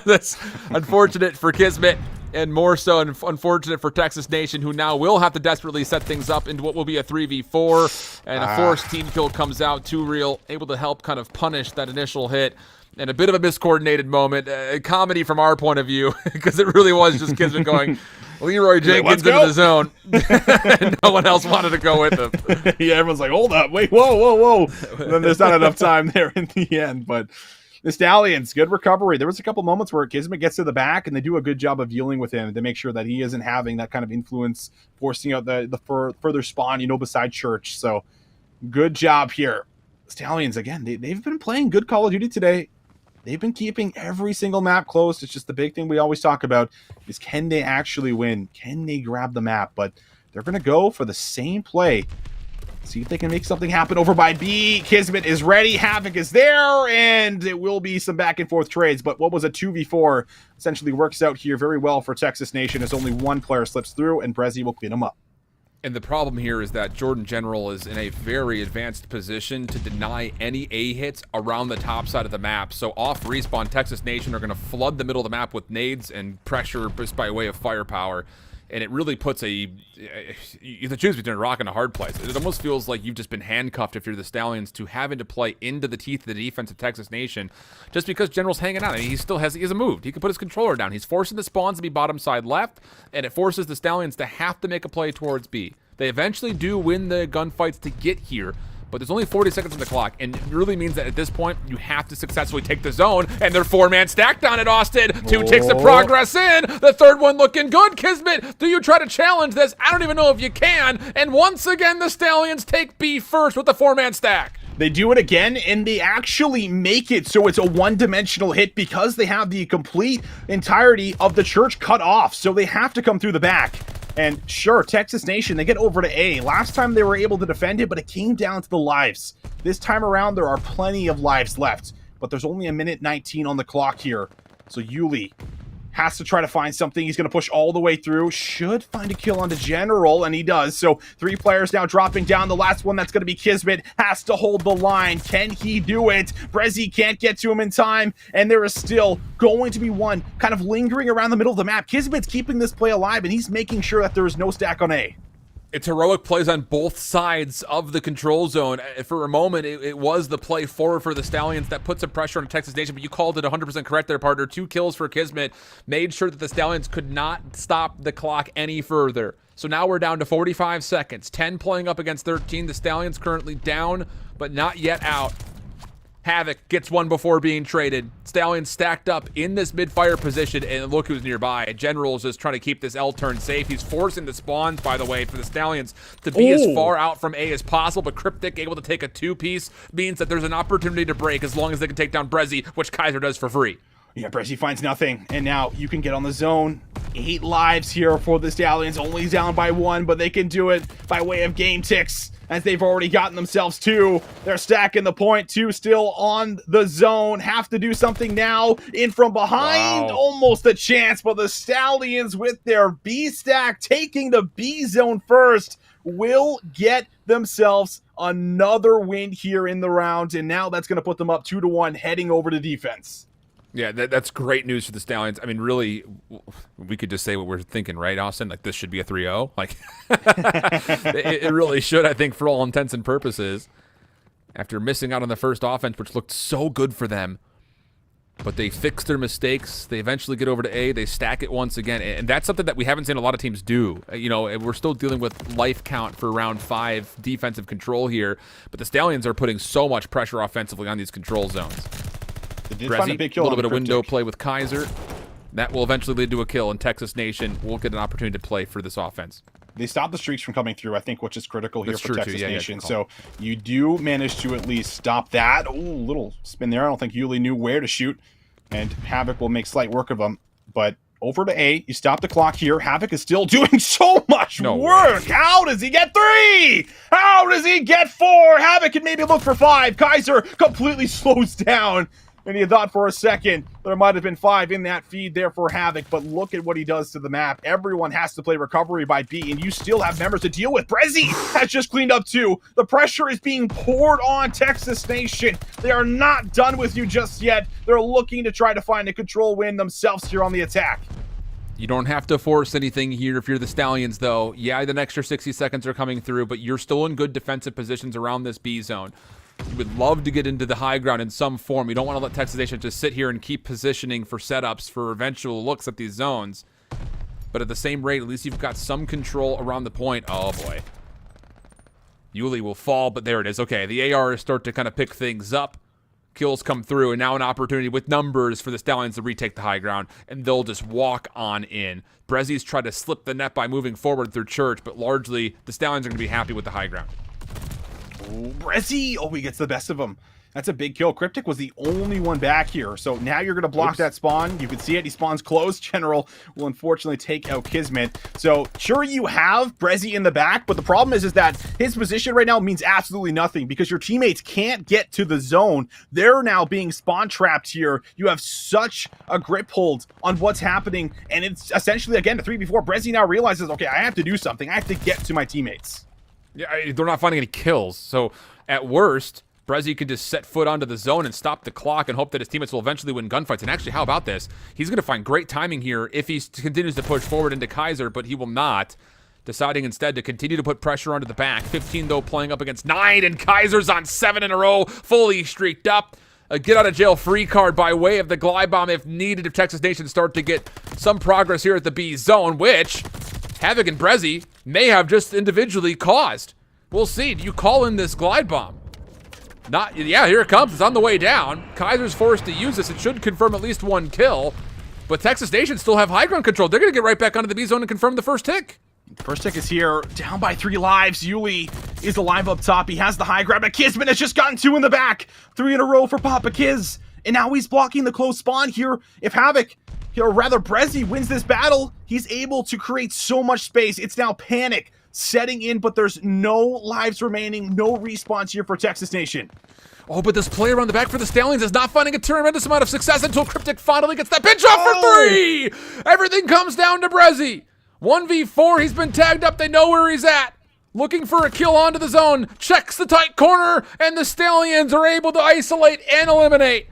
That's unfortunate for Kismet. And more so unfortunate for Texas Nation, who now will have to desperately set things up into what will be a 3v4. And a forced team kill comes out. 2Real able to help kind of punish that initial hit. And a bit of a miscoordinated moment. Comedy from our point of view, because it really was just Kismet going, Leroy Jenkins into the zone. And no one else wanted to go with him. Yeah, everyone's like, hold up, wait, whoa. And then there's not enough time there in the end. But the Stallions, good recovery. There was a couple moments where Kismet gets to the back, and they do a good job of dealing with him to make sure that he isn't having that kind of influence, forcing out the further spawn, beside Church. So good job here. Stallions, again, they've been playing good Call of Duty today. They've been keeping every single map close. It's just the big thing we always talk about is, can they actually win? Can they grab the map? But they're going to go for the same play. See if they can make something happen over by B. Kismet is ready. Havoc is there. And it will be some back and forth trades. But what was a 2v4 essentially works out here very well for Texas Nation, as only one player slips through and Brezzy will clean him up. And the problem here is that Jordan General is in a very advanced position to deny any A hits around the top side of the map. So off respawn, Texas Nation are going to flood the middle of the map with nades and pressure just by way of firepower. And it really puts you have to choose between a rock and a hard place. It almost feels like you've just been handcuffed, if you're the Stallions, to having to play into the teeth of the defense of Texas Nation, just because General's hanging out. I mean, he hasn't moved. He can put his controller down. He's forcing the spawns to be bottom side left, and it forces the Stallions to have to make a play towards B. They eventually do win the gunfights to get here, but there's only 40 seconds on the clock, and it really means that at this point, you have to successfully take the zone, and they're 4-man stacked on it, Austin. 2 takes the progress in. The third one looking good. Kismet, do you try to challenge this? I don't even know if you can. And once again, the Stallions take B first with the 4-man stack. They do it again, and they actually make it so it's a one-dimensional hit because they have the complete entirety of the church cut off, so they have to come through the back. And sure, Texas Nation, they get over to A. Last time they were able to defend it, but it came down to the lives. This time around, there are plenty of lives left, but there's only a minute 19 on the clock here. So Yuli has to try to find something. He's going to push all the way through. Should find a kill on the General, and he does. So 3 players now dropping down. The last one, that's going to be Kismet, has to hold the line. Can he do it? Brezzy can't get to him in time, and there is still going to be one kind of lingering around the middle of the map. Kismet's keeping this play alive, and he's making sure that there is no stack on A. It's heroic plays on both sides of the control zone. For a moment, it was the play forward for the Stallions that put some pressure on Texas Nation, but you called it 100% correct there, partner. 2 kills for Kismet, made sure that the Stallions could not stop the clock any further. So now we're down to 45 seconds. 10 playing up against 13. The Stallions currently down, but not yet out. Havoc gets one before being traded. Stallions stacked up in this mid-fire position, and look who's nearby. General's just trying to keep this L-turn safe. He's forcing the spawns, by the way, for the Stallions to be as far out from A as possible, but Cryptic able to take a 2-piece means that there's an opportunity to break as long as they can take down Brezzy, which Kaiser does for free. Yeah, Brezzy finds nothing, and now you can get on the zone. 8 lives here for the Stallions, only down by 1, but they can do it by way of game ticks, as they've already gotten themselves 2. They're stacking the point. 2 still on the zone. Have to do something now. In from behind. Wow. Almost a chance, but the Stallions with their B stack taking the B zone first will get themselves another win here in the round, and now that's going to put them up 2-1 heading over to defense. Yeah, that's great news for the Stallions. I mean, really, we could just say what we're thinking, right, Austin? Like, this should be a 3-0. Like, it really should, I think, for all intents and purposes. After missing out on the first offense, which looked so good for them. But they fixed their mistakes. They eventually get over to A. They stack it once again. And that's something that we haven't seen a lot of teams do. You know, we're still dealing with life count for round 5 defensive control here. But the Stallions are putting so much pressure offensively on these control zones. Brezzy, a little bit of window play with Kaiser. That will eventually lead to a kill, and Texas Nation will get an opportunity to play for this offense. They stopped the streaks from coming through, I think, which is critical here for Texas Nation. Yeah, so you do manage to at least stop that. Ooh, little spin there. I don't think Yuli knew where to shoot, and Havoc will make slight work of them. But over to A, you stop the clock here. Havoc is still doing so much work. How does he get 3? How does he get 4? Havoc can maybe look for 5. Kaiser completely slows down. And you thought for a second there might have been 5 in that feed there for Havoc, but look at what he does to the map. Everyone has to play recovery by B, and you still have members to deal with. Brezzy has just cleaned up 2. The pressure is being poured on Texas Nation. They are not done with you just yet. They're looking to try to find a control win themselves here on the attack. You don't have to force anything here if you're the Stallions, though. Yeah, the extra 60 seconds are coming through, but you're still in good defensive positions around this B zone. You would love to get into the high ground in some form. You don't want to let Texas Nation just sit here and keep positioning for setups for eventual looks at these zones. But at the same rate, at least you've got some control around the point. Oh, boy. Yuli will fall, but there it is. Okay, the ARs start to kind of pick things up. Kills come through, and now an opportunity with numbers for the Stallions to retake the high ground, and they'll just walk on in. Brezzy's tried to slip the net by moving forward through Church, but largely the Stallions are going to be happy with the high ground. Brezzy! Oh, he gets the best of him. That's a big kill. Cryptic was the only one back here. So now you're going to block that spawn. You can see it. He spawns close. General will unfortunately take out Kismet. So sure, you have Brezzy in the back, but the problem is that his position right now means absolutely nothing because your teammates can't get to the zone. They're now being spawn trapped here. You have such a grip hold on what's happening. And it's essentially, again, a 3v4. Brezzy now realizes, okay, I have to do something. I have to get to my teammates. Yeah, they're not finding any kills. So at worst, Brezzy could just set foot onto the zone and stop the clock and hope that his teammates will eventually win gunfights. And actually, how about this? He's going to find great timing here if he continues to push forward into Kaiser, but he will not. Deciding instead to continue to put pressure onto the back. 15, though, playing up against 9, and Kaiser's on 7 in a row, fully streaked up. A get-out-of-jail-free card by way of the glide bomb if needed if Texas Nation start to get some progress here at the B zone, which Havoc and Brezzy may have just individually caused. We'll see. Do you call in this glide bomb? Not, yeah, here it comes. It's on the way down. Kaiser's forced to use this. It should confirm at least 1 kill. But Texas Nation still have high ground control. They're going to get right back onto the B zone and confirm the first tick. First tick is here, down by 3 lives. Yuli is alive up top. He has the high grab, but Kismet has just gotten 2 in the back. 3 in a row for Papa Kiz. And now he's blocking the close spawn here. If Havoc, or rather Brezzy, wins this battle, he's able to create so much space. It's now panic setting in, but there's no lives remaining, no respawns here for Texas Nation. Oh, but this player on the back for the Stallions is not finding a tremendous amount of success until Cryptic finally gets that pinch off for 3! Everything comes down to Brezzy. 1v4, he's been tagged up, they know where he's at. Looking for a kill onto the zone, checks the tight corner, and the Stallions are able to isolate and eliminate.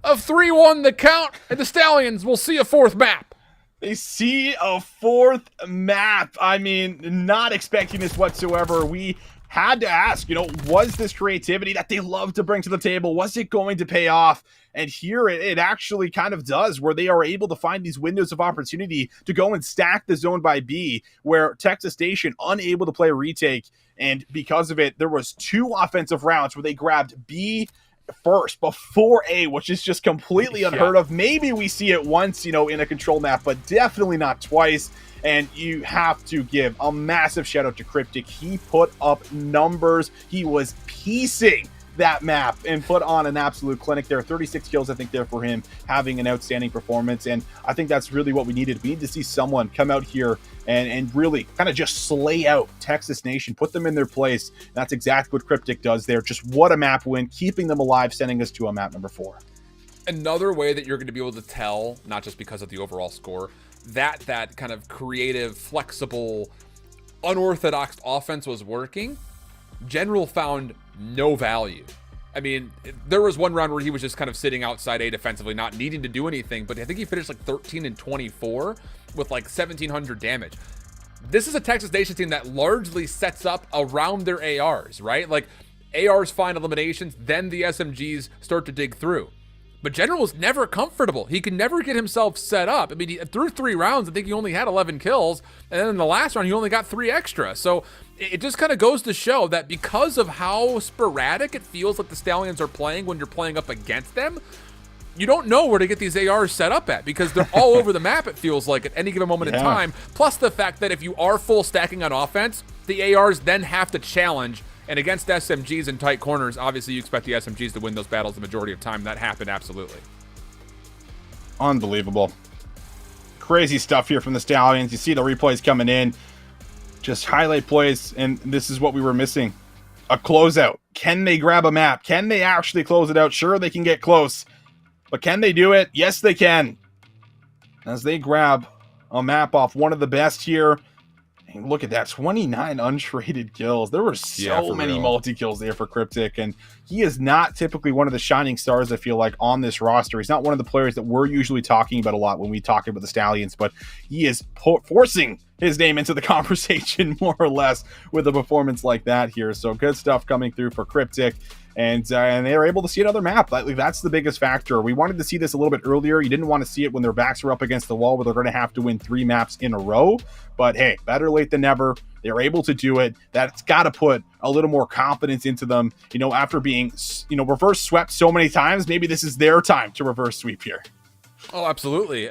A 3-1 the count, and the Stallions will see a 4th map. They see a 4th map. I mean, not expecting this whatsoever. We had to ask, was this creativity that they love to bring to the table, was it going to pay off? And here it actually kind of does, where they are able to find these windows of opportunity to go and stack the zone by B, where Texas Station unable to play a retake. And because of it, there was 2 offensive rounds where they grabbed B first before A, which is just completely unheard of. Maybe we see it once, in a control map, but definitely not twice. And you have to give a massive shout out to Cryptic. He put up numbers. He was piecing that map and put on an absolute clinic there. 36 kills, I think, there for him, having an outstanding performance. And I think that's really what we needed. We need to see someone come out here and really kind of just slay out Texas Nation, put them in their place. That's exactly what Cryptic does there. Just what a map win, keeping them alive, sending us to a map number 4. Another way that you're going to be able to tell, not just because of the overall score, that kind of creative, flexible, unorthodox offense was working, General found no value. I mean, there was one round where he was just kind of sitting outside A defensively, not needing to do anything, but I think he finished like 13 and 24 with like 1,700 damage. This is a Texas Nation team that largely sets up around their ARs, right? Like, ARs find eliminations, then the SMGs start to dig through. But General was never comfortable. He could never get himself set up. I mean, through 3 rounds, I think he only had 11 kills. And then in the last round, he only got 3 extra. So it just kind of goes to show that because of how sporadic it feels like the Stallions are playing when you're playing up against them, you don't know where to get these ARs set up at because they're all over the map, it feels like, at any given moment in time. Plus the fact that if you are full stacking on offense, the ARs then have to challenge. And against SMGs in tight corners, obviously you expect the SMGs to win those battles the majority of time. That happened, absolutely. Unbelievable. Crazy stuff here from the Stallions. You see the replays coming in. Just highlight plays, and this is what we were missing. A closeout. Can they grab a map? Can they actually close it out? Sure, they can get close. But can they do it? Yes, they can. As they grab a map off one of the best here. And look at that, 29 untraded kills. There were so many multi-kills there for Cryptic, and he is not typically one of the shining stars, I feel like, on this roster. He's not one of the players that we're usually talking about a lot when we talk about the Stallions, but he is forcing his name into the conversation, more or less, with a performance like that here. So good stuff coming through for Cryptic. And they were able to see another map. That's the biggest factor. We wanted to see this a little bit earlier. You didn't want to see it when their backs were up against the wall where they're going to have to win 3 maps in a row. But hey, better late than never. They're able to do it. That's got to put a little more confidence into them. After being, reverse swept so many times, maybe this is their time to reverse sweep here. Oh, absolutely.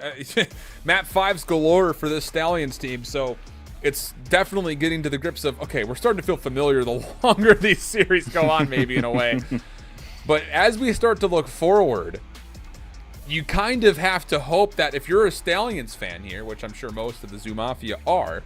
Map 5's galore for this Stallions team. So it's definitely getting to the grips of, okay, we're starting to feel familiar the longer these series go on, maybe, in a way. But as we start to look forward, you kind of have to hope that if you're a Stallions fan here, which I'm sure most of the Zoo Mafia are,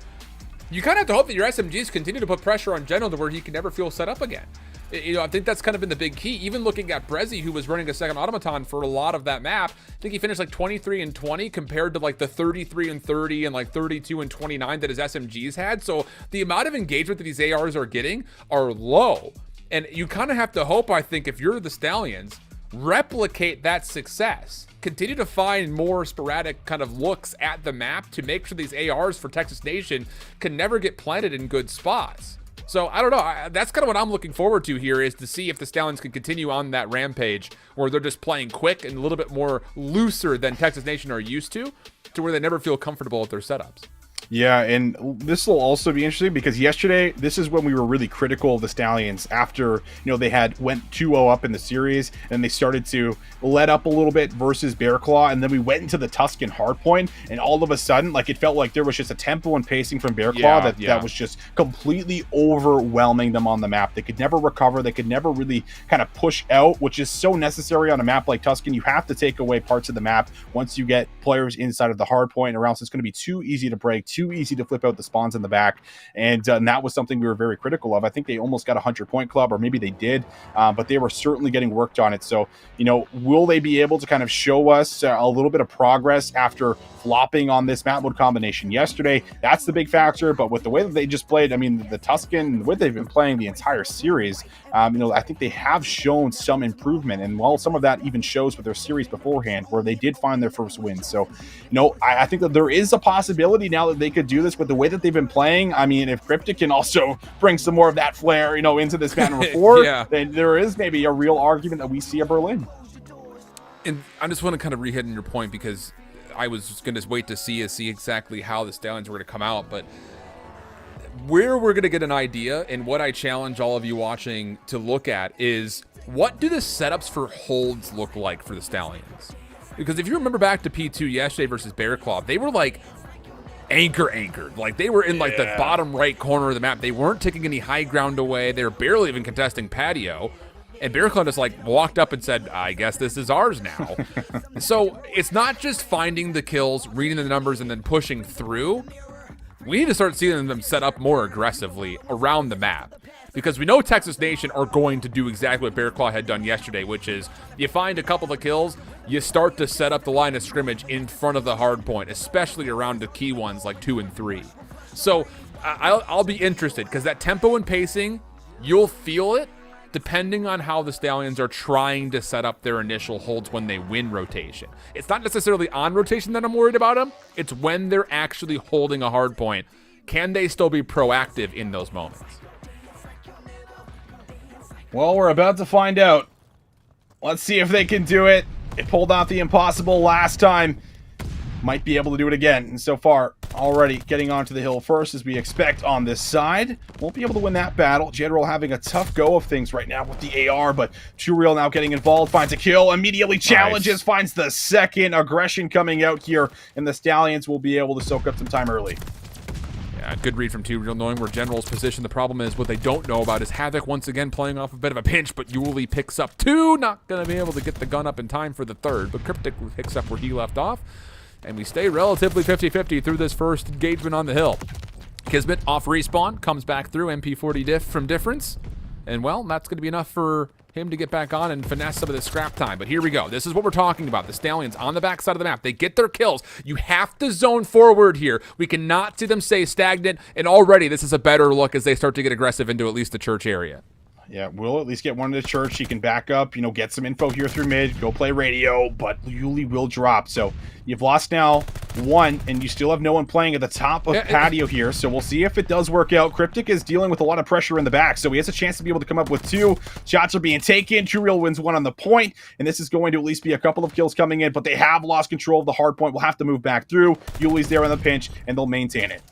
you kind of have to hope that your SMGs continue to put pressure on General to where he can never feel set up again. I think that's kind of been the big key. Even looking at Brezzy, who was running a second automaton for a lot of that map, I think he finished like 23 and 20 compared to like the 33 and 30 and like 32 and 29 that his SMGs had. So the amount of engagement that these ARs are getting are low. And you kind of have to hope, I think, if you're the Stallions, replicate that success. Continue to find more sporadic kind of looks at the map to make sure these ARs for Texas Nation can never get planted in good spots. So I don't know. That's kind of what I'm looking forward to here, is to see if the Stallions can continue on that rampage where they're just playing quick and a little bit more looser than Texas Nation are used to where they never feel comfortable with their setups. Yeah, and this will also be interesting because yesterday, this is when we were really critical of the Stallions after, they had went 2-0 up in the series, and they started to let up a little bit versus Bear Claw, and then we went into the Tuscan Hardpoint, and all of a sudden, like, it felt like there was just a tempo and pacing from Bear Claw that was just completely overwhelming them on the map. They could never recover. They could never really kind of push out, which is so necessary on a map like Tuscan. You have to take away parts of the map once you get players inside of the Hardpoint, or else it's going to be too easy to break, too easy to flip out the spawns in the back, and that was something we were very critical of. I think they almost got a 100-point club, or maybe they did, but they were certainly getting worked on it. So, will they be able to kind of show us a little bit of progress after flopping on this map mode combination yesterday? That's the big factor. But with the way that they just played, I mean, the Tuscan, the way they've been playing the entire series, I think they have shown some improvement, and while some of that even shows with their series beforehand, where they did find their first win. So, I think that there is a possibility now that they could do this with the way that they've been playing. I mean, if Cryptic can also bring some more of that flair, into this map number 4, then there is maybe a real argument that we see a Berlin. And I just want to kind of re-hit in your point, because I was just going to wait to see exactly how the Stallions were going to come out. But where we're going to get an idea, and what I challenge all of you watching to look at, is what do the setups for holds look like for the Stallions? Because if you remember back to P2 yesterday versus Bear Claw, they were like anchored. Like, they were in like the bottom right corner of the map. They weren't taking any high ground away. They were barely even contesting patio. And Bear Claw just like walked up and said, I guess this is ours now. So it's not just finding the kills, reading the numbers, and then pushing through. We need to start seeing them set up more aggressively around the map, because we know Texas Nation are going to do exactly what Bear Claw had done yesterday, which is you find a couple of kills, you start to set up the line of scrimmage in front of the hard point, especially around the key ones like 2 and 3. So I'll be interested, because that tempo and pacing, you'll feel it depending on how the Stallions are trying to set up their initial holds when they win rotation. It's not necessarily on rotation that I'm worried about them. It's when they're actually holding a hard point. Can they still be proactive in those moments? Well, we're about to find out. Let's see if they can do it. They pulled out the impossible last time. Might be able to do it again. And so far, already getting onto the hill first, as we expect on this side. Won't be able to win that battle. General having a tough go of things right now with the AR, but Too Real now getting involved, finds a kill, immediately challenges, finds the second. Aggression coming out here, and the Stallions will be able to soak up some time early. Yeah, good read from Too Real, knowing where General's position. The problem is what they don't know about is Havoc once again playing off a bit of a pinch, but Yuli picks up 2. Not going to be able to get the gun up in time for the 3rd, but Cryptic picks up where he left off. And we stay relatively 50-50 through this first engagement on the hill. Kismet off respawn, comes back through, MP40 diff from difference. And, well, that's going to be enough for him to get back on and finesse some of the scrap time. But here we go. This is what we're talking about. The Stallions on the backside of the map. They get their kills. You have to zone forward here. We cannot see them stay stagnant. And already this is a better look as they start to get aggressive into at least the church area. Yeah, we'll at least get one to the church. He can back up, get some info here through mid, go play radio, but Yuli will drop. So you've lost now 1, and you still have no one playing at the top of patio here. So we'll see if it does work out. Cryptic is dealing with a lot of pressure in the back, so he has a chance to be able to come up with 2. Shots are being taken. Too Real wins 1 on the point, and this is going to at least be a couple of kills coming in, but they have lost control of the hard point. We'll have to move back through. Yuli's there on the pinch, and they'll maintain it.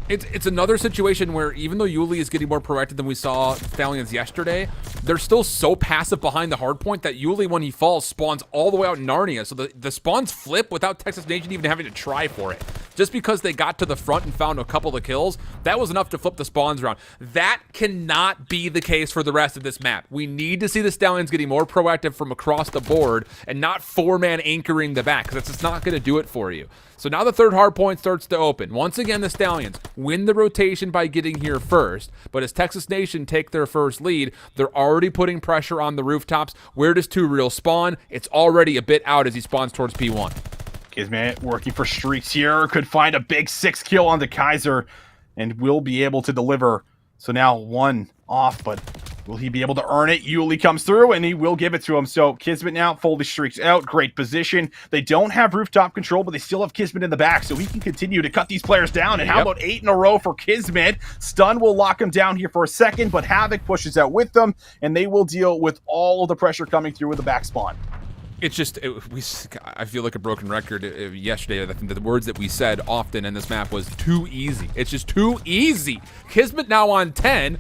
It's another situation where even though Yuli is getting more proactive than we saw Stallions yesterday, they're still so passive behind the hard point that Yuli, when he falls, spawns all the way out in Narnia. So the spawns flip without Texas Nation even having to try for it. Just because they got to the front and found a couple of kills, that was enough to flip the spawns around. That cannot be the case for the rest of this map. We need to see the Stallions getting more proactive from across the board and not 4-man anchoring the back, because that's just not going to do it for you. So now the 3rd hard point starts to open. Once again, the Stallions win the rotation by getting here first, but as Texas Nation take their first lead, they're already putting pressure on the rooftops. Where does Too Real spawn? It's already a bit out as he spawns towards P1. Kismet working for streaks here. Could find a big 6 kill on the Kaiser and will be able to deliver. So now 1 off, but will he be able to earn it? Yuli comes through, and he will give it to him. So Kismet now fully streaks out. Great position. They don't have rooftop control, but they still have Kismet in the back, so he can continue to cut these players down. And how about 8 in a row for Kismet? Stun will lock him down here for a second, but Havoc pushes out with them, and they will deal with all of the pressure coming through with the back spawn. It's just, I feel like a broken record yesterday. I think the words that we said often in this map was too easy. It's just too easy. Kismet now on 10.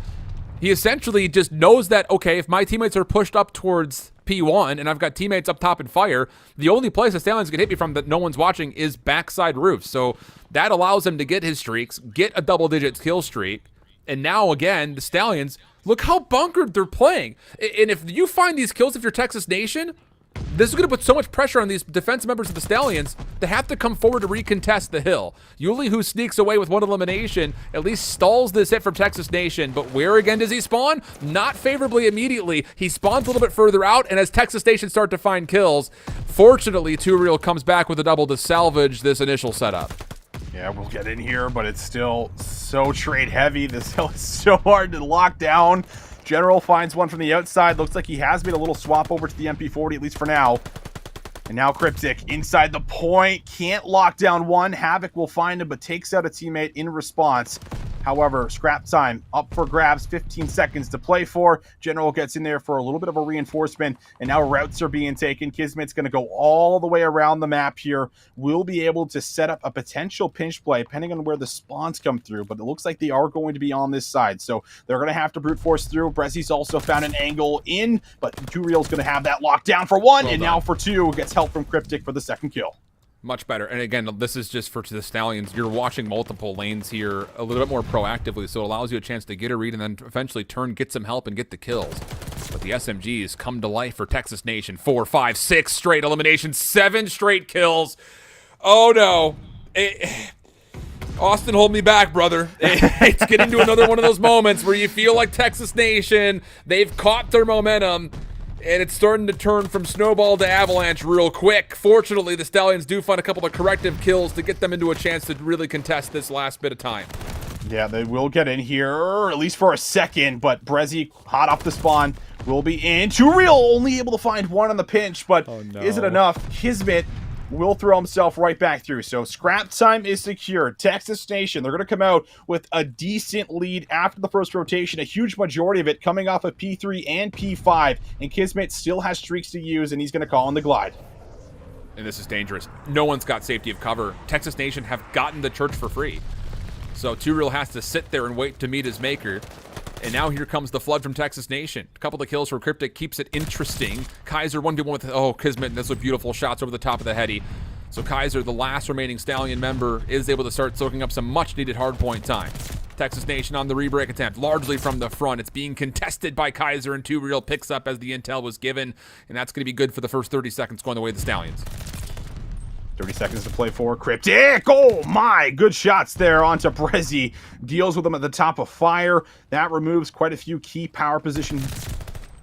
He essentially just knows that, okay, if my teammates are pushed up towards P1 and I've got teammates up top in fire, the only place the Stallions can hit me from that no one's watching is backside roofs. So that allows him to get his streaks, get a double-digit kill streak, and now again, the Stallions, look how bunkered they're playing. And if you find these kills, if you're Texas Nation, this is going to put so much pressure on these defensive members of the Stallions to have to come forward to recontest the hill. Yuli, who sneaks away with one elimination, at least stalls this hit from Texas Nation. But where again does he spawn? Not favorably immediately. He spawns a little bit further out, and as Texas Nation start to find kills, fortunately, 2Real comes back with a double to salvage this initial setup. Yeah, we'll get in here, but it's still so trade heavy. This hill is so hard to lock down. General finds one from the outside. Looks like he has made a little swap over to the MP40, at least for now. And now Cryptic inside the point. Can't lock down one. Havoc will find him, but takes out a teammate in response. However, scrap time up for grabs. 15 seconds to play for. General gets in there for a little bit of a reinforcement, and now routes are being taken. Kismet's going to go all the way around the map here. We'll be able to set up a potential pinch play, depending on where the spawns come through, but it looks like they are going to be on this side, so they're going to have to brute force through. Brezi's also found an angle in, but 2Real's going to have that locked down for one, and now for two. Gets help from Cryptic for the second kill. Much better. And again, this is just for the Stallions. You're watching multiple lanes here a little bit more proactively, so it allows you a chance to get a read and then eventually turn, get some help, and get the kills. But the SMGs come to life for Texas Nation. 4, 5, 6 straight eliminations, 7 straight kills. Oh no. Austin, hold me back, brother. It's getting to another one of those moments where you feel like Texas Nation, they've caught their momentum, and it's starting to turn from snowball to avalanche real quick. Fortunately, the Stallions do find a couple of corrective kills to get them into a chance to really contest this last bit of time. Yeah, they will get in here, at least for a second, but Brezi, hot off the spawn, will be in. 2Real only able to find one on the pinch, but is it enough? Kismet will throw himself right back through. So scrap time is secured. Texas Nation, they're going to come out with a decent lead after the first rotation, a huge majority of it coming off of P3 and P5, and Kismet still has streaks to use, and he's going to call on the glide. And this is dangerous. No one's got safety of cover. Texas Nation have gotten the church for free. So 2Real has to sit there and wait to meet his maker. And now here comes the flood from Texas Nation. A couple of kills for Cryptic keeps it interesting. Kaiser 1v1 with, Kismet, and those are beautiful shots over the top of the heady. So Kaiser, the last remaining Stallion member, is able to start soaking up some much-needed hardpoint time. Texas Nation on the re-break attempt, largely from the front. It's being contested by Kaiser, and 2Real picks up as the intel was given, and that's going to be good for the first 30 seconds going the way of the Stallions. 30 seconds to play for Cryptic. Oh my, good shots there onto Brezi. Deals with them at the top of fire. That removes quite a few key power positions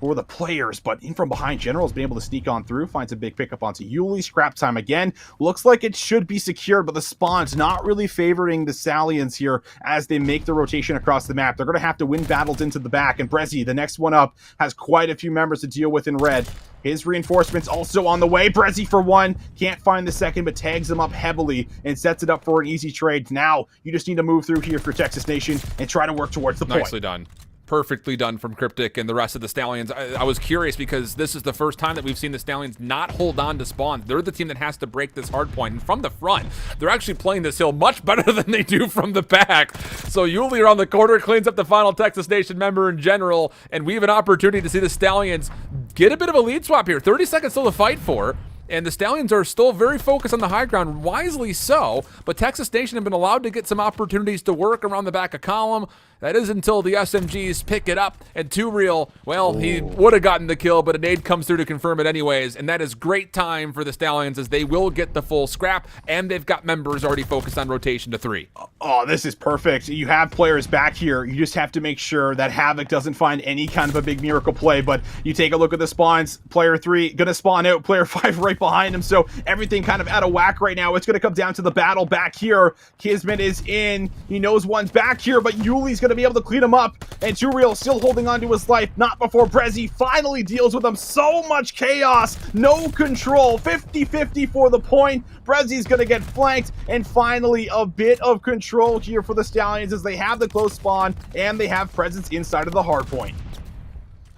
for the players, but in from behind, General's been able to sneak on through, finds a big pickup onto Yuli. Scrap time again. Looks like it should be secured, but the spawn's not really favoring the Stallions here as they make the rotation across the map. They're going to have to win battles into the back, and Brezi, the next one up, has quite a few members to deal with in red. His reinforcements also on the way. Brezi for one. Can't find the second, but tags him up heavily and sets it up for an easy trade. Now, you just need to move through here for Texas Nation and try to work towards the point. Nicely done. Perfectly done from Cryptic and the rest of the Stallions. I was curious because this is the first time that we've seen the Stallions not hold on to spawns. They're the team that has to break this hard point. And from the front, they're actually playing this hill much better than they do from the back. So Yuli around the corner cleans up the final Texas Nation member in general. And we have an opportunity to see the Stallions get a bit of a lead swap here. 30 seconds still to fight for. And the Stallions are still very focused on the high ground, wisely so, but Texas Nation have been allowed to get some opportunities to work around the back of column. That is until the SMGs pick it up, and 2Real, well, he would have gotten the kill, but a nade comes through to confirm it anyways, and that is great time for the Stallions as they will get the full scrap, and they've got members already focused on rotation to 3. Oh, this is perfect. You have players back here. You just have to make sure that Havoc doesn't find any kind of a big miracle play, but you take a look at the spawns. Player 3 gonna spawn out, player 5 right behind him, so everything kind of out of whack right now. It's gonna come down to the battle back here. Kismet is in. He knows one's back here, but Yuli's gonna be able to clean him up, and 2Real still holding on to his life. Not before Brezi finally deals with him. So much chaos, no control. 50-50 for the point. Brezi's gonna get flanked, and finally a bit of control here for the Stallions as they have the close spawn and they have presence inside of the hard point.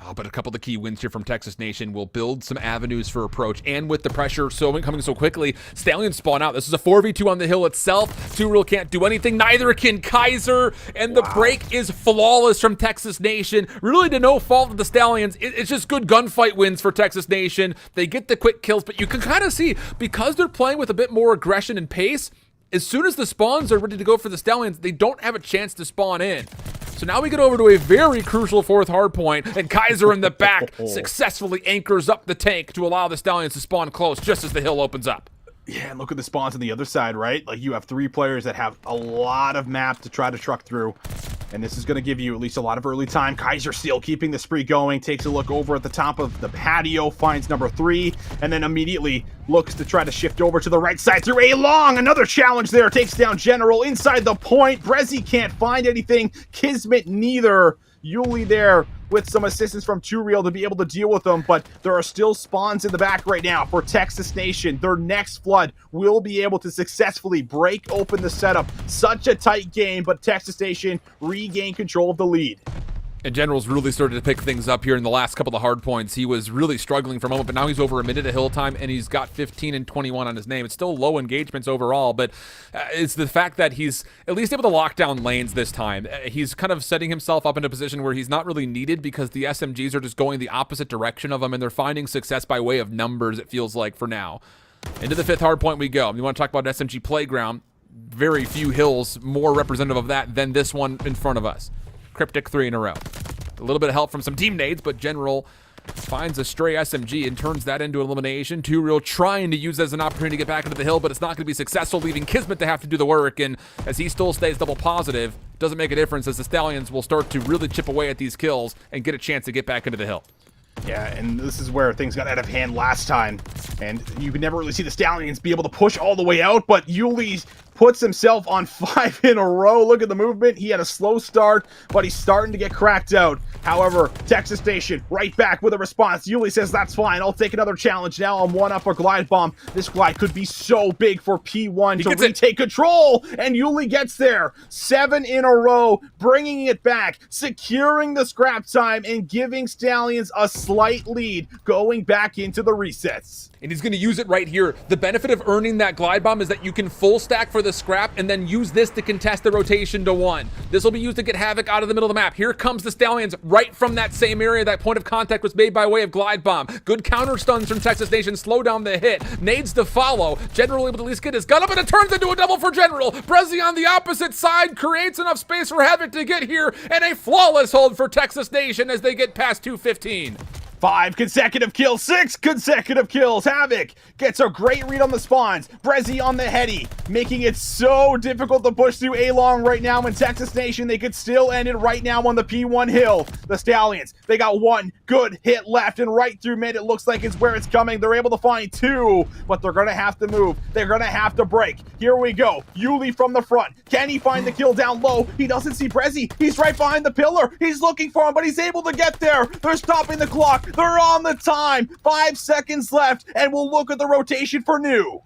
Oh, but a couple of the key wins here from Texas Nation will build some avenues for approach. And with the pressure coming so quickly, Stallions spawn out. This is a 4v2 on the hill itself. Two Real can't do anything. Neither can Kaiser. And the break is flawless from Texas Nation. Really to no fault of the Stallions. It's just good gunfight wins for Texas Nation. They get the quick kills, but you can kind of see, because they're playing with a bit more aggression and pace, as soon as the spawns are ready to go for the Stallions, they don't have a chance to spawn in. So now we get over to a very crucial fourth hardpoint, and Kaiser in the back successfully anchors up the tank to allow the Stallions to spawn close just as the hill opens up. Yeah, and look at the spawns on the other side, right? Like, you have 3 players that have a lot of map to try to truck through, and this is going to give you at least a lot of early time. Kaiser still keeping the spree going, takes a look over at the top of the patio, finds number 3, and then immediately looks to try to shift over to the right side through A long. Another challenge there, takes down General inside the point. Brezzy can't find anything, Kismet neither. Yuli there with some assistance from Too Real to be able to deal with them, but there are still spawns in the back right now for Texas Nation. Their next flood will be able to successfully break open the setup. Such a tight game, but Texas Nation regain control of the lead. And General's really started to pick things up here in the last couple of hard points. He was really struggling for a moment, but now he's over a minute of hill time, and he's got 15 and 21 on his name. It's still low engagements overall, but it's the fact that he's at least able to lock down lanes this time. He's kind of setting himself up in a position where he's not really needed because the SMGs are just going the opposite direction of him, and they're finding success by way of numbers, it feels like, for now. Into the fifth hard point we go. You want to talk about SMG Playground. Very few hills more representative of that than this one in front of us. Cryptic 3 in a row. A little bit of help from some team nades, but General finds a stray SMG and turns that into elimination. Too Real trying to use that as an opportunity to get back into the hill, but it's not going to be successful, leaving Kismet to have to do the work. And as he still stays double positive, doesn't make a difference as the Stallions will start to really chip away at these kills and get a chance to get back into the hill. Yeah, and this is where things got out of hand last time. And you could never really see the Stallions be able to push all the way out, but Yuli puts himself on 5 in a row. Look at the movement. He had a slow start, but he's starting to get cracked out. However, Texas Nation right back with a response. Yuli says, that's fine. I'll take another challenge now. I'm 1 up for Glide Bomb. This glide could be so big for P1 to retake control, and Yuli gets there. 7 in a row, bringing it back, securing the scrap time, and giving Stallions a slight lead going back into the resets. And he's going to use it right here. The benefit of earning that Glide Bomb is that you can full stack for the scrap and then use this to contest the rotation to 1. This will be used to get Havoc out of the middle of the map. Here comes the Stallions right from that same area. That point of contact was made by way of Glide Bomb. Good counter stuns from Texas Nation. Slow down the hit. Nades to follow. General able to at least get his gun up, and it turns into a double for General. Brezzy on the opposite side creates enough space for Havoc to get here, and a flawless hold for Texas Nation as they get past 215. 5 consecutive kills, 6 consecutive kills. Havoc gets a great read on the spawns. Brezzy on the heady, making it so difficult to push through A-long right now in Texas Nation. They could still end it right now on the P1 hill. The Stallions, they got 1 good hit left, and right through mid, it looks like it's where it's coming. They're able to find 2, but they're going to have to move. They're going to have to break. Here we go. Yuli from the front. Can he find the kill down low? He doesn't see Brezzy. He's right behind the pillar. He's looking for him, but he's able to get there. They're stopping the clock. They're on the time. 5 seconds left, and we'll look at the rotation for new.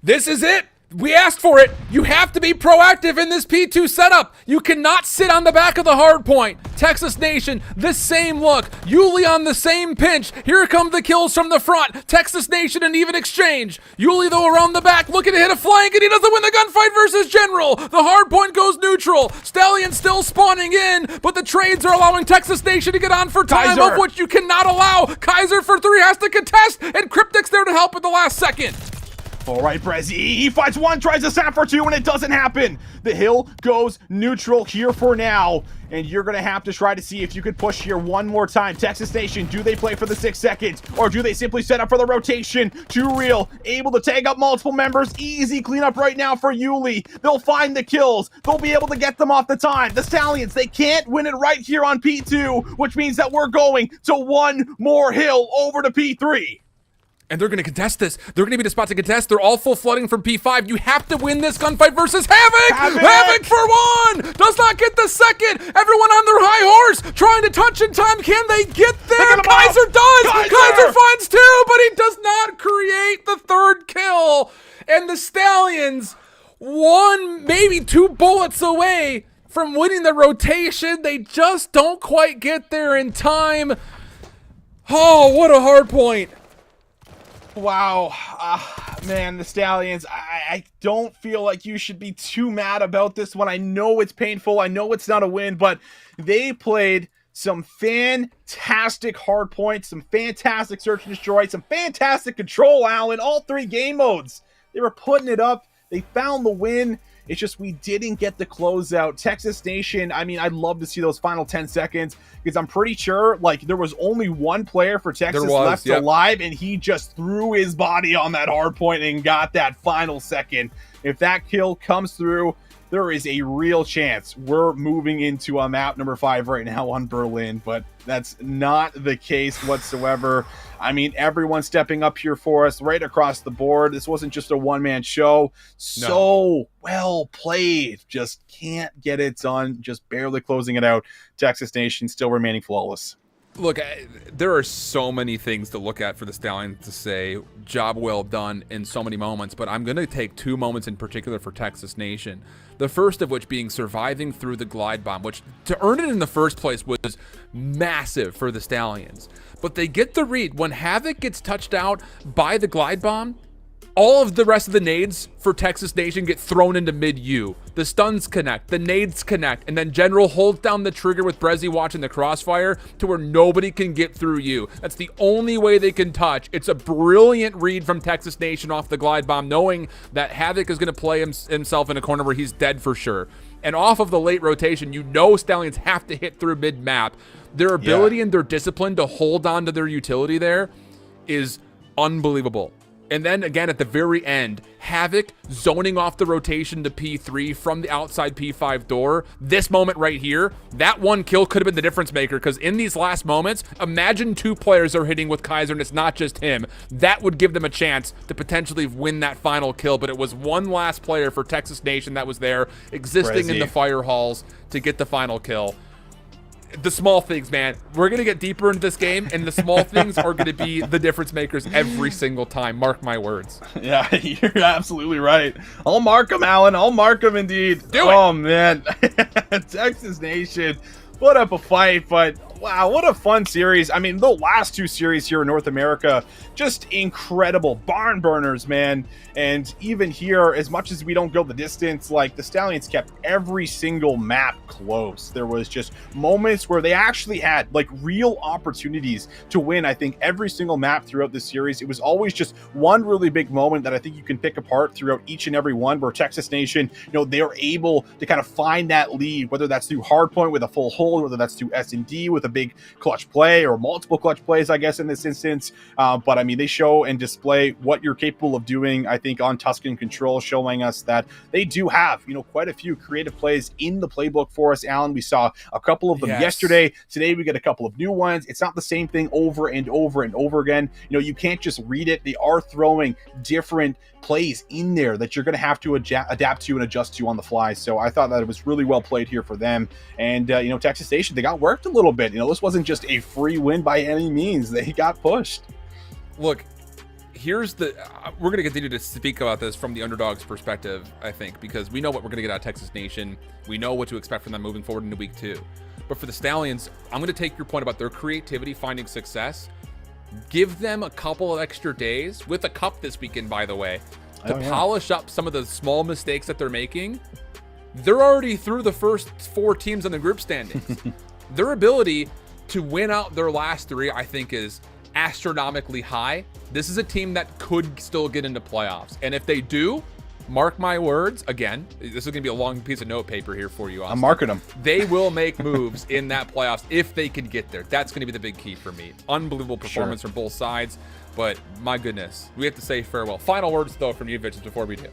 This is it. We asked for it. You have to be proactive in this P2 setup. You cannot sit on the back of the hard point. Texas Nation, the same look. Yuli on the same pinch. Here come the kills from the front. Texas Nation an even exchange. Yuli, though, around the back, looking to hit a flank, and he doesn't win the gunfight versus General. The hard point goes neutral. Stallion still spawning in, but the trades are allowing Texas Nation to get on for time, Kaiser, of which you cannot allow. Kaiser for 3 has to contest, and Cryptic's there to help at the last second. All right, Brezzy, he fights 1, tries to sap for 2, and it doesn't happen. The hill goes neutral here for now, and you're going to have to try to see if you could push here one more time. Texas Nation, do they play for the 6 seconds, or do they simply set up for the rotation? Too Real, able to tag up multiple members. Easy cleanup right now for Yuli. They'll find the kills. They'll be able to get them off the time. The Stallions, they can't win it right here on P2, which means that we're going to 1 more hill over to P3. And they're going to contest this. They're going to be the spot to contest. They're all full flooding from P5. You have to win this gunfight versus Havoc! Havoc for 1! Does not get the second! Everyone on their high horse trying to touch in time. Can they get there? Kaiser does! Kaiser finds 2, but he does not create the 3rd kill. And the Stallions, 1, maybe 2 bullets away from winning the rotation. They just don't quite get there in time. Oh, what a hard point. Wow. Man, the Stallions, I don't feel like you should be too mad about this one. I know it's painful. I know it's not a win, but they played some fantastic hard points, some fantastic search and destroy, some fantastic control, Alan, all 3 game modes. They were putting it up. They found the win. It's just we didn't get the closeout. Texas Nation, I mean, I'd love to see those final 10 seconds because I'm pretty sure like there was only one player for Texas left alive, and he just threw his body on that hard point and got that final second. If that kill comes through, there is a real chance we're moving into a map number 5 right now on Berlin, but that's not the case whatsoever. I mean, everyone stepping up here for us right across the board. This wasn't just a one-man show. So well played. Just can't get it done. Just barely closing it out. Texas Nation still remaining flawless. Look, there are so many things to look at for the Stallions to say job well done in so many moments, but I'm going to take 2 moments in particular for Texas Nation. The first of which being surviving through the glide bomb, which to earn it in the first place was massive for the Stallions. But they get the read. When Havoc gets touched out by the glide bomb, all of the rest of the nades for Texas Nation get thrown into mid-U. The stuns connect, the nades connect, and then General holds down the trigger with Brezzy watching the crossfire to where nobody can get through you. That's the only way they can touch. It's a brilliant read from Texas Nation off the glide bomb, knowing that Havoc is going to play himself in a corner where he's dead for sure. And off of the late rotation, you know Stallions have to hit through mid-map. Their ability and their discipline to hold on to their utility there is unbelievable. And then again at the very end, Havoc zoning off the rotation to P3 from the outside P5 door. This moment right here, that one kill could have been the difference maker, because in these last moments, imagine 2 players are hitting with Kaiser and it's not just him. That would give them a chance to potentially win that final kill, but it was one last player for Texas Nation that was there, existing in the fire halls to get the final kill. The small things, man. We're going to get deeper into this game, and the small things are going to be the difference makers every single time. Mark my words. Yeah, you're absolutely right. I'll mark them, Alan. I'll mark them indeed. Do it. Oh, man. Texas Nation put up a fight, but wow, what a fun series. I mean, the last 2 series here in North America, just incredible. Barn burners, man. And even here, as much as we don't go the distance, like the Stallions kept every single map close. There was just moments where they actually had like real opportunities to win. I think every single map throughout this series, it was always just one really big moment that I think you can pick apart throughout each and every one, where Texas Nation, you know, they're able to kind of find that lead, whether that's through Hardpoint with a full hold, whether that's through S&D with a big clutch play, or multiple clutch plays, I guess, in this instance. But I mean, they show and display what you're capable of doing, I think, on Tuscan Control, showing us that they do have, you know, quite a few creative plays in the playbook for us, Alan. We saw a couple of them yesterday. Today, we get a couple of new ones. It's not the same thing over and over and over again. You know, you can't just read it. They are throwing different plays in there that you're going to have to adapt to and adjust to on the fly. So I thought that it was really well played here for them. And, you know, Texas Nation, they got worked a little bit. You know, this wasn't just a free win by any means. They got pushed. Look, here's the we're going to continue to speak about this from the underdog's perspective, I think, because we know what we're going to get out of Texas Nation. We know what to expect from them moving forward into week 2. But for the Stallions, I'm going to take your point about their creativity finding success. Give them a couple of extra days with a cup this weekend, by the way, to polish up some of the small mistakes that they're making. They're already through the first 4 teams in the group standings. Their ability to win out their last 3, I think, is astronomically high. This is a team that could still get into playoffs. And if they do, mark my words, again, this is going to be a long piece of note paper here for you, Austin. I'm marking them. They will make moves in that playoffs if they can get there. That's going to be the big key for me. Unbelievable performance from both sides, but my goodness, we have to say farewell. Final words, though, from you, Vince, before we do.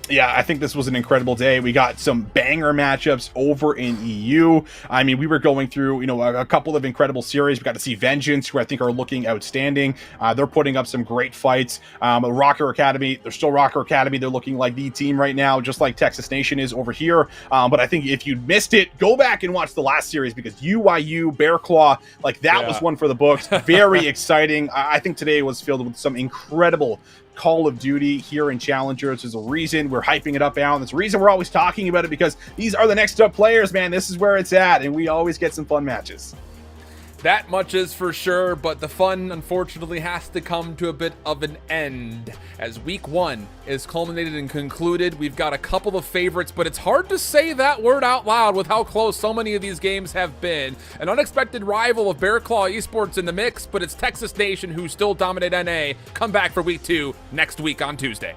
Yeah, I think this was an incredible day. We got some banger matchups over in EU. I mean, we were going through, you know, a couple of incredible series. We got to see Vengeance, who I think are looking outstanding. They're putting up some great fights. Rocker Academy, they're still Rocker Academy. They're looking like the team right now, just like Texas Nation is over here. But I think if you missed it, go back and watch the last series, because UYU, Bear Claw, like that was one for the books. Very exciting. I think today was filled with some incredible Call of Duty here in Challengers. There's a reason we're hyping it up, Alan. There's a reason we're always talking about it, because these are the next up players, man. This is where it's at, and we always get some fun matches. That much is for sure, but the fun, unfortunately, has to come to a bit of an end. As week 1 is culminated and concluded, we've got a couple of favorites, but it's hard to say that word out loud with how close so many of these games have been. An unexpected rival of Bear Claw Esports in the mix, but it's Texas Nation who still dominate NA. Come back for week 2 next week on Tuesday.